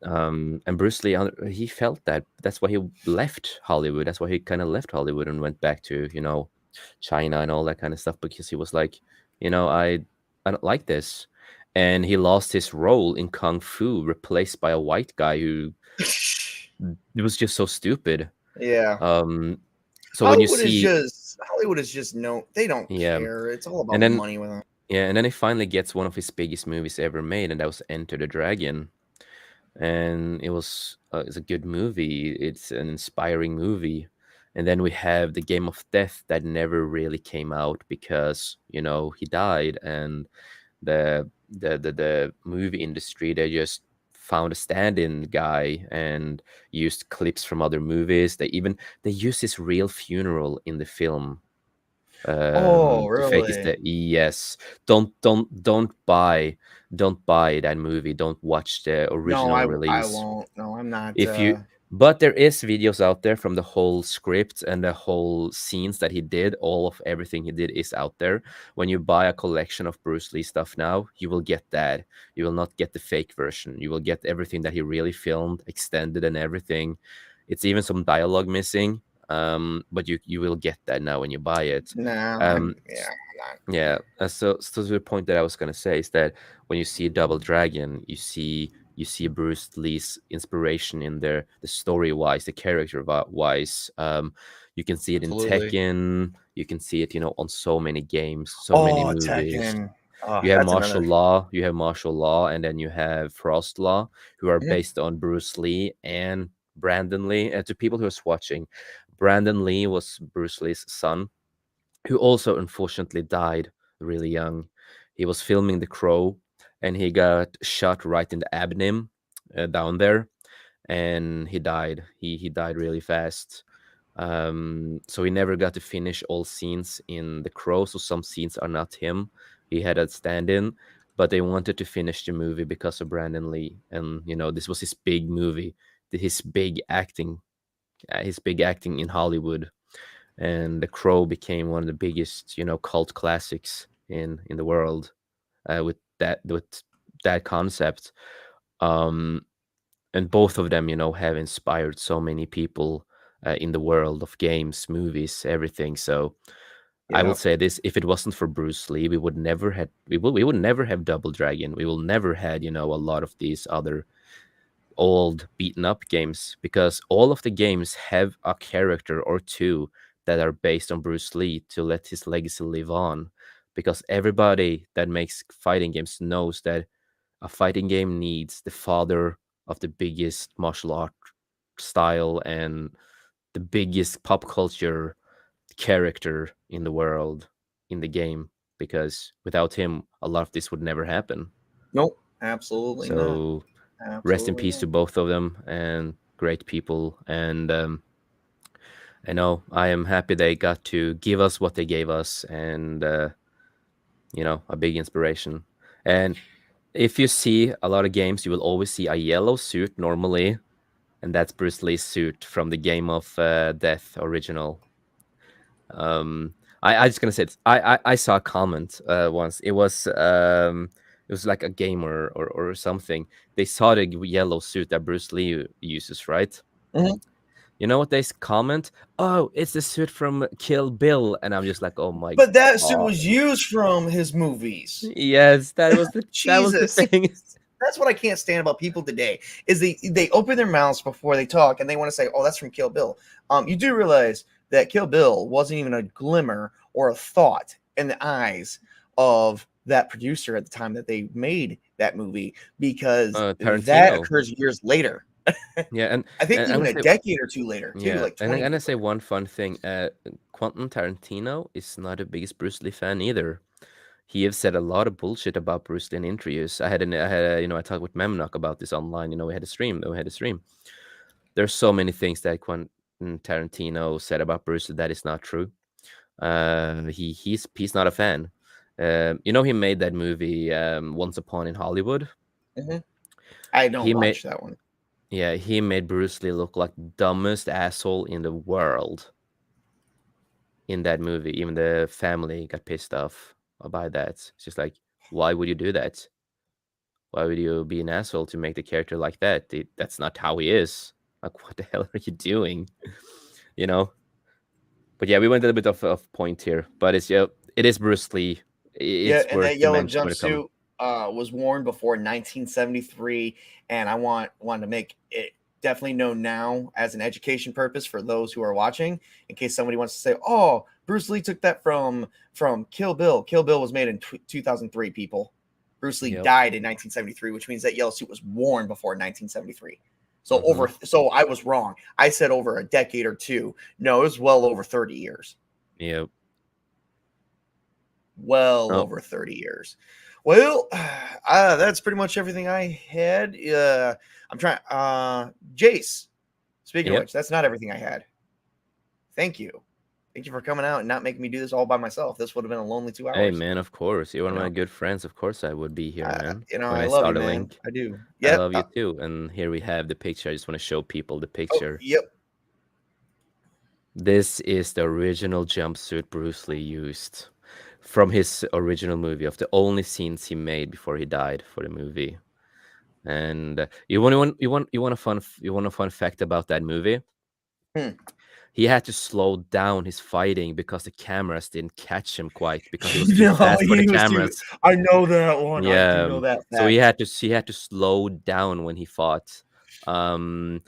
And Bruce Lee, he felt that. That's why he left Hollywood. That's why he kind of left Hollywood and went back to China and all that kind of stuff, because he was like, I don't like this. And he lost his role in Kung Fu, replaced by a white guy who it was just so stupid. Yeah. So Hollywood when you see Hollywood is just no, they don't care. It's all about money with them. Yeah, and then he finally gets one of his biggest movies ever made, and that was Enter the Dragon. And it's a good movie. It's an inspiring movie. And then we have the Game of Death that never really came out because he died, and the movie industry, they just found a stand-in guy and used clips from other movies. They used his real funeral in the film, Oh, to fake his really? death. Yes. Don't buy that movie. Don't watch the No, original I release. won't. No, I'm not. If you But there is videos out there from the whole script and the whole scenes that he did. All of everything he did is out there. When you buy a collection of Bruce Lee stuff now, you will get that. You will not get the fake version. You will get everything that he really filmed, extended and everything. It's even some dialogue missing. But you will get that now when you buy it. No, Um, yeah, I'm not. yeah. So the point that I was gonna say is that when you see Double Dragon, you see Bruce Lee's inspiration in there, the story wise, the character wise. You can see it in Absolutely. Tekken. You can see it, on so many games, so many Oh, movies. Tekken. Oh, You have that's martial another. law. You have martial law, and then you have Frost Law, who are Mhm. based on Bruce Lee and Brandon Lee. And to people who are watching, Brandon Lee was Bruce Lee's son, who also unfortunately died really young. He was filming The Crow, and he got shot right in the abdomen, down there, and he died. He died really fast. So he never got to finish all scenes in The Crow. So some scenes are not him. He had a stand-in, but they wanted to finish the movie because of Brandon Lee, and this was his big movie, his big acting in Hollywood. And The Crow became one of the biggest, cult classics in the world, with that concept. Um, and both of them, have inspired so many people in the world of games, movies, everything. So I will Yeah. say this: if it wasn't for Bruce Lee, we would never have Double Dragon. We will never had a lot of these other old beaten up games, because all of the games have a character or two that are based on Bruce Lee to let his legacy live on. Because everybody that makes fighting games knows that a fighting game needs the father of the biggest martial art style and the biggest pop culture character in the world in the game, because without him a lot of this would never happen. Nope. Absolutely not. So rest in Absolutely peace not. to both of them, and great people. And I know I am happy they got to give us what they gave us, and a big inspiration. And if you see a lot of games, you will always see a yellow suit normally, and that's Bruce Lee's suit from the Game of Death original. I just gonna say this. I saw a comment once. It was like a gamer or something. They saw the yellow suit that Bruce Lee uses, right? Mhm. You know what they comment? Oh, it's the suit from Kill Bill, and I'm just like, oh my But that suit god. was used from his movies. Yes, that was the Jesus. thing. That's what I can't stand about people today is they open their mouths before they talk and they want to say, "Oh, that's from Kill Bill." You do realize that Kill Bill wasn't even a glimmer or a thought in the eyes of that producer at the time that they made that movie, because that Tarantino. occurs years later. Yeah, and, I think and I'm even gonna a say, decade or two later, too, yeah, like and I'm 20 gonna years say later. one fun thing. Quentin Tarantino is not the biggest Bruce Lee fan either. He have said a lot of bullshit about Bruce Lee in interviews. I talked with Memnock about this online. We had a stream. There's so many things that Quentin Tarantino said about Bruce Lee that is not true. He's not a fan. He made that movie Once Upon in Hollywood. Mhm. I don't He made watch that one. Yeah, he made Bruce Lee look like the dumbest asshole in the world in that movie. Even the family got pissed off by that. It's just like, why would you do that? Why would you be an asshole to make the character like that? That's not how he is. Like, what the hell are you doing? You know? But yeah, we went a little bit of point here. But it is Bruce Lee. Yeah, It's and worth that to yellow mention when it comes. jumpsuit was worn before 1973, and I wanted to make it definitely know now as an education purpose for those who are watching, in case somebody wants to say, "Oh, Bruce Lee took that from Kill Bill." Kill Bill was made in 2003. People, Bruce Lee Yep. died in 1973, which means that yellow suit was worn before 1973. So Mhm. so I was wrong. I said over a decade or two. No, it was well over 30 years. Yep. Well Oh, over 30 years. Well, that's pretty much everything I had. I'm trying. Jace. Speaking of yep. which, that's not everything I had. Thank you. Thank you for coming out and not making me do this all by myself. This would have been a lonely 2 Hey, hours. man, of course. You're one You of my know, good friends. Of course, I would be here, man. When I I love saw you, the man. link, I do. I Yep. love you too. And here we have the picture. I just want to show people the Oh, picture. yep. This is the original jumpsuit Bruce Lee used from his original movie, of the only scenes he made before he died for the movie. And you want a fun fact about that movie? Hmm. He had to slow down his fighting because the cameras didn't catch him quite, because he was too No, fast for the he was too. cameras. I know that one. I do Yeah, know that so fact. he had to slow down when he fought. And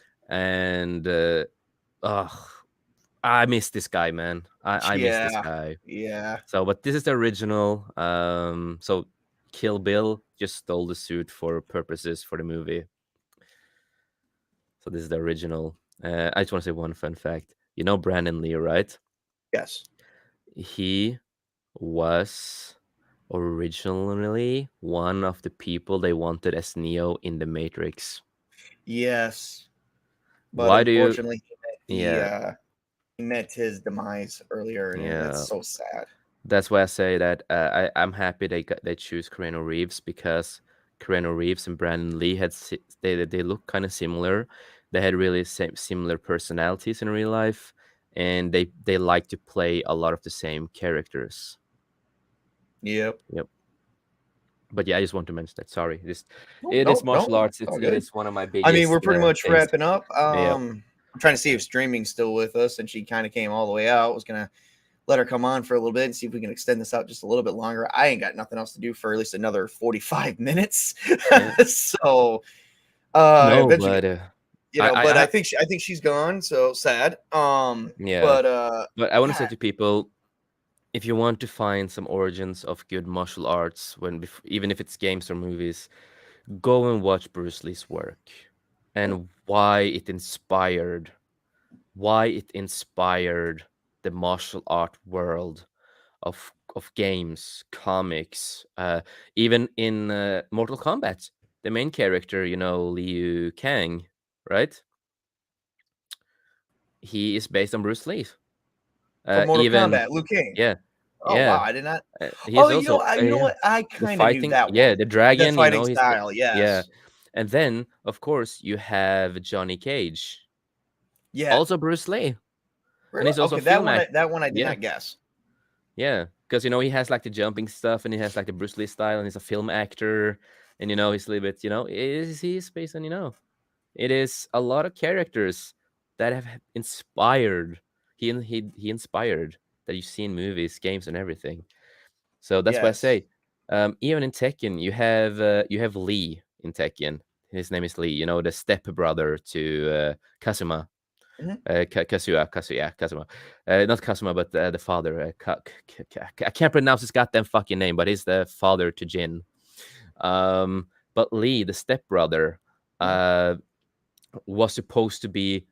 ugh, I miss this guy, man. I miss this Yeah. guy. Yeah. So, but this is the original. So Kill Bill just stole the suit for purposes for the movie. So this is the original. I just want to say one fun fact. You know Brandon Lee, right? Yes. He was originally one of the people they wanted as Neo in the Matrix. Yes. But Why do you? unfortunately, Yeah, he met his demise earlier, and that's yeah. so sad. That's why I say that I'm happy they choose Keanu Reeves, because Keanu Reeves and Brandon Lee they look kind of similar. They had really similar personalities in real life, and they like to play a lot of the same characters. Yep. Yep. But yeah, I just want to mention that. Sorry, No, it is no, martial no, arts. it's all It good. is one of my I mean, we're biggest pretty much things. wrapping up. Yep. I'm trying to see if streaming's still with us, and she kind of came all the way out. I was gonna let her come on for a little bit and see if we can extend this out just a little bit longer. I ain't got nothing else to do for at least another 45 minutes. Yeah. So No, eventually, but but I I think she's gone, so sad. yeah. But But I want to say God, to people, if you want to find some origins of good martial arts, even if it's games or movies, go and watch Bruce Lee's work, and why it inspired the martial art world of games, comics, even in Mortal Kombat. The main character, Liu Kang, right? He is based on Bruce Lee. from Mortal Even Kombat, Liu Kang. yeah, Oh wow, yeah. I did not. He's Oh, also you know yeah, what? I the kind of knew fighting, that yeah, one. the The dragon. fighting He's style, yeah, yes, and then of course you have Johnny Cage, yeah. also Bruce Lee, and Really? he's also a Okay, film act. that one I did Yeah, not guess. yeah, because he has like the jumping stuff, and he has like the Bruce Lee style, and he's a film actor, and he's a little bit, he's based on it is a lot of characters that have inspired. He inspired that you see in movies, games, and everything. So that's why I Yes. say, even in Tekken, you have Lee in Tekken. His name is Lee. The step brother to Kazuma. Mhm. Kazuma. Not Kazuma, but the father. I can't pronounce his goddamn fucking name, but he's the father to Jin. But Lee, the step brother, Mhm. uh, was supposed to be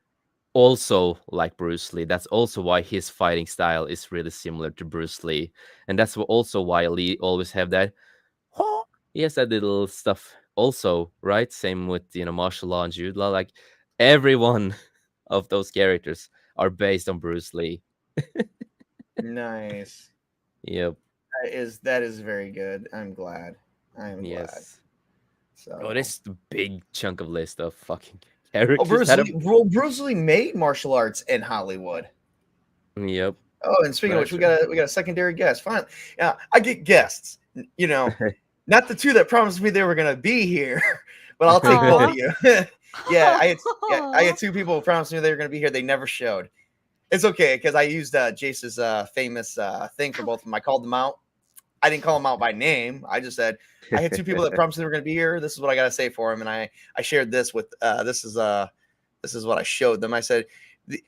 also like Bruce Lee. That's also why his fighting style is really similar to Bruce Lee, and that's also why Lee always have that. "Huh?" He has that little stuff also, right? Same with martial law and judo law. Like everyone of those characters are based on Bruce Lee. Nice. Yep. That is very good. I'm glad. I am glad. Yes. Bro, So, this is the big chunk of list of fucking oh, characters Bruce that Lee. have. Well, Bruce Lee made martial arts in Hollywood. Yep. Oh, and speaking of That's which, true. we got a secondary guest. Fine. Yeah, I get guests. Not the two that promised me they were gonna be here, but I'll take both of Aw. you. I had two people who promised me they were gonna be here. They never showed. It's okay because I used Jace's famous thing for both of them. I called them out. I didn't call them out by name. I just said I had two people that promised they were going to be here. This is what I got to say for them, and I shared this with this is This is what I showed them. I said,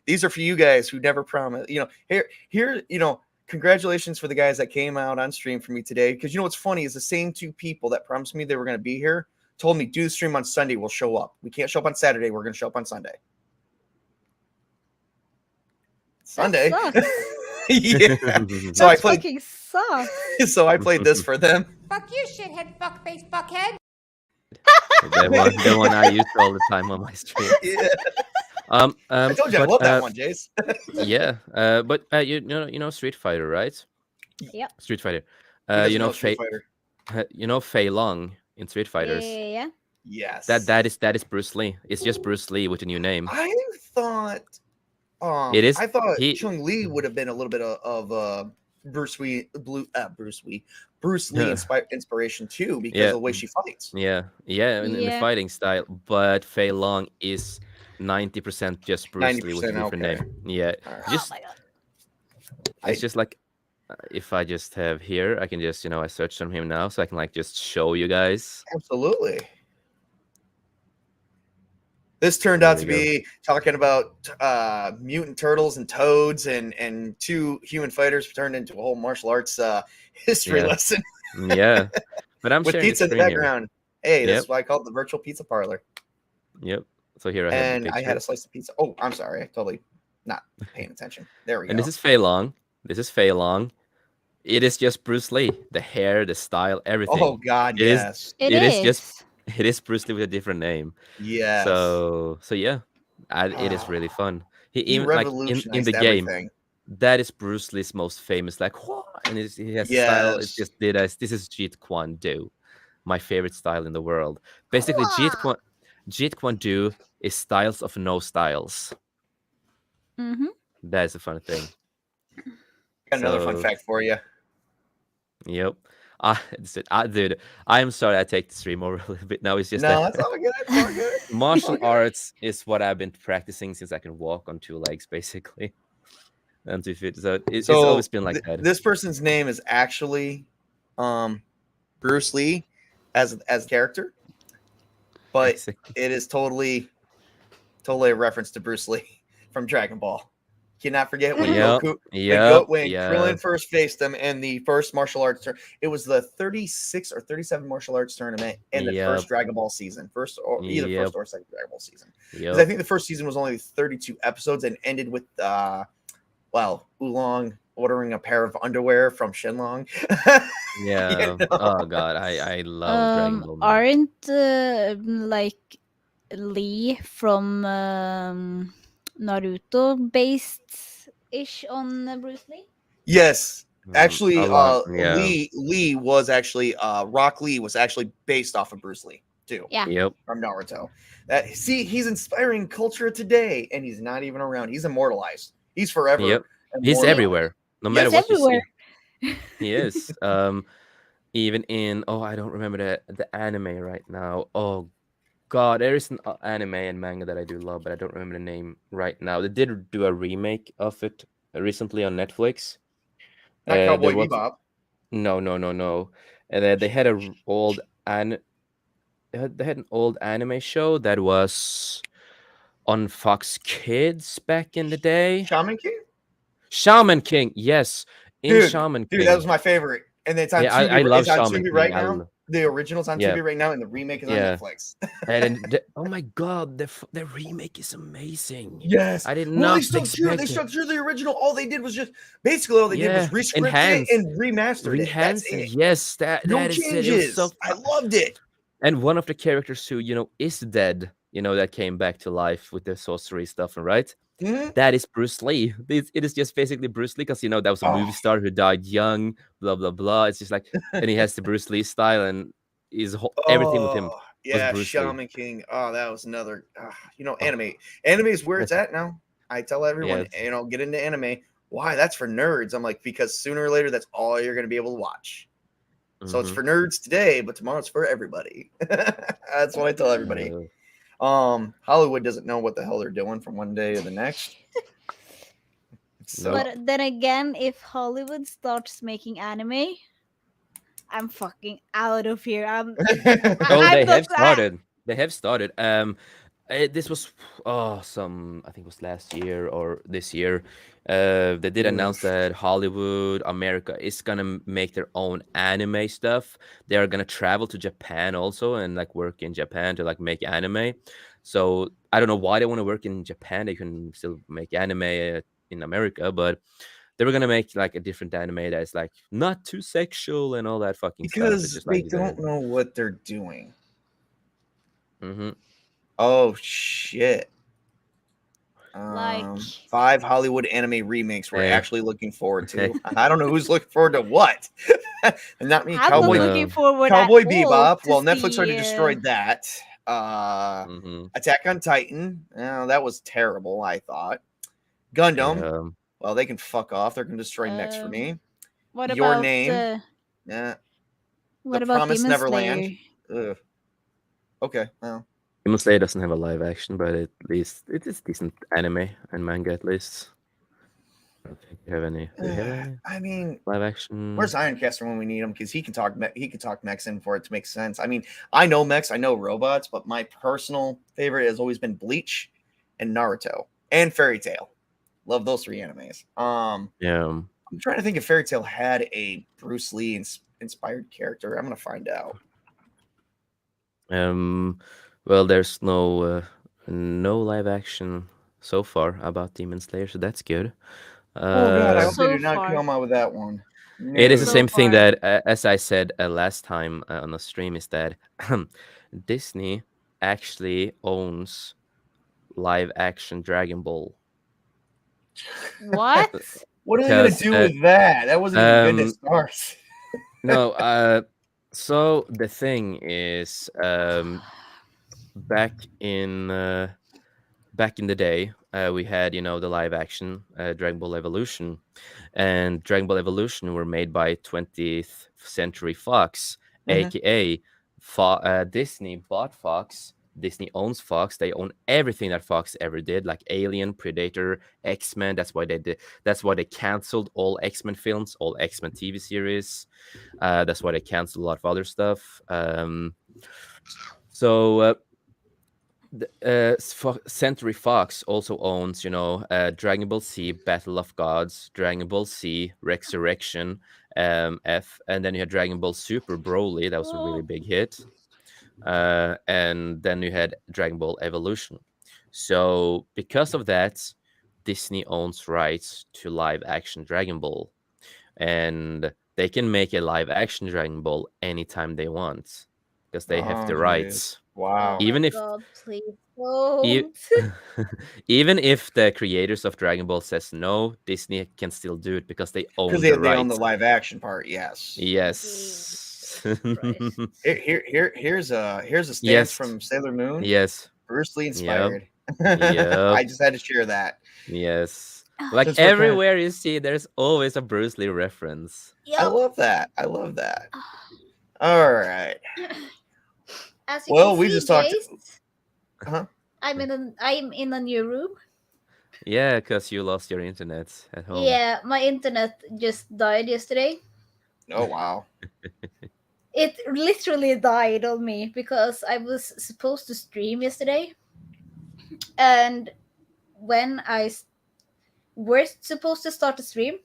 these are for you guys who never promised. Here, congratulations for the guys that came out on stream for me today. Because what's funny is the same two people that promised me they were going to be here told me do the stream on Sunday. We'll show up. We can't show up on Saturday. We're going to show up on Sunday. Sunday. Yeah. So I played. Fucking sucks. So I played this for them. Fuck you, shithead, fuckface, fuckhead. The one I use all the time on my stream. Yeah. I told you I love that one, Jace. Yeah. But you know Street Fighter, right? Yep. Street Fighter. Street Fighter. Fei Long in Street Fighters. Yeah. Yes. That is Bruce Lee. It's just Bruce Lee with a new name. I thought. It is. I thought Chung Lee would have been a little bit of Bruce Lee inspiration too, because of the way she fights. Yeah, in the fighting style. But Fei Long is 90% just Bruce Lee with a different name. Yeah, just it's just like if I just have here, I can just I searched on him now, so I can just show you guys. Absolutely. This turned out to be talking about mutant turtles and toads and two human fighters turned into a whole martial arts history lesson. Yeah, but I'm with pizza in the background. Here. Hey, that's why I call it the virtual pizza parlor. Yep. So here I had a slice of pizza. Oh, I'm sorry, I totally not paying attention. There we go. And this is Fei Long. It is just Bruce Lee. The hair, the style, everything. Oh God, yes. It is. It is Bruce Lee with a different name. Yeah. So yeah, it is really fun. He even revolutionized in the everything. game. That is Bruce Lee's most famous, and he has style. It's just this is Jeet Kune Do, my favorite style in the world. Basically, Jeet Kune Do is styles of no styles. Mm-hmm. That is a fun thing. Got another fun fact for you. Yep. Dude, I'm sorry I take the stream over a little bit now. It's just that's all good. It's all good. Martial arts is what I've been practicing since I can walk on 2 legs, basically. And 2 feet. So it's always been like that. This person's name is actually Bruce Lee as a character, but it is totally a reference to Bruce Lee from Dragon Ball. Cannot forget when Krillin first faced him in the first martial arts tournament. It was the 36 or 37 martial arts tournament in the first Dragon Ball season. First or second Dragon Ball season. Because I think the first season was only 32 episodes and ended with Oolong ordering a pair of underwear from Shenlong. Oh God, I love Dragon Ball. Aren't Lee from Naruto based ish on Bruce Lee? Yes. Actually, Lee was actually Rock Lee was actually based off of Bruce Lee too. Yeah. Yep. From Naruto. He's inspiring culture today, and he's not even around. He's immortalized. He's forever. Yep. He's everywhere. No matter what you see. He is. Even in I don't remember the anime right now. Oh God, there is an anime and manga that I do love, but I don't remember the name right now. They did do a remake of it recently on Netflix. Not Cowboy Bebop. No. And they had an old anime show that was on Fox Kids back in the day. Shaman King, yes. Shaman King. Dude, that was my favorite. And it's on TV. I love Shaman King right now. The original's on TV right now, and the remake is on Netflix. Oh my God, the remake is amazing. Yes, I did not expect They stuck through the original. All they did was just basically all they did was rescript it and remastered it. That's it. Yes, that changes. I loved it. And one of the characters who is dead, that came back to life with the sorcery stuff, right? Mm-hmm. That is Bruce Lee. It is just basically Bruce Lee because that was a movie star who died young, blah blah blah. It's just and he has the Bruce Lee style and everything with him. Yeah, Shaman King. Oh, that was another. Anime. Anime is where it's at now. I tell everyone, get into anime. Why? That's for nerds. I'm like, because sooner or later, that's all you're going to be able to watch. Mm-hmm. So it's for nerds today, but tomorrow it's for everybody. That's what I tell everybody. Hollywood doesn't know what the hell they're doing from one day to the next. But then again, if Hollywood starts making anime, I'm fucking out of here. They have started. This was I think it was last year or this year. They did announce Oof. that Hollywood, America is gonna make their own anime stuff. They are gonna travel to Japan also and like work in Japan to like make anime. So I don't know why they want to work in Japan. They can still make anime in America, but they were gonna make like a different anime that's like not too sexual and all that fucking stuff. It's Because just they like you said. don't know what they're doing. Mm-hmm. Oh shit. Like, 5 Hollywood anime remakes we're Hey. actually looking forward to. I don't know who's looking forward to what. And not me. I'm not Cowboy looking No. forward Cowboy at all Bebop. to Well, Netflix see, already destroyed that. Mm-hmm. Attack on Titan. That was terrible, I thought. Gundam. Yeah. Well, they can fuck off. They're gonna destroy next for um, me. what Your about Name. uh, Yeah. The what about Promised Demon Neverland. Slayer? Ugh. Okay. Well. Demon Slayer doesn't have a live action, but at least it is decent anime and manga at least. I don't think you have any. Do you have any I mean, live action? where's Ironcaster when we need him? Because he can talk. He can talk mechs in for it to make sense. I mean, I know mechs, I know robots, but my personal favorite has always been Bleach and Naruto and Fairy Tail. Love those 3 animes. Yeah. I'm trying to think if Fairy Tail had a Bruce Lee inspired character. I'm gonna find out. Well, there's no live action so far about Demon Slayer, so that's good. Oh god, I hope they So did not far, come out with that one. It is the No. so same thing far. that, as I said last time on the stream, is that Disney actually owns live action Dragon Ball. What? What are they gonna Because do with that? That wasn't even good to start. no, so the thing is, back in the day, we had the live action Dragon Ball Evolution, and Dragon Ball Evolution were made by 20th Century Fox, Mhm. aka Disney bought Fox. Disney owns Fox. They own everything that Fox ever did, like Alien, Predator, X-Men. That's why they did. That's why they canceled all X-Men films, all X-Men TV series. That's why they canceled a lot of other stuff. So Century Fox also owns, Dragon Ball Z, Battle of Gods, Dragon Ball Z, Resurrection, and then you had Dragon Ball Super Broly. That was a really big hit. And then you had Dragon Ball Evolution. So because of that, Disney owns rights to live action Dragon Ball, and they can make a live action Dragon Ball anytime they want because they have Oh, the jeez. rights. Wow. Oh my Even if god, please e- don't. even if the creators of Dragon Ball says no, Disney can still do it because they Because own they, the they own the rights. live action part, yes. Yes. Christ. Here's a stance Yes. from Sailor Moon. Yes. Bruce Lee Yep. inspired. Yep. I just had to share that. Yes. Like Since we're kind of- everywhere you see, there's always a Bruce Lee reference. I Yep. love that. I love that. All right. As you Well, can we see, just talked. Jace, Huh? I'm in a new room. Yeah, because you lost your internet at home. Yeah, my internet just died yesterday. Oh wow. It literally died on me because I was supposed to stream yesterday, and when were supposed to start the stream,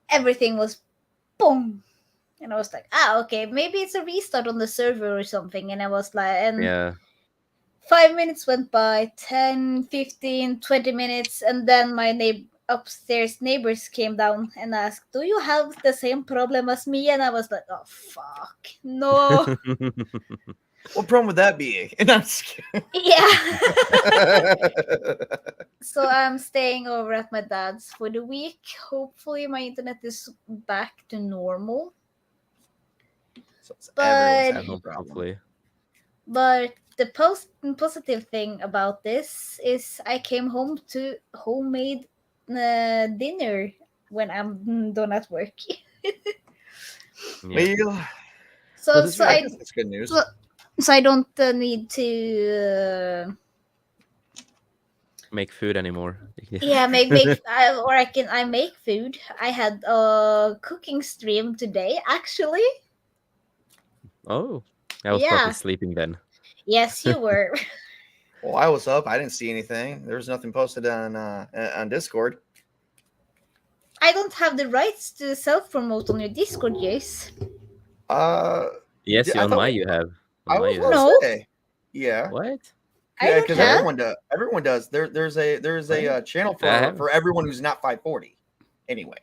everything was boom. And I was like, okay, maybe it's a restart on the server or something. And I was like, and Yeah. 5 minutes went by, 10, 15, 20 minutes, and then my upstairs neighbors came down and asked, do you have the same problem as me? And I was like, oh fuck, no. What problem would that be? And I'm just kidding. Yeah. So I'm staying over at my dad's for the week. Hopefully my internet is back to normal. So it's But- everyone's having a problem. Hopefully. But the positive thing about this is I came home to homemade dinner when I'm done at work. Yeah. Well, So this- so I I guess that's good news. so I don't need to Make food anymore. yeah make I make food. I had a cooking stream today actually. Oh, I was Yeah. probably sleeping then. Yes, you were. Well, I was up. I didn't see anything. There was nothing posted on Discord. I don't have the rights to self-promote on your Discord, Jace. Yes, I on thought my you have. I On my was you going have. to No. say, yeah, What? I yeah, don't because have. everyone does. Everyone does. There's a channel I have. for everyone who's not 540. Anyway,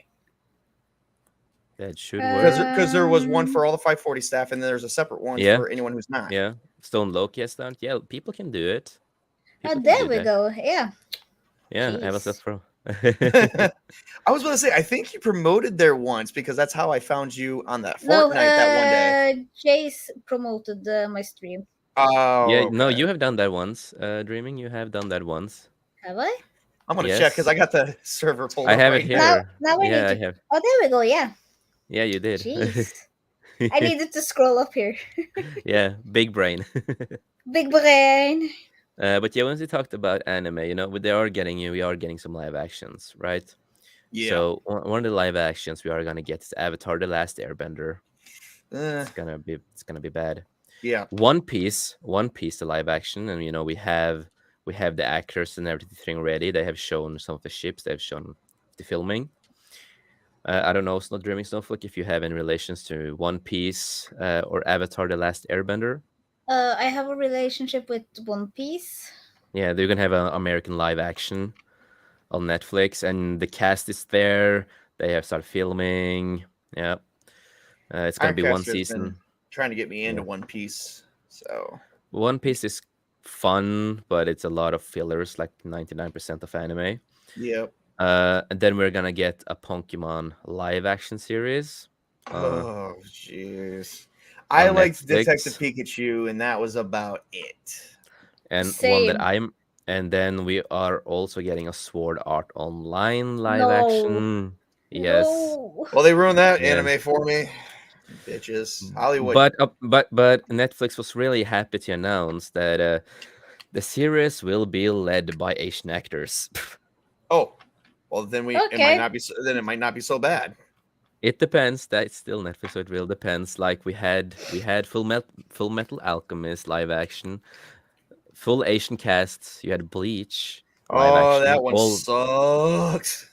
That should work. because there was one for all the 540 staff, and then there's a separate one Yeah. for anyone who's not. Yeah. Stone Loki has done. Yeah, people can do it. People can There do we that. go. Yeah. Yeah, I was Jeez. up for. I was going to say, I think you promoted there once because that's how I found you on that No, Fortnite that one day. Jace promoted my stream. Oh, Yeah, no, okay. you have done that once. Dreaming, you have done that once. Have I? I'm gonna check because Yes. I got the server pulled I up have right it now. here. Now I Yeah, I need to. have. Oh, there we go. Yeah. Yeah, you did. Jeez. I needed to scroll up here. Yeah, big brain. Big brain. But yeah, once we talked about anime, we are getting some live actions, right? Yeah. So one of the live actions we are gonna get is Avatar: The Last Airbender. Eh, It's gonna be bad. yeah. One Piece, the live action, and we have the actors and everything ready. They have shown some of the ships. They've shown the filming. I don't know, it's not Dreaming Snowflake, if you have any relations to One Piece or Avatar: The Last Airbender. I have a relationship with One Piece. Yeah, they're gonna have an American live action on Netflix, and the cast is there. They have started filming. Yeah, it's gonna be one Acast has been season. trying to get me into Yeah. One Piece. So One Piece is fun, but it's a lot of fillers, like 99% of anime. yep. And then we're gonna get a Pokemon live action series. Oh jeez. I On liked Netflix. Detective Pikachu, and that was about it. And one Same. that and then we are also getting a Sword Art Online live No. action. Yes. No. Well, they ruined that Yeah. anime for me, bitches. Hollywood. But Netflix was really happy to announce that the series will be led by Asian actors. Oh, well then it Okay. might not be. Then it might not be so bad. It depends. That's still Netflix, so it really depends. Like we had Full Metal Alchemist live action, full Asian casts. You had Bleach live Oh, action. that one sucks.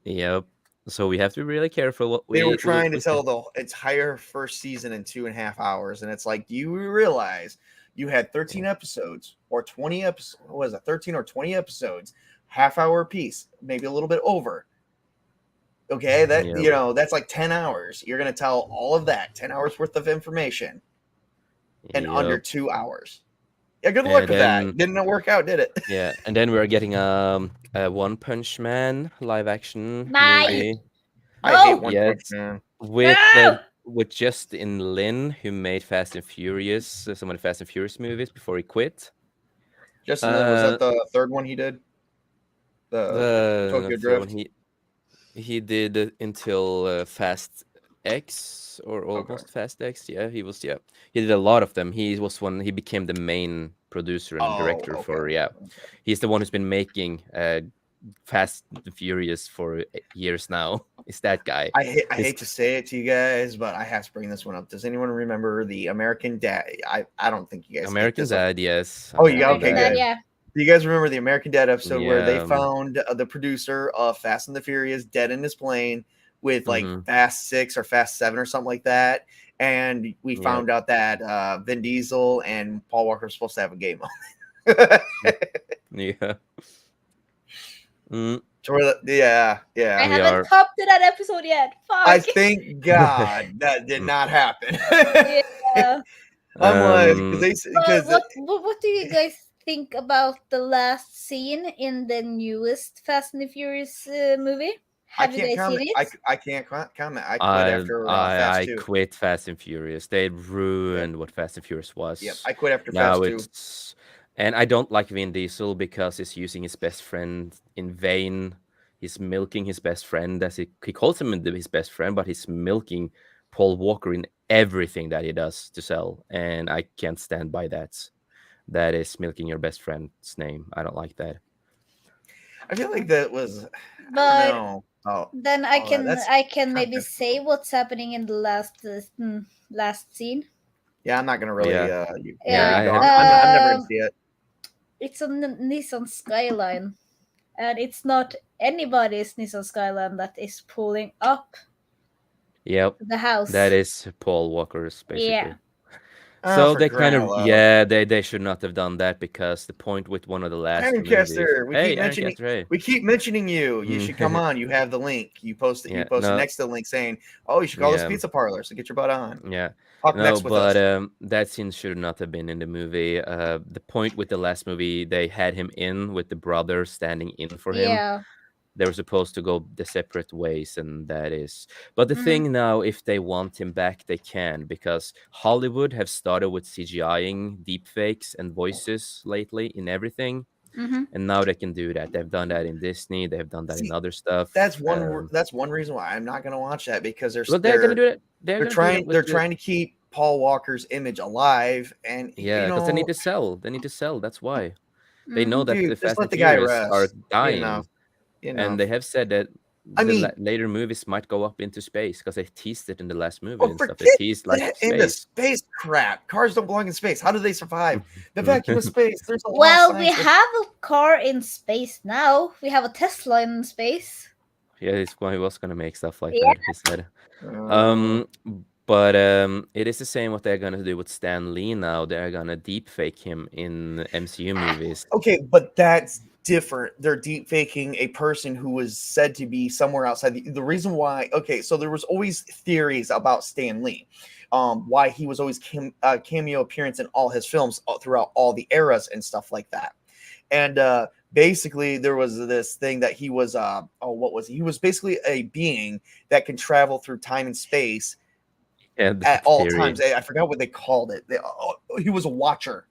Yep. So we have to be really careful what They were trying to tell the entire first season in 2.5 hours, and it's like, do you realize you had 13 episodes or 20 episodes? What was it, 13 or 20 episodes, half-hour piece, maybe a little bit over. Okay, that's like 10 hours. You're gonna tell all of that 10 hours worth of information in under 2 hours. Yeah, good luck with that. Didn't work out, did it? Yeah, and then we're getting a One Punch Man live action My- movie. I hate One Punch Man. With Justin Lin, who made Fast and Furious, some of the Fast and Furious movies before he quit. Justin Lin, was that the third one he did? The Tokyo third Drift. one he did until Fast X or almost Fast X. Yeah, he was. Yeah, he did a lot of them. He became the main producer and director for. Yeah, he's the one who's been making Fast and Furious for years now. It's that guy. I hate to say it to you guys, but I have to bring this one up. Does anyone remember the American Dad? I don't think you guys. American Dad, yes. Oh, yeah. Okay, Dad, good. yeah. Do you guys remember the American Dad episode where they Yeah. found the producer of Fast and the Furious dead in his plane with like Mhm. Fast 6 or Fast 7 or something like that? And we Yeah. found out that Vin Diesel and Paul Walker were supposed to have a game on. Yeah. Mm. Yeah. I haven't hopped to that episode yet. Fuck. I thank God that did not happen. Yeah. I'm like, because What do you guys think about the last scene in the newest Fast and the Furious movie? Have you guys seen it? I can't comment. I quit after Fast 2. I quit Fast and Furious. They ruined what Fast and Furious was. Yep, I quit after Now Fast 2. And I don't like Vin Diesel because he's using his best friend in vain. He's milking his best friend as he calls him his best friend, but he's milking Paul Walker in everything that he does to sell. And I can't stand by that. That is milking your best friend's name. I don't like that. I feel like that was. But no. then I can maybe say what's happening in the last scene. Yeah, I'm not gonna really. Yeah. I'm Yeah, never gonna see it. It's a Nissan Skyline, and it's not anybody's Nissan Skyline that is pulling up Yep, the house. that is Paul Walker's basically. Yeah. So for they kind crying of, out loud. yeah, they should not have done that because the point with one of the last Aaron movies. Kester, Hey, Aaron Kester, hey. we keep mentioning you. You should come on. You have the link. You posted Yeah, next to the link saying, "Oh, you should call this Yeah. pizza parlor." So get your butt on. Yeah. Talk No, next with us. but that scene should not have been in the movie. The point with the last movie, they had him in with the brother standing in for him. Yeah. They were supposed to go the separate ways, and that is. But the thing now, if they want him back, they can, because Hollywood have started with CGIing deepfakes and voices lately in everything, and now they can do that. They've done that in Disney. They've done that in other stuff. That's one reason why I'm not going to watch that, because they're gonna do it. They're trying to keep Paul Walker's image alive, and Yeah, because they need to sell. They need to sell. That's why. They know that Dude, the just Fast let and the guy Furious rest. are dying. And they have said that I mean, later movies might go up into space because they teased it in the last movie oh, and stuff. They forget teased like that into space. space crap. Cars don't belong in space. How do they survive the vacuum of space? There's a lot of Well, we science have a car in space now. We have a Tesla in space. Yeah, he was gonna make stuff like Yeah. that. He said. But it is the same what they're gonna do with Stan Lee now. They're gonna deepfake him in MCU movies. Okay, but that's different. They're deep faking a person who was said to be somewhere outside. The reason why, okay, so there was always theories about Stan Lee, why he was always cameo appearance in all his films throughout all the eras and stuff like that. And basically, there was this thing that he was, what was he? He was basically a being that can travel through time and space at all times. I forgot what they called it. He was a watcher.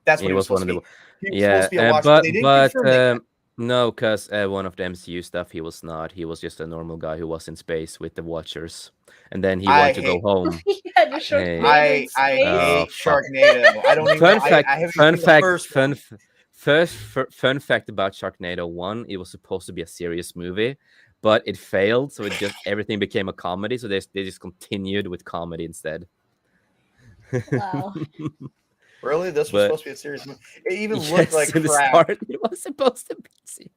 That's what he was supposed to be. He was supposed to be a watcher, but they didn't confirm that. No, because one of the MCU stuff, he was not. He was just a normal guy who was in space with the Watchers, and then he wanted to go home. Yeah, the Sharknado I hate Sharknado. I don't even. Fun fact. I haven't Fun seen the fact. first one. Fun fact about Sharknado 1: it was supposed to be a serious movie, but it failed, so everything became a comedy. So they just continued with comedy instead. Wow. Really? This was supposed to be a serious movie? It even looked like in the crap. start, it was supposed to be serious.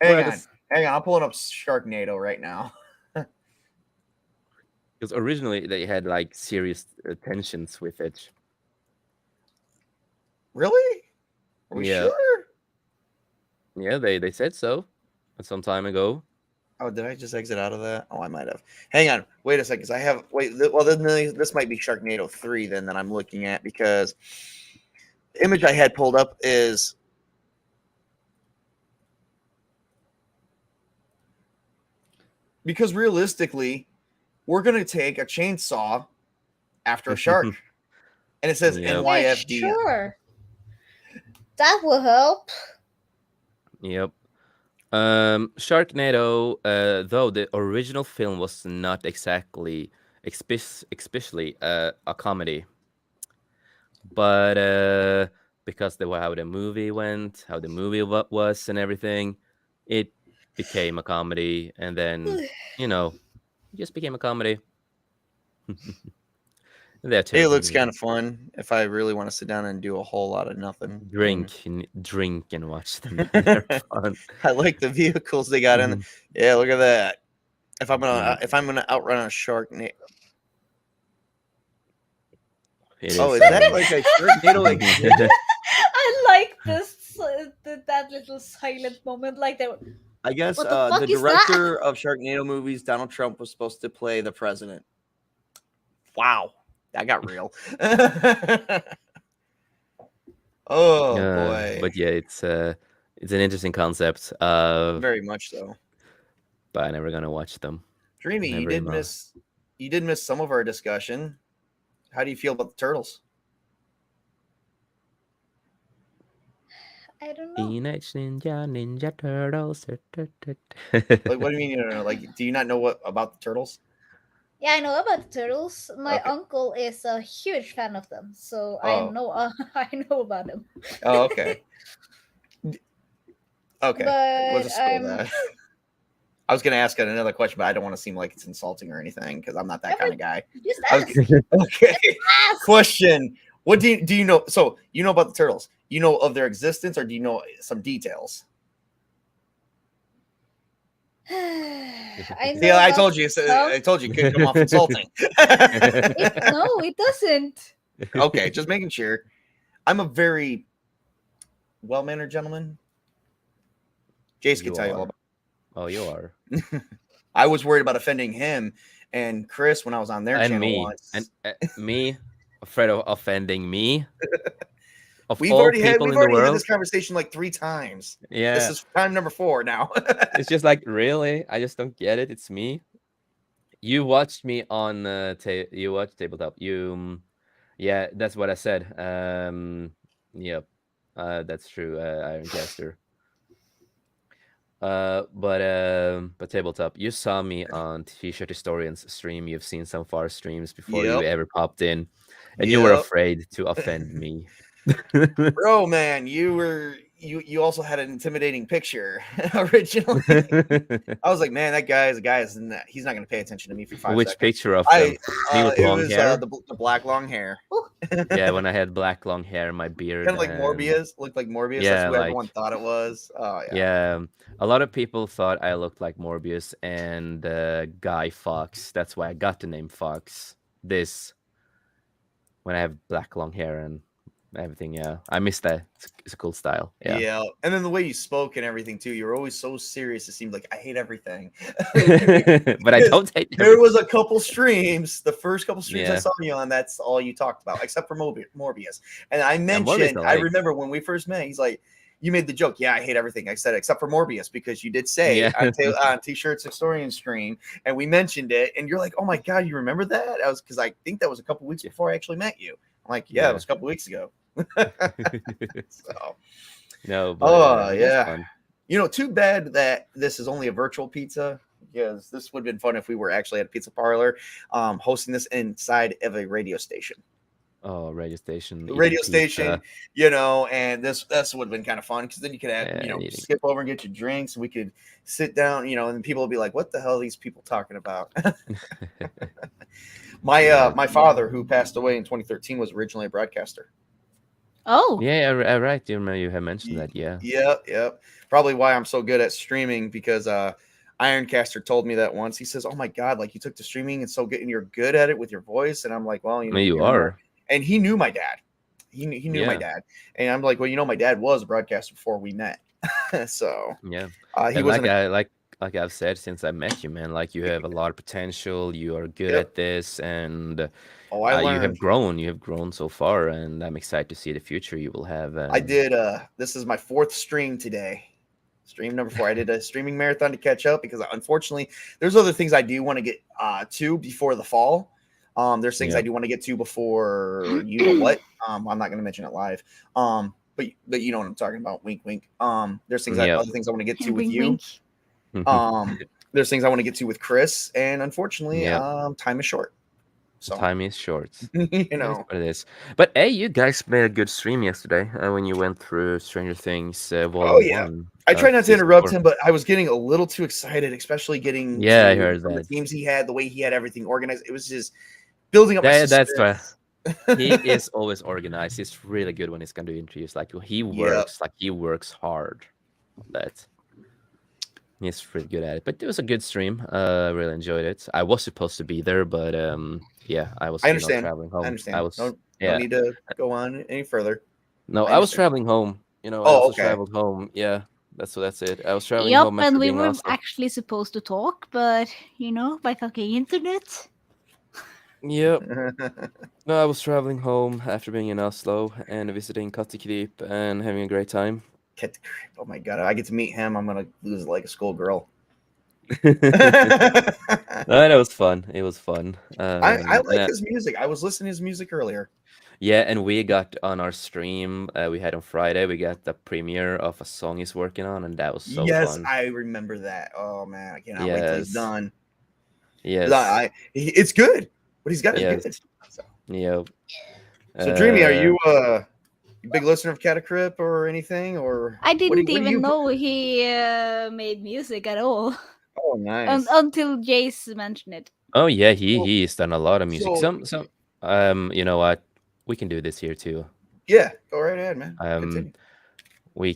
Hang on. I'm pulling up Sharknado right now. Because originally they had like serious tensions with it. Really? Are we sure? Yeah, they said so some time ago. Oh, did I just exit out of that? Oh, I might have. Hang on. Wait a second. Well, then this might be Sharknado 3 then that I'm looking at, because the image I had pulled up is because realistically, we're going to take a chainsaw after a shark. And it says NYFD. Sure. That will help. Yep. Sharknado, though the original film was not especially a comedy, but because how the movie went, how the movie was, and everything, it became a comedy, and then it just became a comedy. It looks kind of fun if I really want to sit down and do a whole lot of nothing. Drink and watch them. They're fun. I like the vehicles they got in. Yeah, look at that. If I'm gonna outrun a Sharknado. Is that like a Sharknado? Like I like this that little silent moment, like they were. I guess What the fuck the is director of Sharknado movies, Donald Trump, was supposed to play the president. Wow. That got real. Oh boy! But yeah, it's an interesting concept. Very much so. But I'm never gonna watch them. Dreamy, you did miss some of our discussion. How do you feel about the turtles? I don't know. Teenage Ninja Turtles. Like, what do you mean you don't know? Like, do you not know what about the turtles? Yeah, I know about the turtles. My uncle is a huge fan of them, so I know about them. Oh, okay. Okay, But we'll just go with that. I was going to ask another question, but I don't want to seem like it's insulting or anything because I'm not that kind of guy. Just ask. Okay. Question: what do you know? So you know about the turtles? you know of their existence, or do you know some details? I See, know I about told you. I some. told you it couldn't come off insulting. No, it doesn't. Okay, just making sure. I'm a very well-mannered gentleman. Jace can You tell you all are. about. Oh, you are. I was worried about offending him and Chris when I was on their And channel me. once. And me, afraid of offending me. Of We've all already people in the had world. this conversation like 3 times. This Yeah. is time number 4 now. It's just like, really? I just don't get it. It's me. You watched me on you watched Tabletop. Yeah, that's what I said. Yep. That's true. Ironcaster. But Tabletop, you saw me on T-shirt Historians stream. You've seen some far streams before you Yep. ever popped in, and you were Yep. afraid to offend me. Bro, man, you also had an intimidating picture originally. I was like, man, that guy is a guy. He's not going to pay attention to me for 5 Which seconds. picture of Me with it long was hair? the black long hair. Yeah, when I had black long hair, my beard, Kind of like Morbius, looked like Morbius. yeah, That's who like everyone thought it was. Oh yeah. yeah. A lot of people thought I looked like Morbius and Guy Fawkes. That's why I got the name Fox. This when I have black long hair and everything. Yeah, I miss that. It's a cool style. Yeah. Yeah, and then the way you spoke and everything too, you were always so serious. It seemed like I hate everything. But I don't hate There was a couple streams, the first couple streams I Yeah. saw you on, that's all you talked about, except for Morbius. And I Morbius mentioned, I I like. remember when we first met, he's like, you made the joke, yeah, I hate everything. I said, except for Morbius, because you did say Yeah. on T-Shirts Historian stream, and we mentioned it, and you're like, oh my God, you remember that? I was, because I think that was a couple weeks before I actually met you. I'm like, yeah, it was a couple weeks ago. So, No, but oh it was yeah. fun. You know, too bad that this is only a virtual pizza, because this would have been fun if we were actually at a pizza parlor, hosting this inside of a radio station. Oh, radio station. Radio eating station, pizza. you know, and this would have been kind of fun, because then you could have, Yeah, you know, eating. skip over and get your drinks. We could sit down, you know, and people would be like, "What the hell are these people talking about?" My father, who passed away in 2013, was originally a broadcaster. Oh, Yeah, right. You remember you have mentioned that. Yeah. Yep. Probably why I'm so good at streaming, because Ironcaster told me that once. He says, "Oh my God, like you took to streaming and so good, and you're good at it with your voice." And I'm like, "Well, you know, You are. And he knew my dad. He knew my dad, and I'm like, "Well, you know, my dad was a broadcaster before we met." So Yeah. he And wasn't. like I've said since I met you, man, like you have a lot of potential. You are good Yep. at this, and I you learned. have grown. You have grown so far, and I'm excited to see the future you will have. I did. This is my 4th stream today. Stream number 4. I did a streaming marathon to catch up, because unfortunately, there's other things I do want to get to before the fall. There's things I do want to get to before, you know what? I'm not going to mention it live. But you know what I'm talking about. Wink, wink. There's things other things I want to get to with wink, you. wink. There's things I want to get to with Chris, and unfortunately, time is short. So Time is short. you It is know. what it is. But hey, you guys made a good stream yesterday when you went through Stranger Things Volume 1. I try not to Season interrupt 4. him, but I was getting a little too excited, especially getting Yeah, I to heard some of that. the teams he had, the way he had everything organized. It was just building up my That's suspense. why he is always organized. He's really good when he's going to introduce. Like he works hard on that. He's really good at it. But it was a good stream. I really enjoyed it. I was supposed to be there, but yeah, I was traveling home. I understand. I was No need to go on any further. No, I was traveling home. You know, I Oh, also okay. traveled home. Yeah, that's it. I was traveling Yep, home after and we being were Oslo. actually supposed to talk, but you know, by fucking internet. Yep. No, I was traveling home after being in Oslo and visiting Kattekrip and having a great time. Oh my God, I get to meet him. I'm gonna lose like a schoolgirl. No, that was fun. It was fun. I like his music. I was listening to his music earlier. Yeah, and we got on our stream we had on Friday. We got the premiere of a song he's working on, and that was so fun. I remember that. Oh man, I cannot wait till he's done. Yes, it's good. What he's got is good. So. Yep. So Dreamy, are you a big listener of Catacrip or anything? Or I didn't even know he made music at all. Oh, nice. Until Jace mentioned it. Oh yeah, he's done a lot of music. Some you know what? We can do this here too. Yeah, go right ahead, man. Um, Continue. we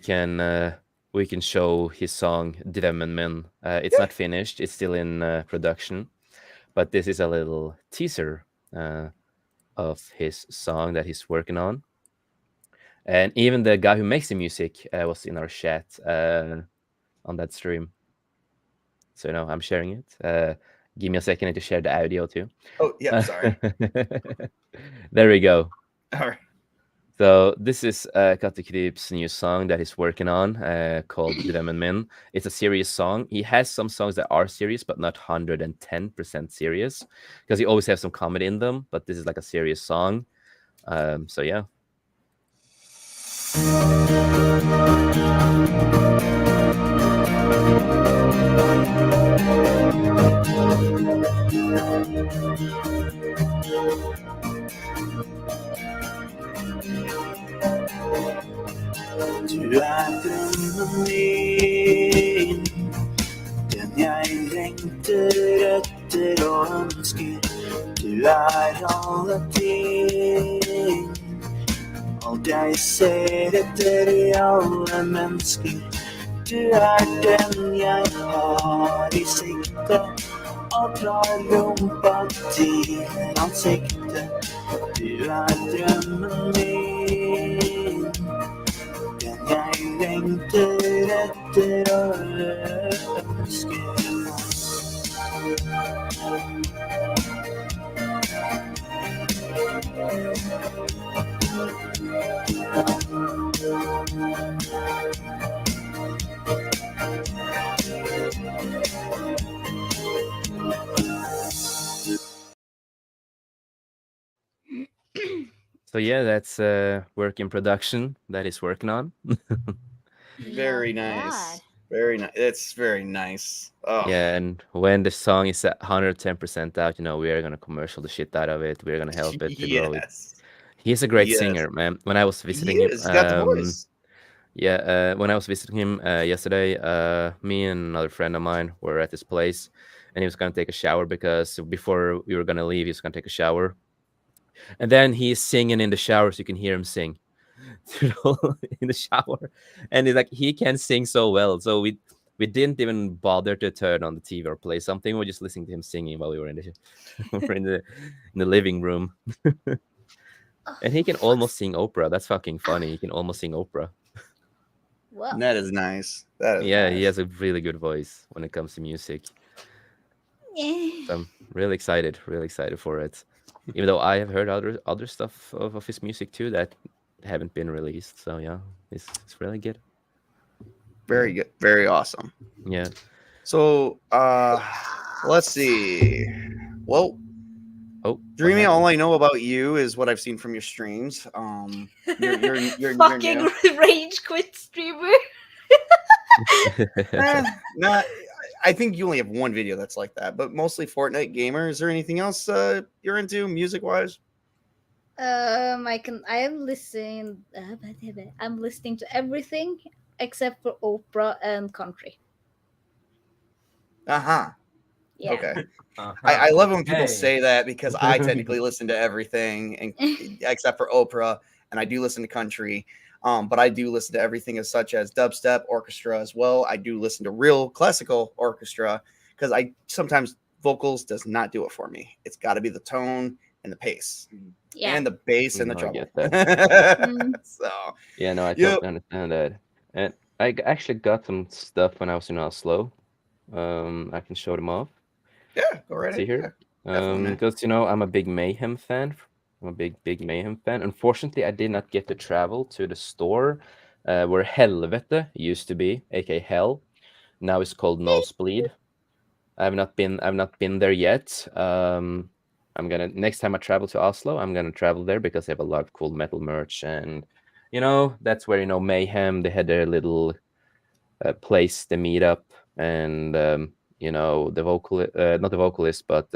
can show his song Drömmen Min. It's Yeah. not finished; it's still in production, but this is a little teaser of his song that he's working on. And even the guy who makes the music was in our chat on that stream. So I'm sharing it. Give me a second to share the audio too. Oh, yeah. Sorry. There we go. All right. So this is Katte Kryp's new song that he's working on called Drömmen Min. It's a serious song. He has some songs that are serious, but not 110% serious, because he always has some comedy in them. But this is like a serious song. So yeah. Du drømmen min, den jeg lengter etter og ønsker. Du alle ting, alt jeg ser etter I alle mennesker. Du den jeg har I sikte, og drar rumpa til ansiktet. Du drømmen min, den jeg lengter etter og ønsker. So yeah, that's work in production that he's working on. Very Not nice. bad. Very nice. It's very nice. Oh. Yeah, and when the song is at 110% out, we are gonna commercial the shit out of it. We're gonna help it to grow it. Yes. He's a great Yes. singer, man. When I was He visiting him, is. He's got the voice. yeah, when I was visiting him yesterday, me and another friend of mine were at his place, and he was gonna take a shower because before we were gonna leave, he was gonna take a shower, and then he's singing in the shower, so you can hear him sing, in the shower, and he can sing so well. So we didn't even bother to turn on the TV or play something. We were just listening to him singing while we were in the we're in the living room. And he can almost sing opera. That's fucking funny. He can almost sing opera. Well, That is nice. That is Yeah, nice. he has a really good voice when it comes to music. yeah. So I'm really excited for it. Even though I have heard other stuff of his music too that haven't been released. So yeah, it's really good. Very good. Very awesome. Yeah. So let's see. Well, Oh, Dreamy, what all I know about you is what I've seen from your streams. You're Fucking new. rage quit streamer. Not. I think you only have one video that's like that, but mostly Fortnite gamer. Is there anything else you're into music wise? I am listening. I'm listening to everything except for opera and country. Uh-huh. Yeah. Okay. I love it when people say that because I technically listen to everything and except for opera, and I do listen to country. But I do listen to everything as such as dubstep, orchestra as well. I do listen to real classical orchestra because I sometimes vocals does not do it for me. It's got to be the tone and the pace Yeah. and the bass and the I treble. get that. So Yeah, no, I Yep. totally understand that. And I actually got some stuff when I was in Oslo. I can show them off. yeah, go right See ahead. here. Definitely, man. Because I'm a big Mayhem fan. I'm a big Mayhem fan. Unfortunately, I did not get to travel to the store where Helvete used to be, aka Hell. Now it's called Nosebleed. I've not been there yet. I'm gonna next time I travel to Oslo, I'm gonna travel there because they have a lot of cool metal merch, and that's where Mayhem, they had their little place to meet up, and the not the vocalist, but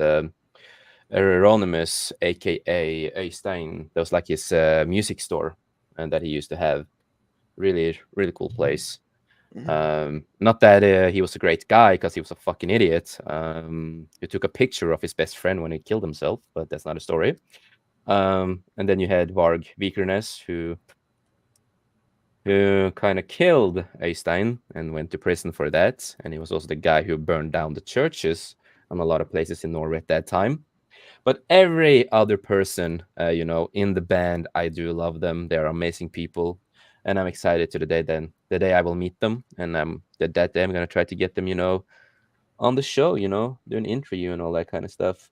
Euronymous, aka Øystein, that was like his music store, and that he used to have. Really cool place. Not that he was a great guy, because he was a fucking idiot. He took a picture of his best friend when he killed himself, but that's not a story. And then you had Varg Vikernes, who kind of killed Eystein and went to prison for that. And he was also the guy who burned down the churches on a lot of places in Norway at that time. But every other person, in the band, I do love them. They're amazing people, and I'm excited to the day I will meet them, and that day I'm gonna try to get them, on the show, do an interview and all that kind of stuff.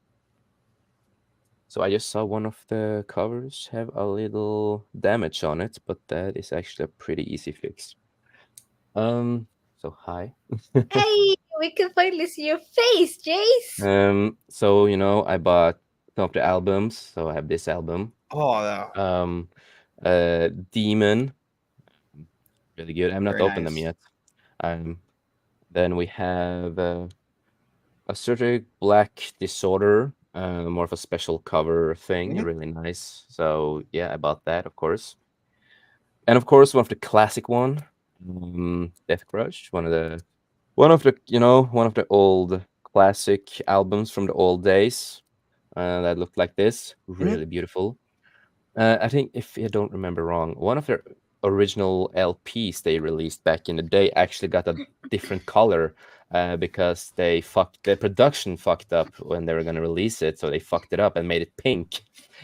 So I just saw one of the covers have a little damage on it, but that is actually a pretty easy fix. So hi. Hey, we can finally see your face, Jace. So I bought some of the albums. So I have this album. Oh, no. Demon, really good. I'm not Very opened them nice. yet. Then we have a certain Black Disorder, more of a special cover thing, Mhm. really nice. So yeah, I bought that, of course. And of course, one of the classic one, Death Crush, one of the old classic albums from the old days that looked like this, really beautiful. I think, if I don't remember wrong, one of their original LPs they released back in the day actually got a different color because the production fucked up when they were going to release it, so they fucked it up and made it pink.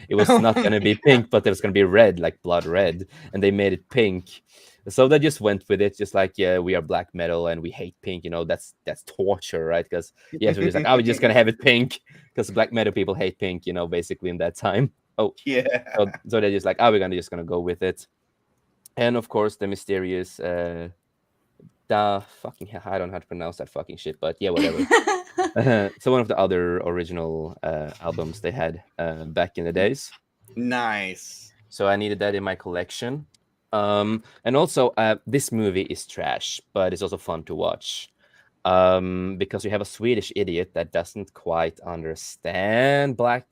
It was not going to be pink, but it was going to be red, like blood red, and they made it pink. So they just went with it, just like, yeah, we are black metal and we hate pink. That's torture, right? Because so we're just like, we're just gonna have it pink because black metal people hate pink, basically in that time. Oh, Yeah. so they're just like, we're just gonna go with it. And of course, the mysterious I don't know how to pronounce that fucking shit, but yeah, whatever. So one of the other original albums they had back in the days. Nice. So I needed that in my collection. And also, this movie is trash, but it's also fun to watch. Because you have a Swedish idiot that doesn't quite understand black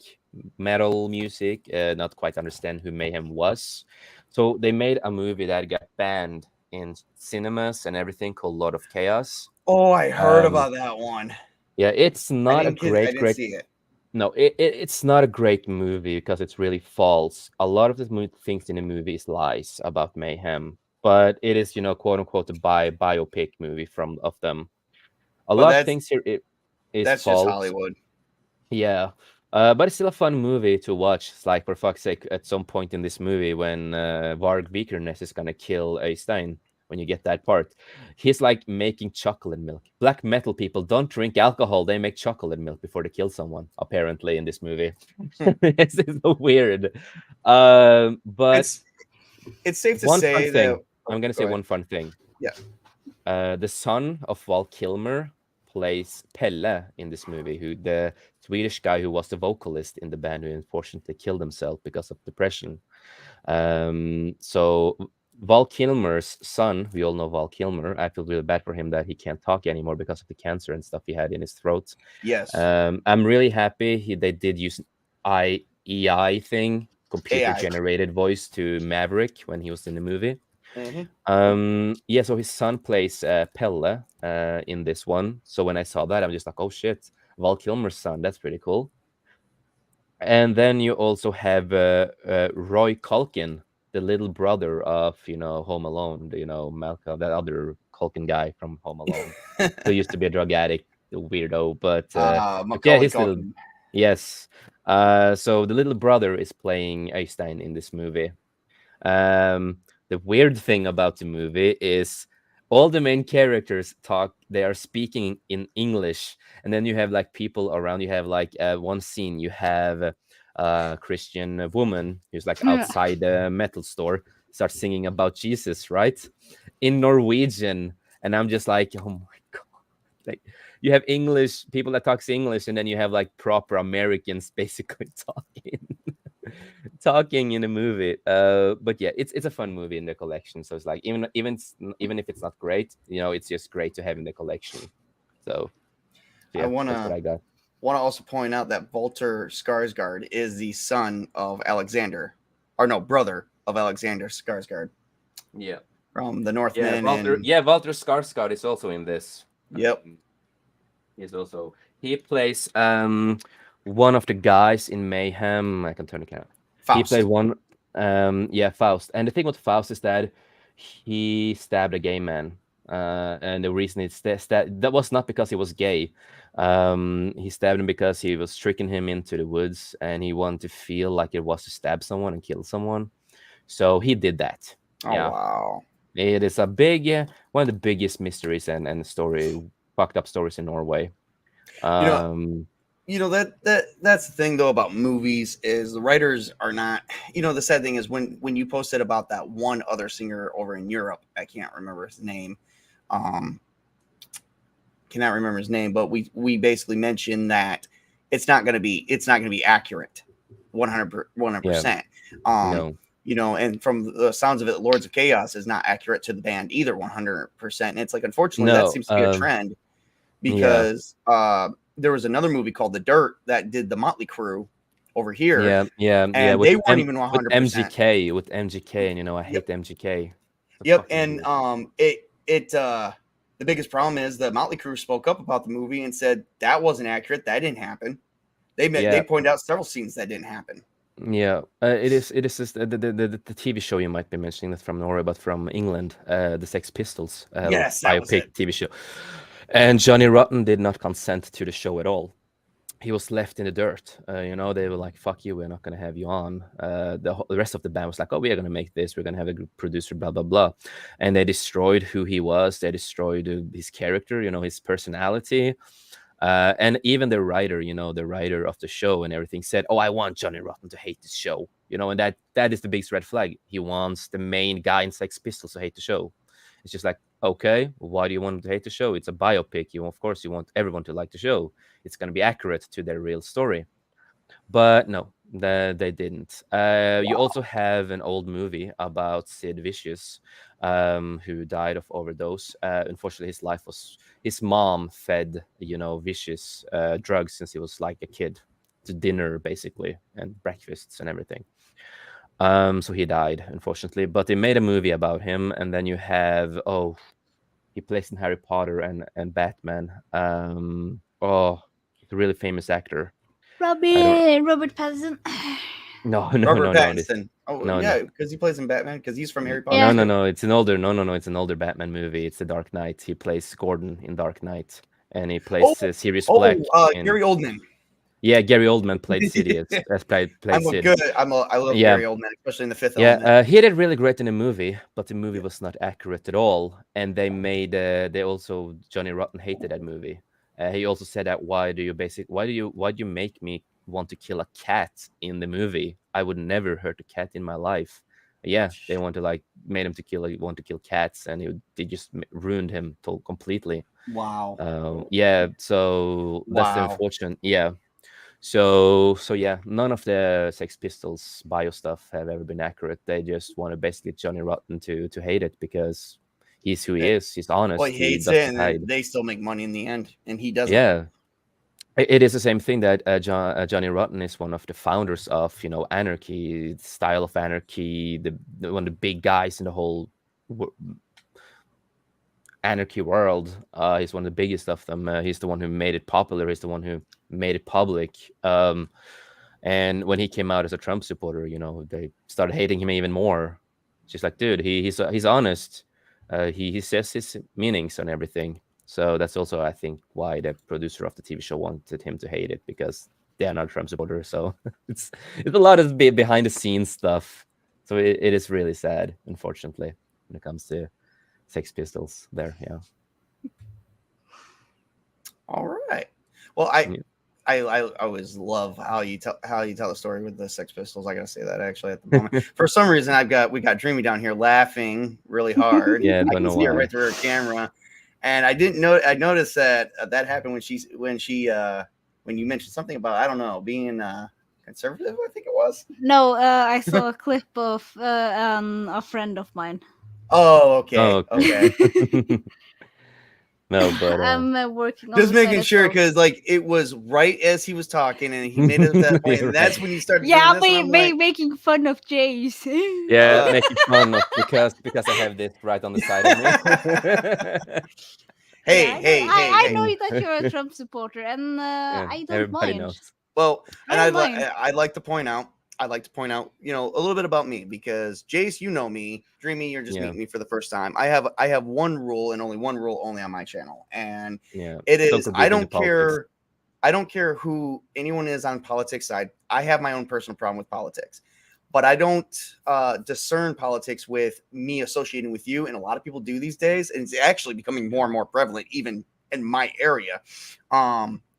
metal music, not quite understand who Mayhem was. So they made a movie that got banned in cinemas and everything called Lord of Chaos. Oh, I heard about that one. Yeah, it's not I a great see it. No, it's not a great movie because it's really false. A lot of the things in the movie is lies about Mayhem, but it is, quote unquote, a biopic movie of them. A lot of things here is that's false. just Hollywood. Yeah, but it's still a fun movie to watch. It's like, for fuck's sake, at some point in this movie when Varg Vikernes is gonna kill Eystein, when you get that part, he's like making chocolate milk. Black metal people don't drink alcohol; they make chocolate milk before they kill someone. Apparently, in this movie, it's so weird. But it's safe to one say fun that thing. I'm gonna say one fun thing. Yeah. The son of Val Kilmer plays Pelle in this movie, who the Swedish guy who was the vocalist in the band, who unfortunately killed himself because of depression. So Val Kilmer's son, we all know Val Kilmer. I feel really bad for him that he can't talk anymore because of the cancer and stuff he had in his throat. Yes. I'm really happy they did use an AI thing, computer generated voice, to Maverick when he was in the movie. Mm-hmm. So his son plays Pelle in this one. So when I saw that, I'm just like, oh shit, Val Kilmer's son, that's pretty cool. And then you also have Roy Culkin, the little brother of Home Alone, Malcolm, that other Culkin guy from Home Alone, who used to be a drug addict, a weirdo, but yeah, his little, yes. So the little brother is playing Eystein in this movie. The weird thing about the movie is all the main characters they are speaking in English, and then you have like people around. You have like one scene, you have a Christian woman who's like outside a metal store, starts singing about Jesus, right, in Norwegian, and I'm just like, oh my god. Like, you have English people that talks English, and then you have like proper Americans basically talking in a movie. But yeah, it's a fun movie in the collection. So it's like, even if it's not great, it's just great to have in the collection. So yeah, that's what I got. Want to also point out that Walter Skarsgård is the son of Alexander, or no, brother of Alexander Skarsgård. Yeah, from the Northman. Walter Skarsgård is also in this. Yep. He plays one of the guys in Mayhem. I can turn the camera. Faust. He played one. Faust. And the thing with Faust is that he stabbed a gay man. And the reason that was not because he was gay. He stabbed him because he was tricking him into the woods, and he wanted to feel like it was to stab someone and kill someone. So he did that. Oh Yeah. wow. It is a big, one of the biggest mysteries and fucked up stories in Norway. You know that's the thing though about movies is the writers are not. The sad thing is when you posted about that one other singer over in Europe, I can't remember his name. Cannot remember his name, but we basically mentioned that it's not going to be accurate 100%. No. And from the sounds of it, Lords of Chaos is not accurate to the band either 100%. And it's like, unfortunately, that seems to be a trend because there was another movie called The Dirt that did the Motley Crue over here. And they weren't even 100%. With MGK, and I hate MGK. Yep, and the biggest problem is the Motley Crue spoke up about the movie and said that wasn't accurate. That didn't happen. They pointed out several scenes that didn't happen. Yeah, it is just the TV show you might be mentioning that's from Norway, but from England, the Sex Pistols biopic TV show. And Johnny Rotten did not consent to the show at all. He was left in the dirt. They were like, "Fuck you, we're not going to have you on." The rest of the band was like, "Oh, we are going to make this. We're going to have a good producer, blah blah blah," and they destroyed who he was. They destroyed his character, his personality. And even the writer, the writer of the show and everything said, "Oh, I want Johnny Rotten to hate this show," and that is the biggest red flag. He wants the main guy in Sex Pistols to hate the show. It's just like, okay, why do you want him to hate the show? It's a biopic. Of course, you want everyone to like the show. It's going to be accurate to their real story. But no, they didn't. You also have an old movie about Sid Vicious, who died of overdose. Unfortunately, his mom fed, Vicious drugs since he was like a kid to dinner, basically, and breakfasts and everything. So he died, unfortunately. But they made a movie about him, and then you have he plays in Harry Potter and Batman. He's a really famous actor. Robert Pattinson. No. Robert Pattinson. No, because he plays in Batman. Because he's from Harry Potter. No. It's an older Batman movie. It's The Dark Knight. He plays Gordon in Dark Knight, and he plays Sirius Black. Gary Oldman. Yeah, Gary Oldman played Sidious. Played Sid. I love Gary Oldman, especially in the fifth element. He did really great in the movie, but the movie was not accurate at all. And Johnny Rotten hated that movie. He also said that why do you make me want to kill a cat in the movie? I would never hurt a cat in my life. Yeah, they want to made him want to kill cats, and they just ruined him completely. Wow. So that's the unfortunate. Yeah. So yeah, none of the Sex Pistols bio stuff have ever been accurate. They just want to basically Johnny Rotten to hate it because he's who he is. He's honest. Well, he hates it, and they still make money in the end, and he doesn't. Yeah, it is the same thing that Johnny Rotten is one of the founders of anarchy, style of anarchy, one of the big guys in the whole anarchy world. He's one of the biggest of them. He's the one who made it popular. He's the one who made it public. And when he came out as a Trump supporter, they started hating him even more. It's just like, dude, he's honest. He says his meanings and everything. So that's also, I think, why the producer of the TV show wanted him to hate it, because they're not Trump supporters. So it's a lot of behind the scenes stuff. So it is really sad, unfortunately, when it comes to Sex Pistols there. Yeah. All right. Well, I always love how you tell the story with the Sex Pistols. I gotta say that actually at the moment. For some reason, we got Dreamy down here laughing really hard. Yeah, I can see her right through her camera. And I didn't know. I noticed that happened when you mentioned something about, I don't know, being conservative. I think it was. No, I saw a clip of a friend of mine. Oh, okay. Okay. No, but I'm working on just making sure, because it was right as he was talking, and he made it at that point, and that's when you started. Yeah, making fun of Jace. Yeah, making fun of because I have this right on the side of me. Hey, I know that you're a Trump supporter, and I don't everybody mind. knows. Well, and I'd like to point out, I'd like to point out, a little bit about me, because Jace, you know me. Dreamy, you're just Yeah. meeting me for the first time. I have one rule, and only one rule only on my channel, and Yeah. it Don't is get into politics. I don't care who anyone is on politics side. I have my own personal problem with politics, but I don't discern politics with me associating with you, and a lot of people do these days, and it's actually becoming more and more prevalent, even in my area.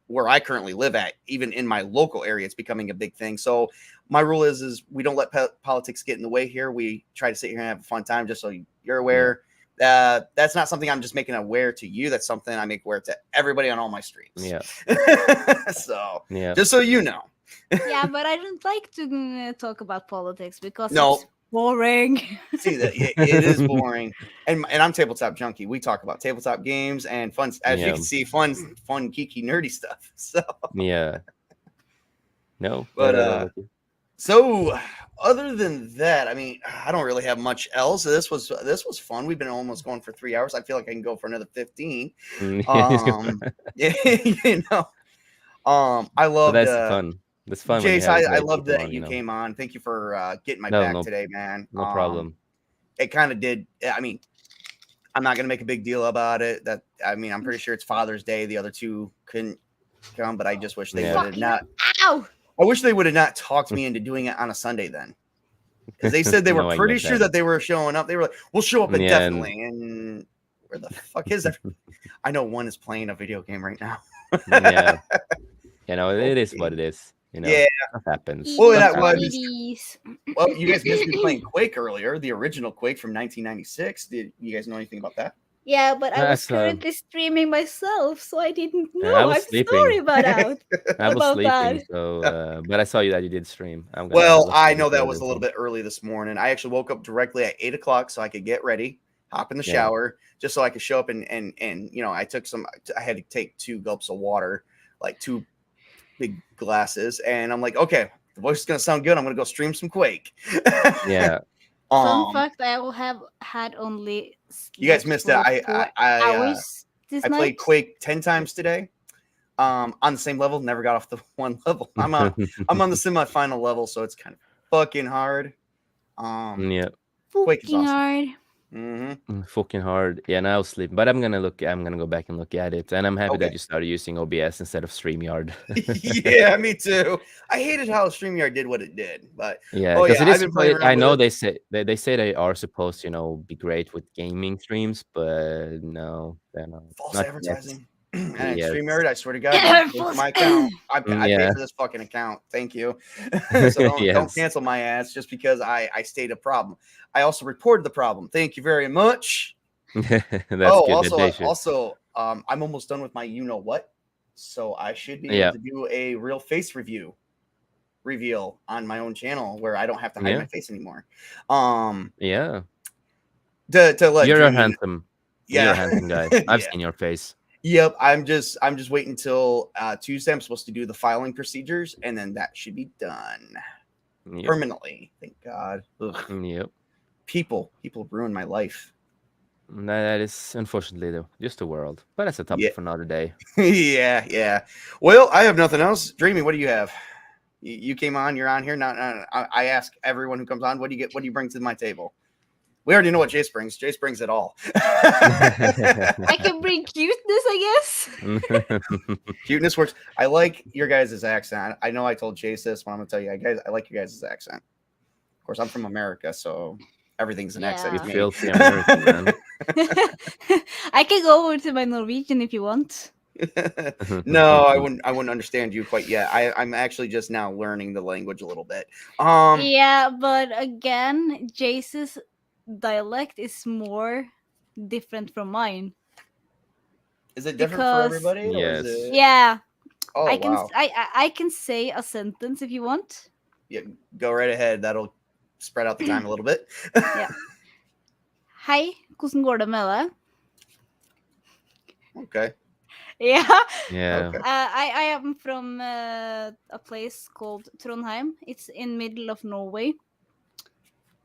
Where I currently live at, even in my local area, it's becoming a big thing. So my rule is we don't let politics get in the way here. We try to sit here and have a fun time, just so you're aware. That's not something I'm just making aware to you. That's something I make aware to everybody on all my streams. Yeah. So Yeah. just so you know. Yeah, but I don't like to talk about politics because No. it's boring. See that it is boring, and I'm Tabletop Junkie. We talk about tabletop games and fun, as you Yeah. can see, fun, geeky, nerdy stuff. So Yeah. No. But so other than that, I mean, I don't really have much else. This was fun. We've been almost going for 3 hours. I feel like I can go for another 15. Yeah, I love that's fun. That's fun. Jace, when you I have love people that on, you came on. Thank you for getting my No, back no- today, man. No problem. It kind of did. I mean, I'm not gonna make a big deal about it. I'm pretty sure it's Father's Day. The other two couldn't come, but I just wish they Yeah. would have not. Ow! I wish they would have not talked me into doing it on a Sunday then, because they said they were No, I pretty get sure that. that they were showing up. They were like, "We'll show up Yeah, indefinitely." And where the fuck is that? I know one is playing a video game right now. Yeah. It is what it is. Yeah. Stuff happens. Well, Stuff that What was- it is. Well, you guys missed me playing Quake earlier, the original Quake from 1996. Did you guys know anything about that? Yeah, but I was That's, currently streaming myself, so I didn't know. I was I'm sleeping. sorry about that. I was about sleeping, that. so but I saw you that you did stream. Well, I know that was a little bit early this morning. I actually woke up directly at 8 o'clock so I could get ready, hop in the Yeah. shower, just so I could show up and I had to take 2 gulps of water, like 2 big glasses, and I'm like, okay, the voice is gonna sound good. I'm gonna go stream some Quake. Yeah. Fun fact: I will have had only. You guys slept missed it. for 4 hours this I night. played Quake 10 times today. On the same level, never got off the one level. I'm on the semifinal level, so it's kind of fucking hard. Yeah. Quake is Fucking awesome. hard. Fucking hard. Yeah, and I was sleeping, but I'm gonna go back and look at it, and I'm happy Okay. that you started using OBS instead of StreamYard. Yeah, me too. I hated how StreamYard did what it did, but Yeah, Oh, because yeah, it I've is. been playing around I with know it. they say they are supposed to, be great with gaming streams, but no, they're not. false Not yet. advertising. And Yes. StreamYard, I swear to God, don't cancel my account. I pay Yeah. for this fucking account. Thank you. So don't Yes. cancel my ass just because I stated a problem. I also reported the problem. Thank you very much. That's Oh, good. They should. also, I'm almost done with my you know what, so I should be Yeah. able to do a real face reveal on my own channel where I don't have to hide Yeah. my face anymore. Yeah, To let you're a Dreamy- handsome. You're Yeah. a handsome guy. I've Yeah. seen your face. Yep, I'm just waiting until Tuesday. I'm supposed to do the filing procedures, and then that should be done Yep. permanently. Thank God. Ugh. Yep. People ruin my life. That is unfortunately just the world, but that's a topic Yeah. for another day. Yeah. Well, I have nothing else. Dreamy, what do you have? You came on. You're on here. Now I ask everyone who comes on, what do you get? What do you bring to my table? We already know what Jace brings. Jace brings it all. I can bring cuteness, I guess. Cuteness works. I like your guys' accent. I know I told Jace this, but I'm gonna tell you, guys, I like your guys' accent. Of course, I'm from America, so everything's an accent. You to me. filthy American man. I can go over to my Norwegian if you want. No, I wouldn't understand you quite yet. I'm actually just now learning the language a little bit. Yeah, but again, Jace's dialect is more different from mine. Is it different because- for everybody? or is Yes. it- Yeah, Oh, I can wow. I can say a sentence if you want. Yeah, go right ahead. That'll spread out the time a little bit. Hei, hvordan går det med deg? Okay. Yeah. Yeah. Okay. I am from a place called Trondheim. It's in middle of Norway.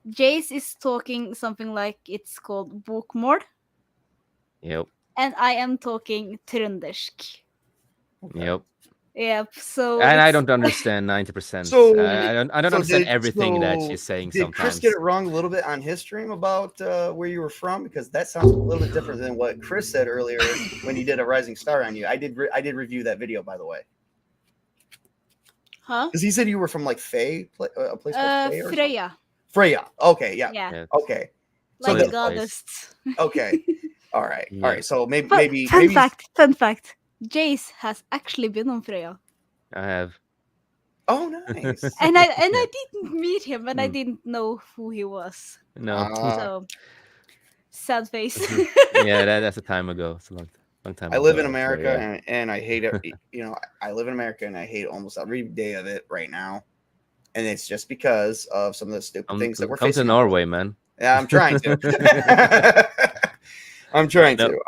Jace is talking something like it's called bokmål, Yep. and I am talking trøndersk. Yep. Yep. So And I it's don't understand 90%. So, I don't understand everything that she's saying did Chris get sometimes. it wrong a little bit on his stream about where you were from? Because that sounds a little bit different than what Chris said earlier when he did a Rising Star on you. I did review that video, by the way. huh? Because he said you were from like Faye, a place called Faye or something? Freya. Freya. Okay, yeah. Yeah. Yeah. Okay. So Like a the place. goddess. okay. All right. Yeah. All right. So maybe Fun fact. Jace has actually been on Freya. I have. Oh, nice. And I didn't meet him and I Mm. didn't know who he was. No. So sad face. Yeah, that's a time ago. It's a long time I ago. live in so, America yeah. and I hate it. I live in America and I hate almost every day of it right now. And it's just because of some of the stupid things that we're Come to facing. Norway, man. Yeah, I'm trying to. I'm trying No, to.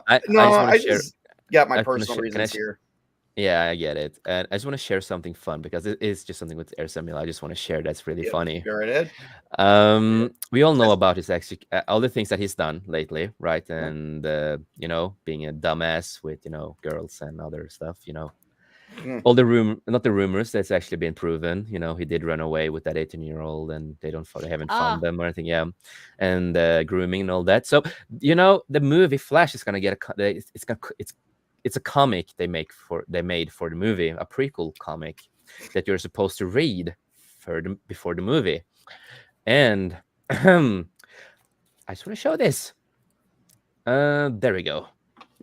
I No, just wanna I share- just got my I just wanna personal share- can I reasons sh- here. Yeah, I get it. And I just want to share something fun because it is just something with Ersamil. I just want to share that's really Yep, funny. Sure it is. We all know about his actually all the things that he's done lately, right? And being a dumbass with girls and other stuff. Mm. All the not the rumors that's actually been proven. He did run away with that 18-year-old, and they haven't found them or anything. Yeah, and grooming and all that. So the movie Flash is gonna get it's a comic they made for the movie, a prequel comic that you're supposed to read before the movie. And I just want to show this. There we go.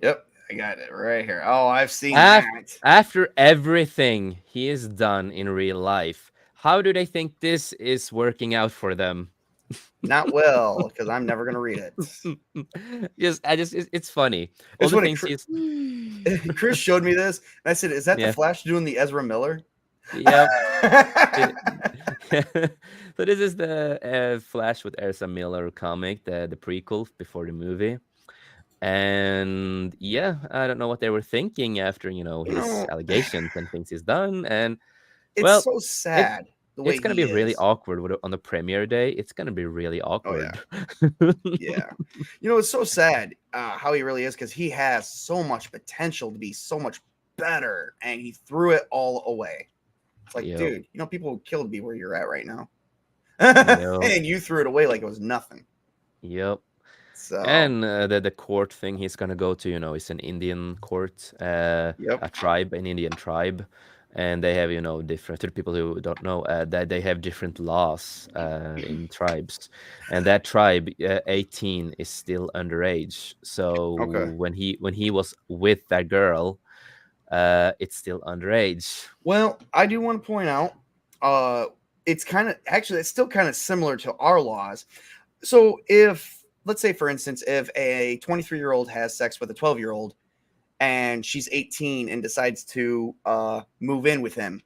Yep, I got it right here. Oh, I've seen that. After everything he has done in real life, how do they think this is working out for them? Not well, because I'm never gonna read it. It's funny. All It's the funny, things Chris showed me this, and I said, "Is that Yeah. the Flash doing the Ezra Miller?" Yep. So this is the Flash with Ezra Miller comic, the prequel before the movie. And yeah, I don't know what they were thinking after his No. allegations and things he's done. And It's well, so sad the way it's gonna he be really is. awkward on the premiere day. It's gonna be really awkward. Yeah, it's so sad how he really is, because he has so much potential to be so much better, and he threw it all away. It's like, Yep. dude, people would kill to be where you're at right now, Yep. and you threw it away like it was nothing. Yep. So And the court thing he's gonna go to, is an Indian court, a tribe, an Indian tribe, and they have different. To the people who don't know, that they have different laws in tribes, and that tribe 18 is still underage. So Okay. when he was with that girl, it's still underage. Well, I do want to point out, it's still kind of similar to our laws. So let's say, for instance, if a 23-year-old has sex with a 12-year-old and she's 18 and decides to move in with him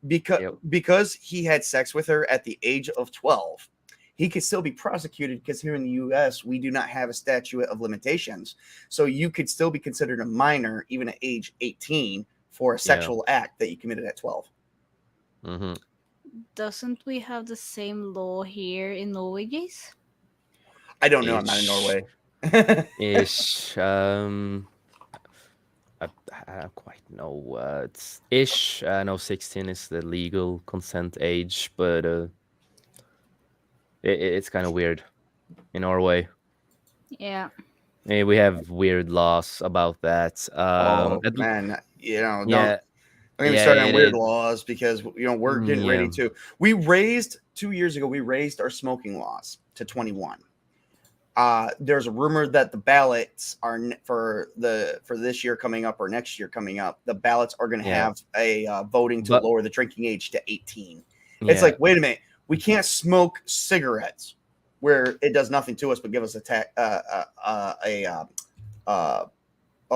because he had sex with her at the age of 12, he could still be prosecuted, because here in the U.S., we do not have a statute of limitations. So you could still be considered a minor even at age 18 for a sexual act that you committed at 12. Mm-hmm. Doesn't we have the same law here in Norway, Jace? I don't know. I'm not in Norway. Ish. I don't quite know. It's ish. I know 16 is the legal consent age, but it's kind of weird in Norway. Yeah. We have weird laws about that. Man, Yeah. I'm going to start on weird laws, because we're getting ready yeah. to. 2 years ago, we raised our smoking laws to 21. There's a rumor that the ballots are for this year coming up or next year coming up. The ballots are going to have a voting to lower the drinking age to 18. It's like, wait a minute, we can't smoke cigarettes where it does nothing to us but give us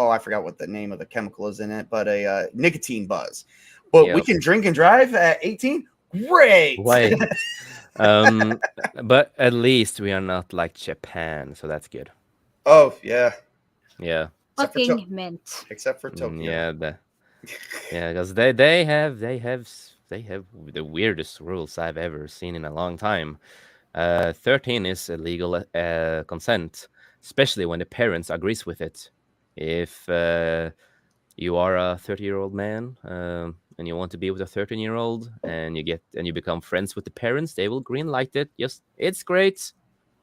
I forgot what the name of the chemical is in it, but a nicotine buzz. But we can drink and drive at 18. Great. Why? But at least we are not like Japan, so that's good. Oh yeah. Yeah. Fucking meant. Except for Tokyo. Yeah. Because they have the weirdest rules I've ever seen in a long time. 13 is illegal consent, especially when the parents agrees with it. If you are a 30-year-old man, and you want to be with a 13-year-old, and you become friends with the parents, they will green light it. Yes, it's great.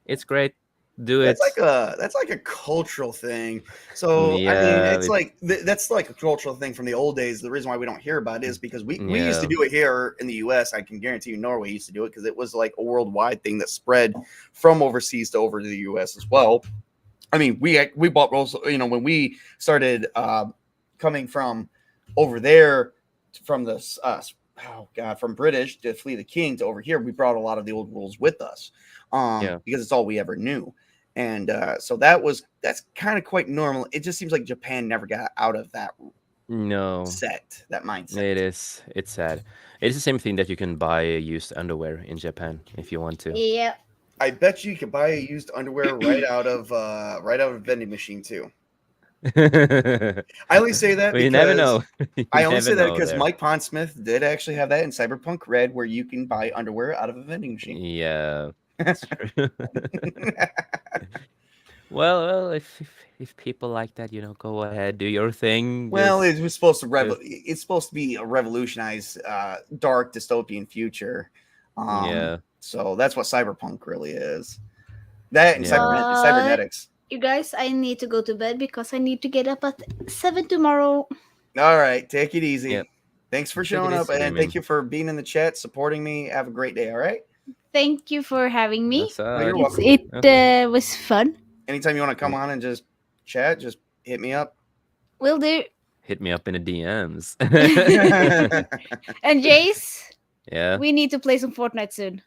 It's great. Do it. That's like a cultural thing. So I mean, Yeah, it's like that's like a cultural thing from the old days. The reason why we don't hear about it is because we used to yeah, do it here in the U.S. I can guarantee you, Norway used to do it because it was like a worldwide thing that spread from overseas to over to the U.S. as well. I mean, we bought rolls. You know, when we started coming from over there from the from British to flee the king to over here, we brought a lot of the old rules with us yeah. because it's all we ever knew. And so that's kind of quite normal. It just seems like Japan never got out of that No, that mindset. it is. It's sad. It's the same thing that you can buy used underwear in Japan if you want to. Yeah. I bet you could buy a used underwear right out of a vending machine too. I only say that Well, you never because know. You I only never say that know because there. Mike Pondsmith did actually have that in Cyberpunk Red, where you can buy underwear out of a vending machine. Yeah, that's true. Well, if people like that, go ahead, do your thing. Well, Just, it was supposed to just it's supposed to be a revolutionized dark dystopian future. yeah, So that's what cyberpunk really is. That and yeah. cybernetics. You guys, I need to go to bed because I need to get up at 7 tomorrow. All right, take it easy. Yep. Thanks for Take it showing up, easy, and thank Raymond. you for being in the chat, supporting me. Have a great day. All right. Thank you for having me. That's Oh, you're It's, welcome. it was fun. Anytime you want to come on and just chat, just hit me up. Will do. Hit me up in the DMs. And Jace, Yeah. we need to play some Fortnite soon.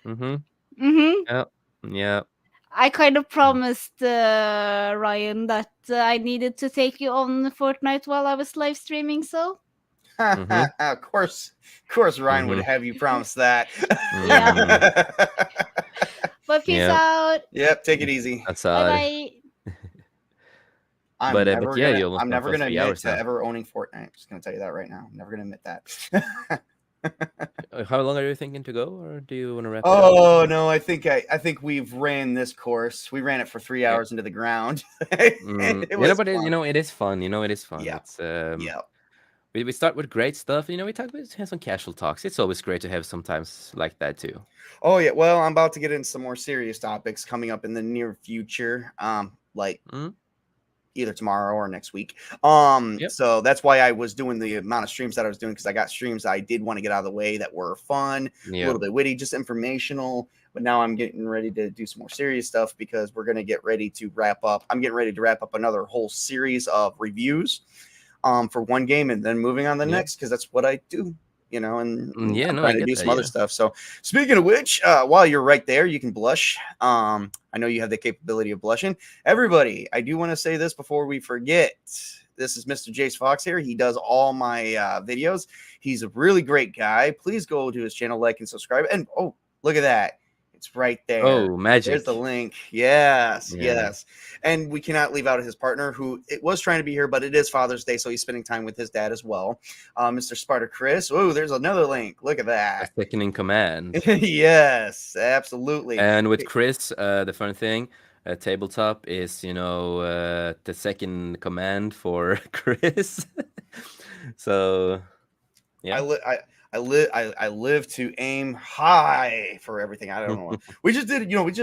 Mm-hmm. Mm-hmm. Yeah. I kind of promised Ryan that I needed to take you on Fortnite while I was live streaming, so Of course, Ryan would Mhm. have you promise that. Mhm. but peace Yeah. out. Yep, take it easy. That's Bye odd. bye. But yeah, you almost I'm done never for gonna 3 admit hours to now. ever owning Fortnite. I'm just gonna tell you that right now. I'm never gonna admit that. How long are you thinking to go, or do you want to wrap it up? Oh no, I think we've ran this course. We ran it for 3 Yeah. hours into the ground. But It was but fun. it is fun. It is fun. Yeah. It's Yeah. we start with great stuff. We have some casual talks. It's always great to have sometimes like that too. Oh yeah. Well, I'm about to get into some more serious topics coming up in the near future. Like Mhm. either tomorrow or next week. Yep. So that's why I was doing the amount of streams that I was doing, because I got streams I did want to get out of the way that were fun, a Yeah. little bit witty, just informational. But now I'm getting ready to do some more serious stuff because we're gonna get ready to wrap up. I'm getting ready to wrap up another whole series of reviews for one game and then moving on the Yeah. next, because that's what I do. And Yeah. I'm No, I trying to get do that. some other Yeah. stuff. So speaking of which, while you're right there, you can blush. I know you have the capability of blushing. Everybody, I do want to say this before we forget. This is Mr. Jace Fox here. He does all my videos. He's a really great guy. Please go to his channel, like and subscribe. And oh, look at that. It's right there. Oh, magic. There's the link. Yes, Yeah. yes. And we cannot leave out his partner, who it was trying to be here, but it is Father's Day, so he's spending time with his dad as well. Mr. Sparta Chris. Oh, there's another link. Look at A that. second in command. Yes, absolutely. And with Chris, the fun thing, tabletop is the second command for Chris. So yeah. I live to aim high for everything. I don't know what we just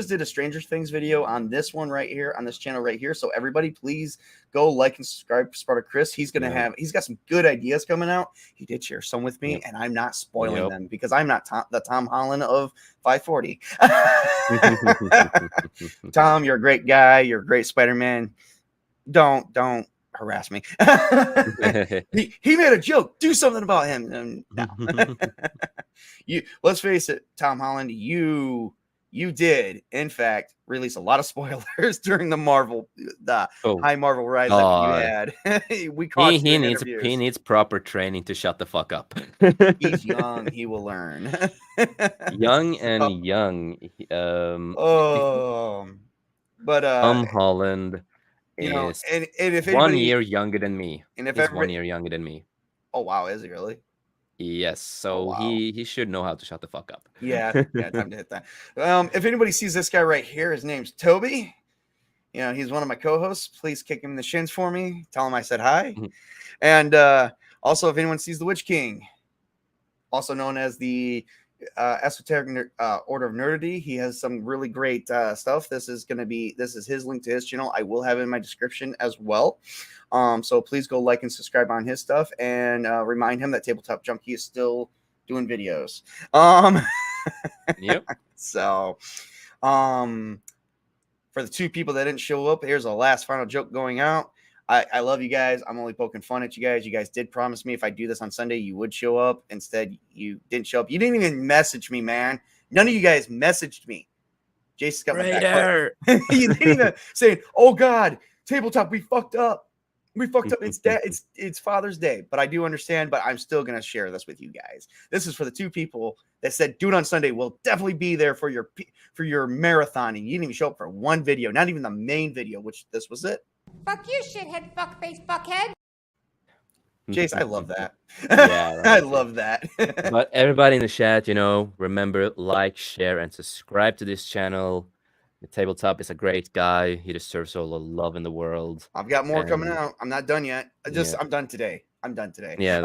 did a Stranger Things video on this one right here on this channel right here. So everybody, please go like and subscribe to Sparta Chris. He's gonna he's got some good ideas coming out. He did share some with me, and I'm not spoiling them because I'm not the Tom Holland of 540. Tom, you're a great guy. You're a great Spider-Man. Don't harass me. he made a joke. Do something about him. No. Let's face it, Tom Holland, you did in fact release a lot of spoilers during the high Marvel ride that you had. We caught you in interviews. He needs proper training to shut the fuck up. He's young. He will learn. Young and young. But Tom Holland is and if 1 year younger than me. And if he's 1 year younger than me. Oh wow, is he really? Yes, so wow. he should know how to shut the fuck up. Yeah, time to hit that. If anybody sees this guy right here, his name's Toby. You know, he's one of my co-hosts. Please kick him in the shins for me. Tell him I said hi. Mhm. And also, if anyone sees the Witch King, also known as the Esoteric Order of Nerdity, he has some really great stuff. This is his link to his channel. I will have it in my description as well. So please go like and subscribe on his stuff, and remind him that Tabletop Junkie is still doing videos. Yep. So, for the two people that didn't show up, here's a last final joke going out. I love you guys. I'm only poking fun at you guys. You guys did promise me if I do this on Sunday, you would show up. Instead, you didn't show up. You didn't even message me, man. None of you guys messaged me. Jason's got my back. You didn't even say, "Oh God, Tabletop, we fucked up. We fucked up. It's Father's Day." But I do understand. But I'm still gonna share this with you guys. This is for the two people that said, "Do it on Sunday." We'll definitely be there for your marathon, and you didn't even show up for one video, not even the main video, which this was it. Fuck you, shithead, fuckface, fuckhead. Jace, I love that. Yeah, I right. love that. But everybody in the chat, remember, like, share, and subscribe to this channel. The Tabletop is a great guy. He deserves all the love in the world. I've got more coming And- out. I'm not done yet. Yeah. I'm done today. Yeah.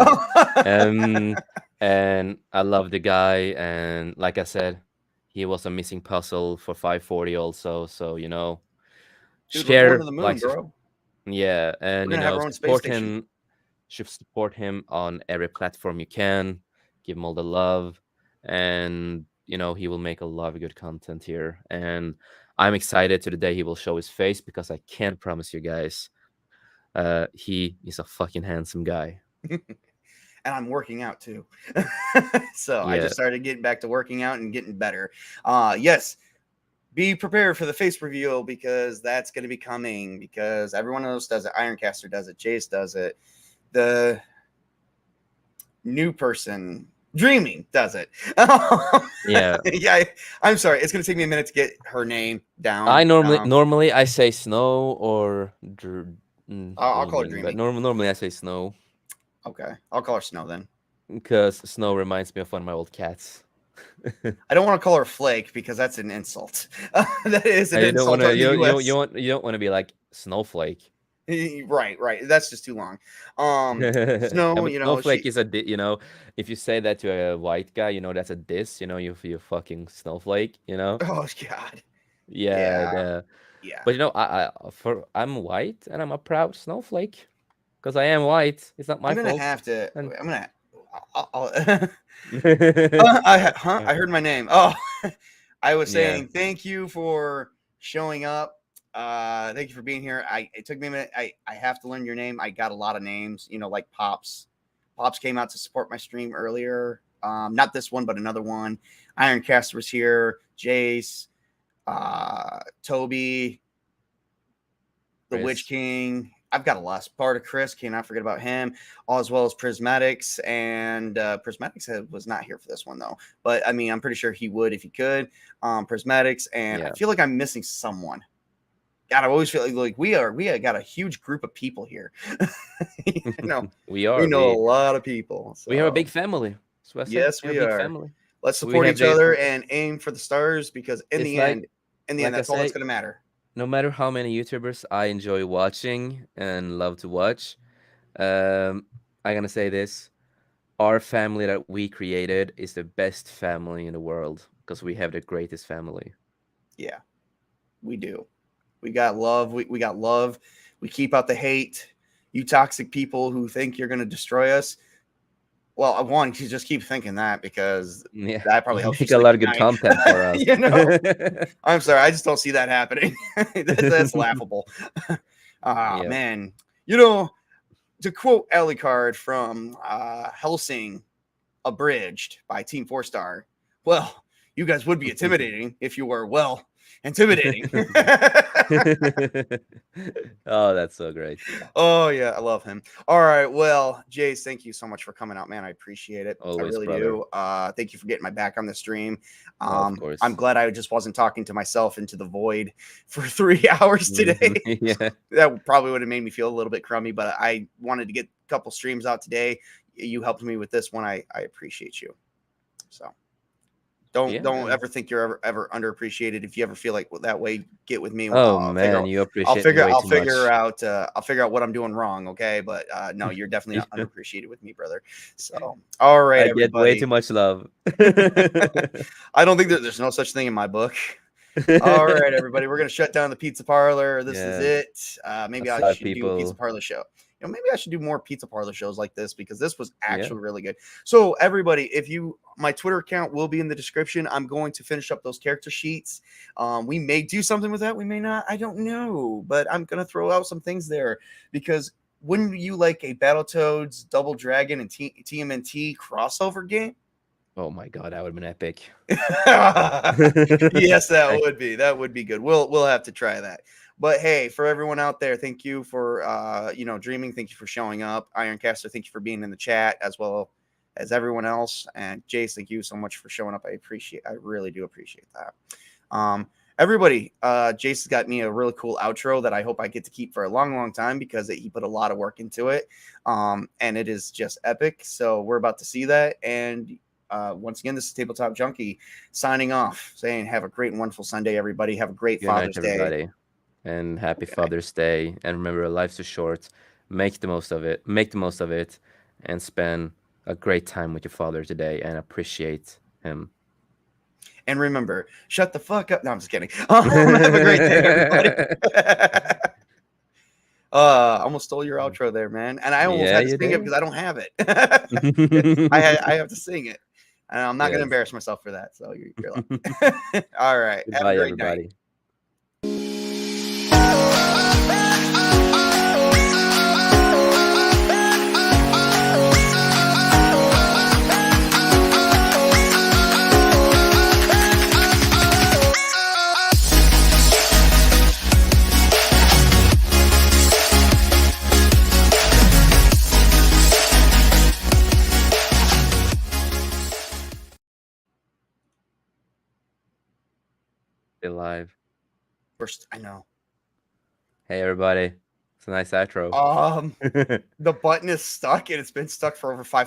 And I love the guy. And like I said, he was a missing puzzle for 540 also. So, Dude, we're share, going to the moon, like, bro. yeah, and We're gonna have our own space support station. him. Should support him on every platform you can. Give him all the love, and he will make a lot of good content here. And I'm excited to the day he will show his face, because I can't promise you guys, he is a fucking handsome guy. And I'm working out too. So I Yeah. just started getting back to working out and getting better. Yes. Be prepared for the face reveal, because that's going to be coming, because everyone else does it. Ironcaster does it. Jace does it. The new person, Dreaming, does it. Yeah. Yeah. I'm sorry. It's going to take me a minute to get her name down. I normally I say Snow or I'll call her Dreaming, but Dreaming. normally I say Snow, Okay. I'll call her Snow then. because Snow reminds me of one of my old cats. I don't want to call her Flake, because that's an insult. That is an You don't insult want to. on the US. You don't want to be like Snowflake. Right. That's just too long. Snow, But Snowflake she, is a if you say that to a white guy, that's a diss. You fucking snowflake. oh God. Yeah. Yeah. But I'm white, and I'm a proud snowflake, because I am white. It's not my I'm gonna fault. have to. And- I'm gonna. I heard my name. Oh, I was Yeah. saying thank you for showing up. Thank you for being here. It took me a minute. I have to learn your name. I got a lot of names. Like Pops. Pops came out to support my stream earlier. Not this one, but another one. Ironcaster was here. Jace, Toby, the Chris. Witch King. I've got a last part of Chris. Cannot forget about him, as well as Prismatics. And Prismatics was not here for this one, though. But, I mean, I'm pretty sure he would if he could. Prismatics. And Yeah. I feel like I'm missing someone. God, I always feel like we got a huge group of people here. We are. We know a lot of people. We are a so big family. So Yes, we're we a big are. family. Let's we support have each the- other and aim for the stars, because in It's the like- end, like I that's all that's say, going to matter. No matter how many YouTubers I enjoy watching and love to watch, I'm gonna say this: our family that we created is the best family in the world, because we have the greatest family. Yeah, we do. We got love. We got love. We keep out the hate. You toxic people who think you're going to destroy us. Well, I want you to just keep thinking that, because Yeah, that probably helps you make a lot of sleep good at night. content for us. I'm sorry. I just don't see that happening. That's laughable. Yeah. Man. To quote Alucard from Hellsing Abridged by Team 4-Star, well, you guys would be intimidating if you were, intimidating. Oh, that's so great. Oh, yeah, I love him. All right, well, Jace, thank you so much for coming out, man. I appreciate it. Always, I really brother. do. Thank you for getting my back on the stream. Of course. I'm glad I just wasn't talking to myself into the void for 3 hours today. Yeah. That probably would have made me feel a little bit crummy, but I wanted to get a couple streams out today. You helped me with this one. I appreciate you. So Don't Yeah. ever think you're ever underappreciated. If you ever feel like that way, get with me. Oh I'll man, you appreciate me way I'll too figure much. out I'll figure out what I'm doing wrong. Okay, but no, you're definitely not underappreciated with me, brother. So all right, I get way everybody. too much love. I don't think there's no such thing in my book. All right, everybody, we're gonna shut down the pizza parlor. This is Yeah. it. Maybe I What's up, should do a pizza people? parlor show. Maybe I should do more pizza parlor shows like this because this was Yeah. actually really good. So everybody, my Twitter account will be in the description. I'm going to finish up those character sheets. We may do something with that. We may not. I don't know, but I'm gonna throw out some things there because wouldn't you like a Battletoads, Double Dragon, and TMNT crossover game? Oh my god, that would have been epic. Yes, that would be good. We'll have to try that. But hey, for everyone out there, thank you for dreaming. Thank you for showing up. Ironcaster, thank you for being in the chat as well as everyone else. And Jace, thank you so much for showing up. I really do appreciate that. Everybody, Jace has got me a really cool outro that I hope I get to keep for a long, long time because he put a lot of work into it. And it is just epic. So we're about to see that. And once again, this is Tabletop Junkie signing off, saying have a great and wonderful Sunday, everybody. Have a great Good night, Father's Day. everybody. And happy Father's Day. And remember, life's too short. Make the most of it. Make the most of it. And spend a great time with your father today and appreciate him. And remember, shut the fuck up. No, I'm just kidding. Have a great day, everybody. Almost stole your outro there, man. And I almost had to sing it because I don't have it. I have to sing it. And I'm not going to embarrass myself for that. So you're lucky. All right. Goodbye, have a great everybody. night. Still live. First, I know. Hey, everybody. It's a nice outro. The button is stuck and it's been stuck for over 5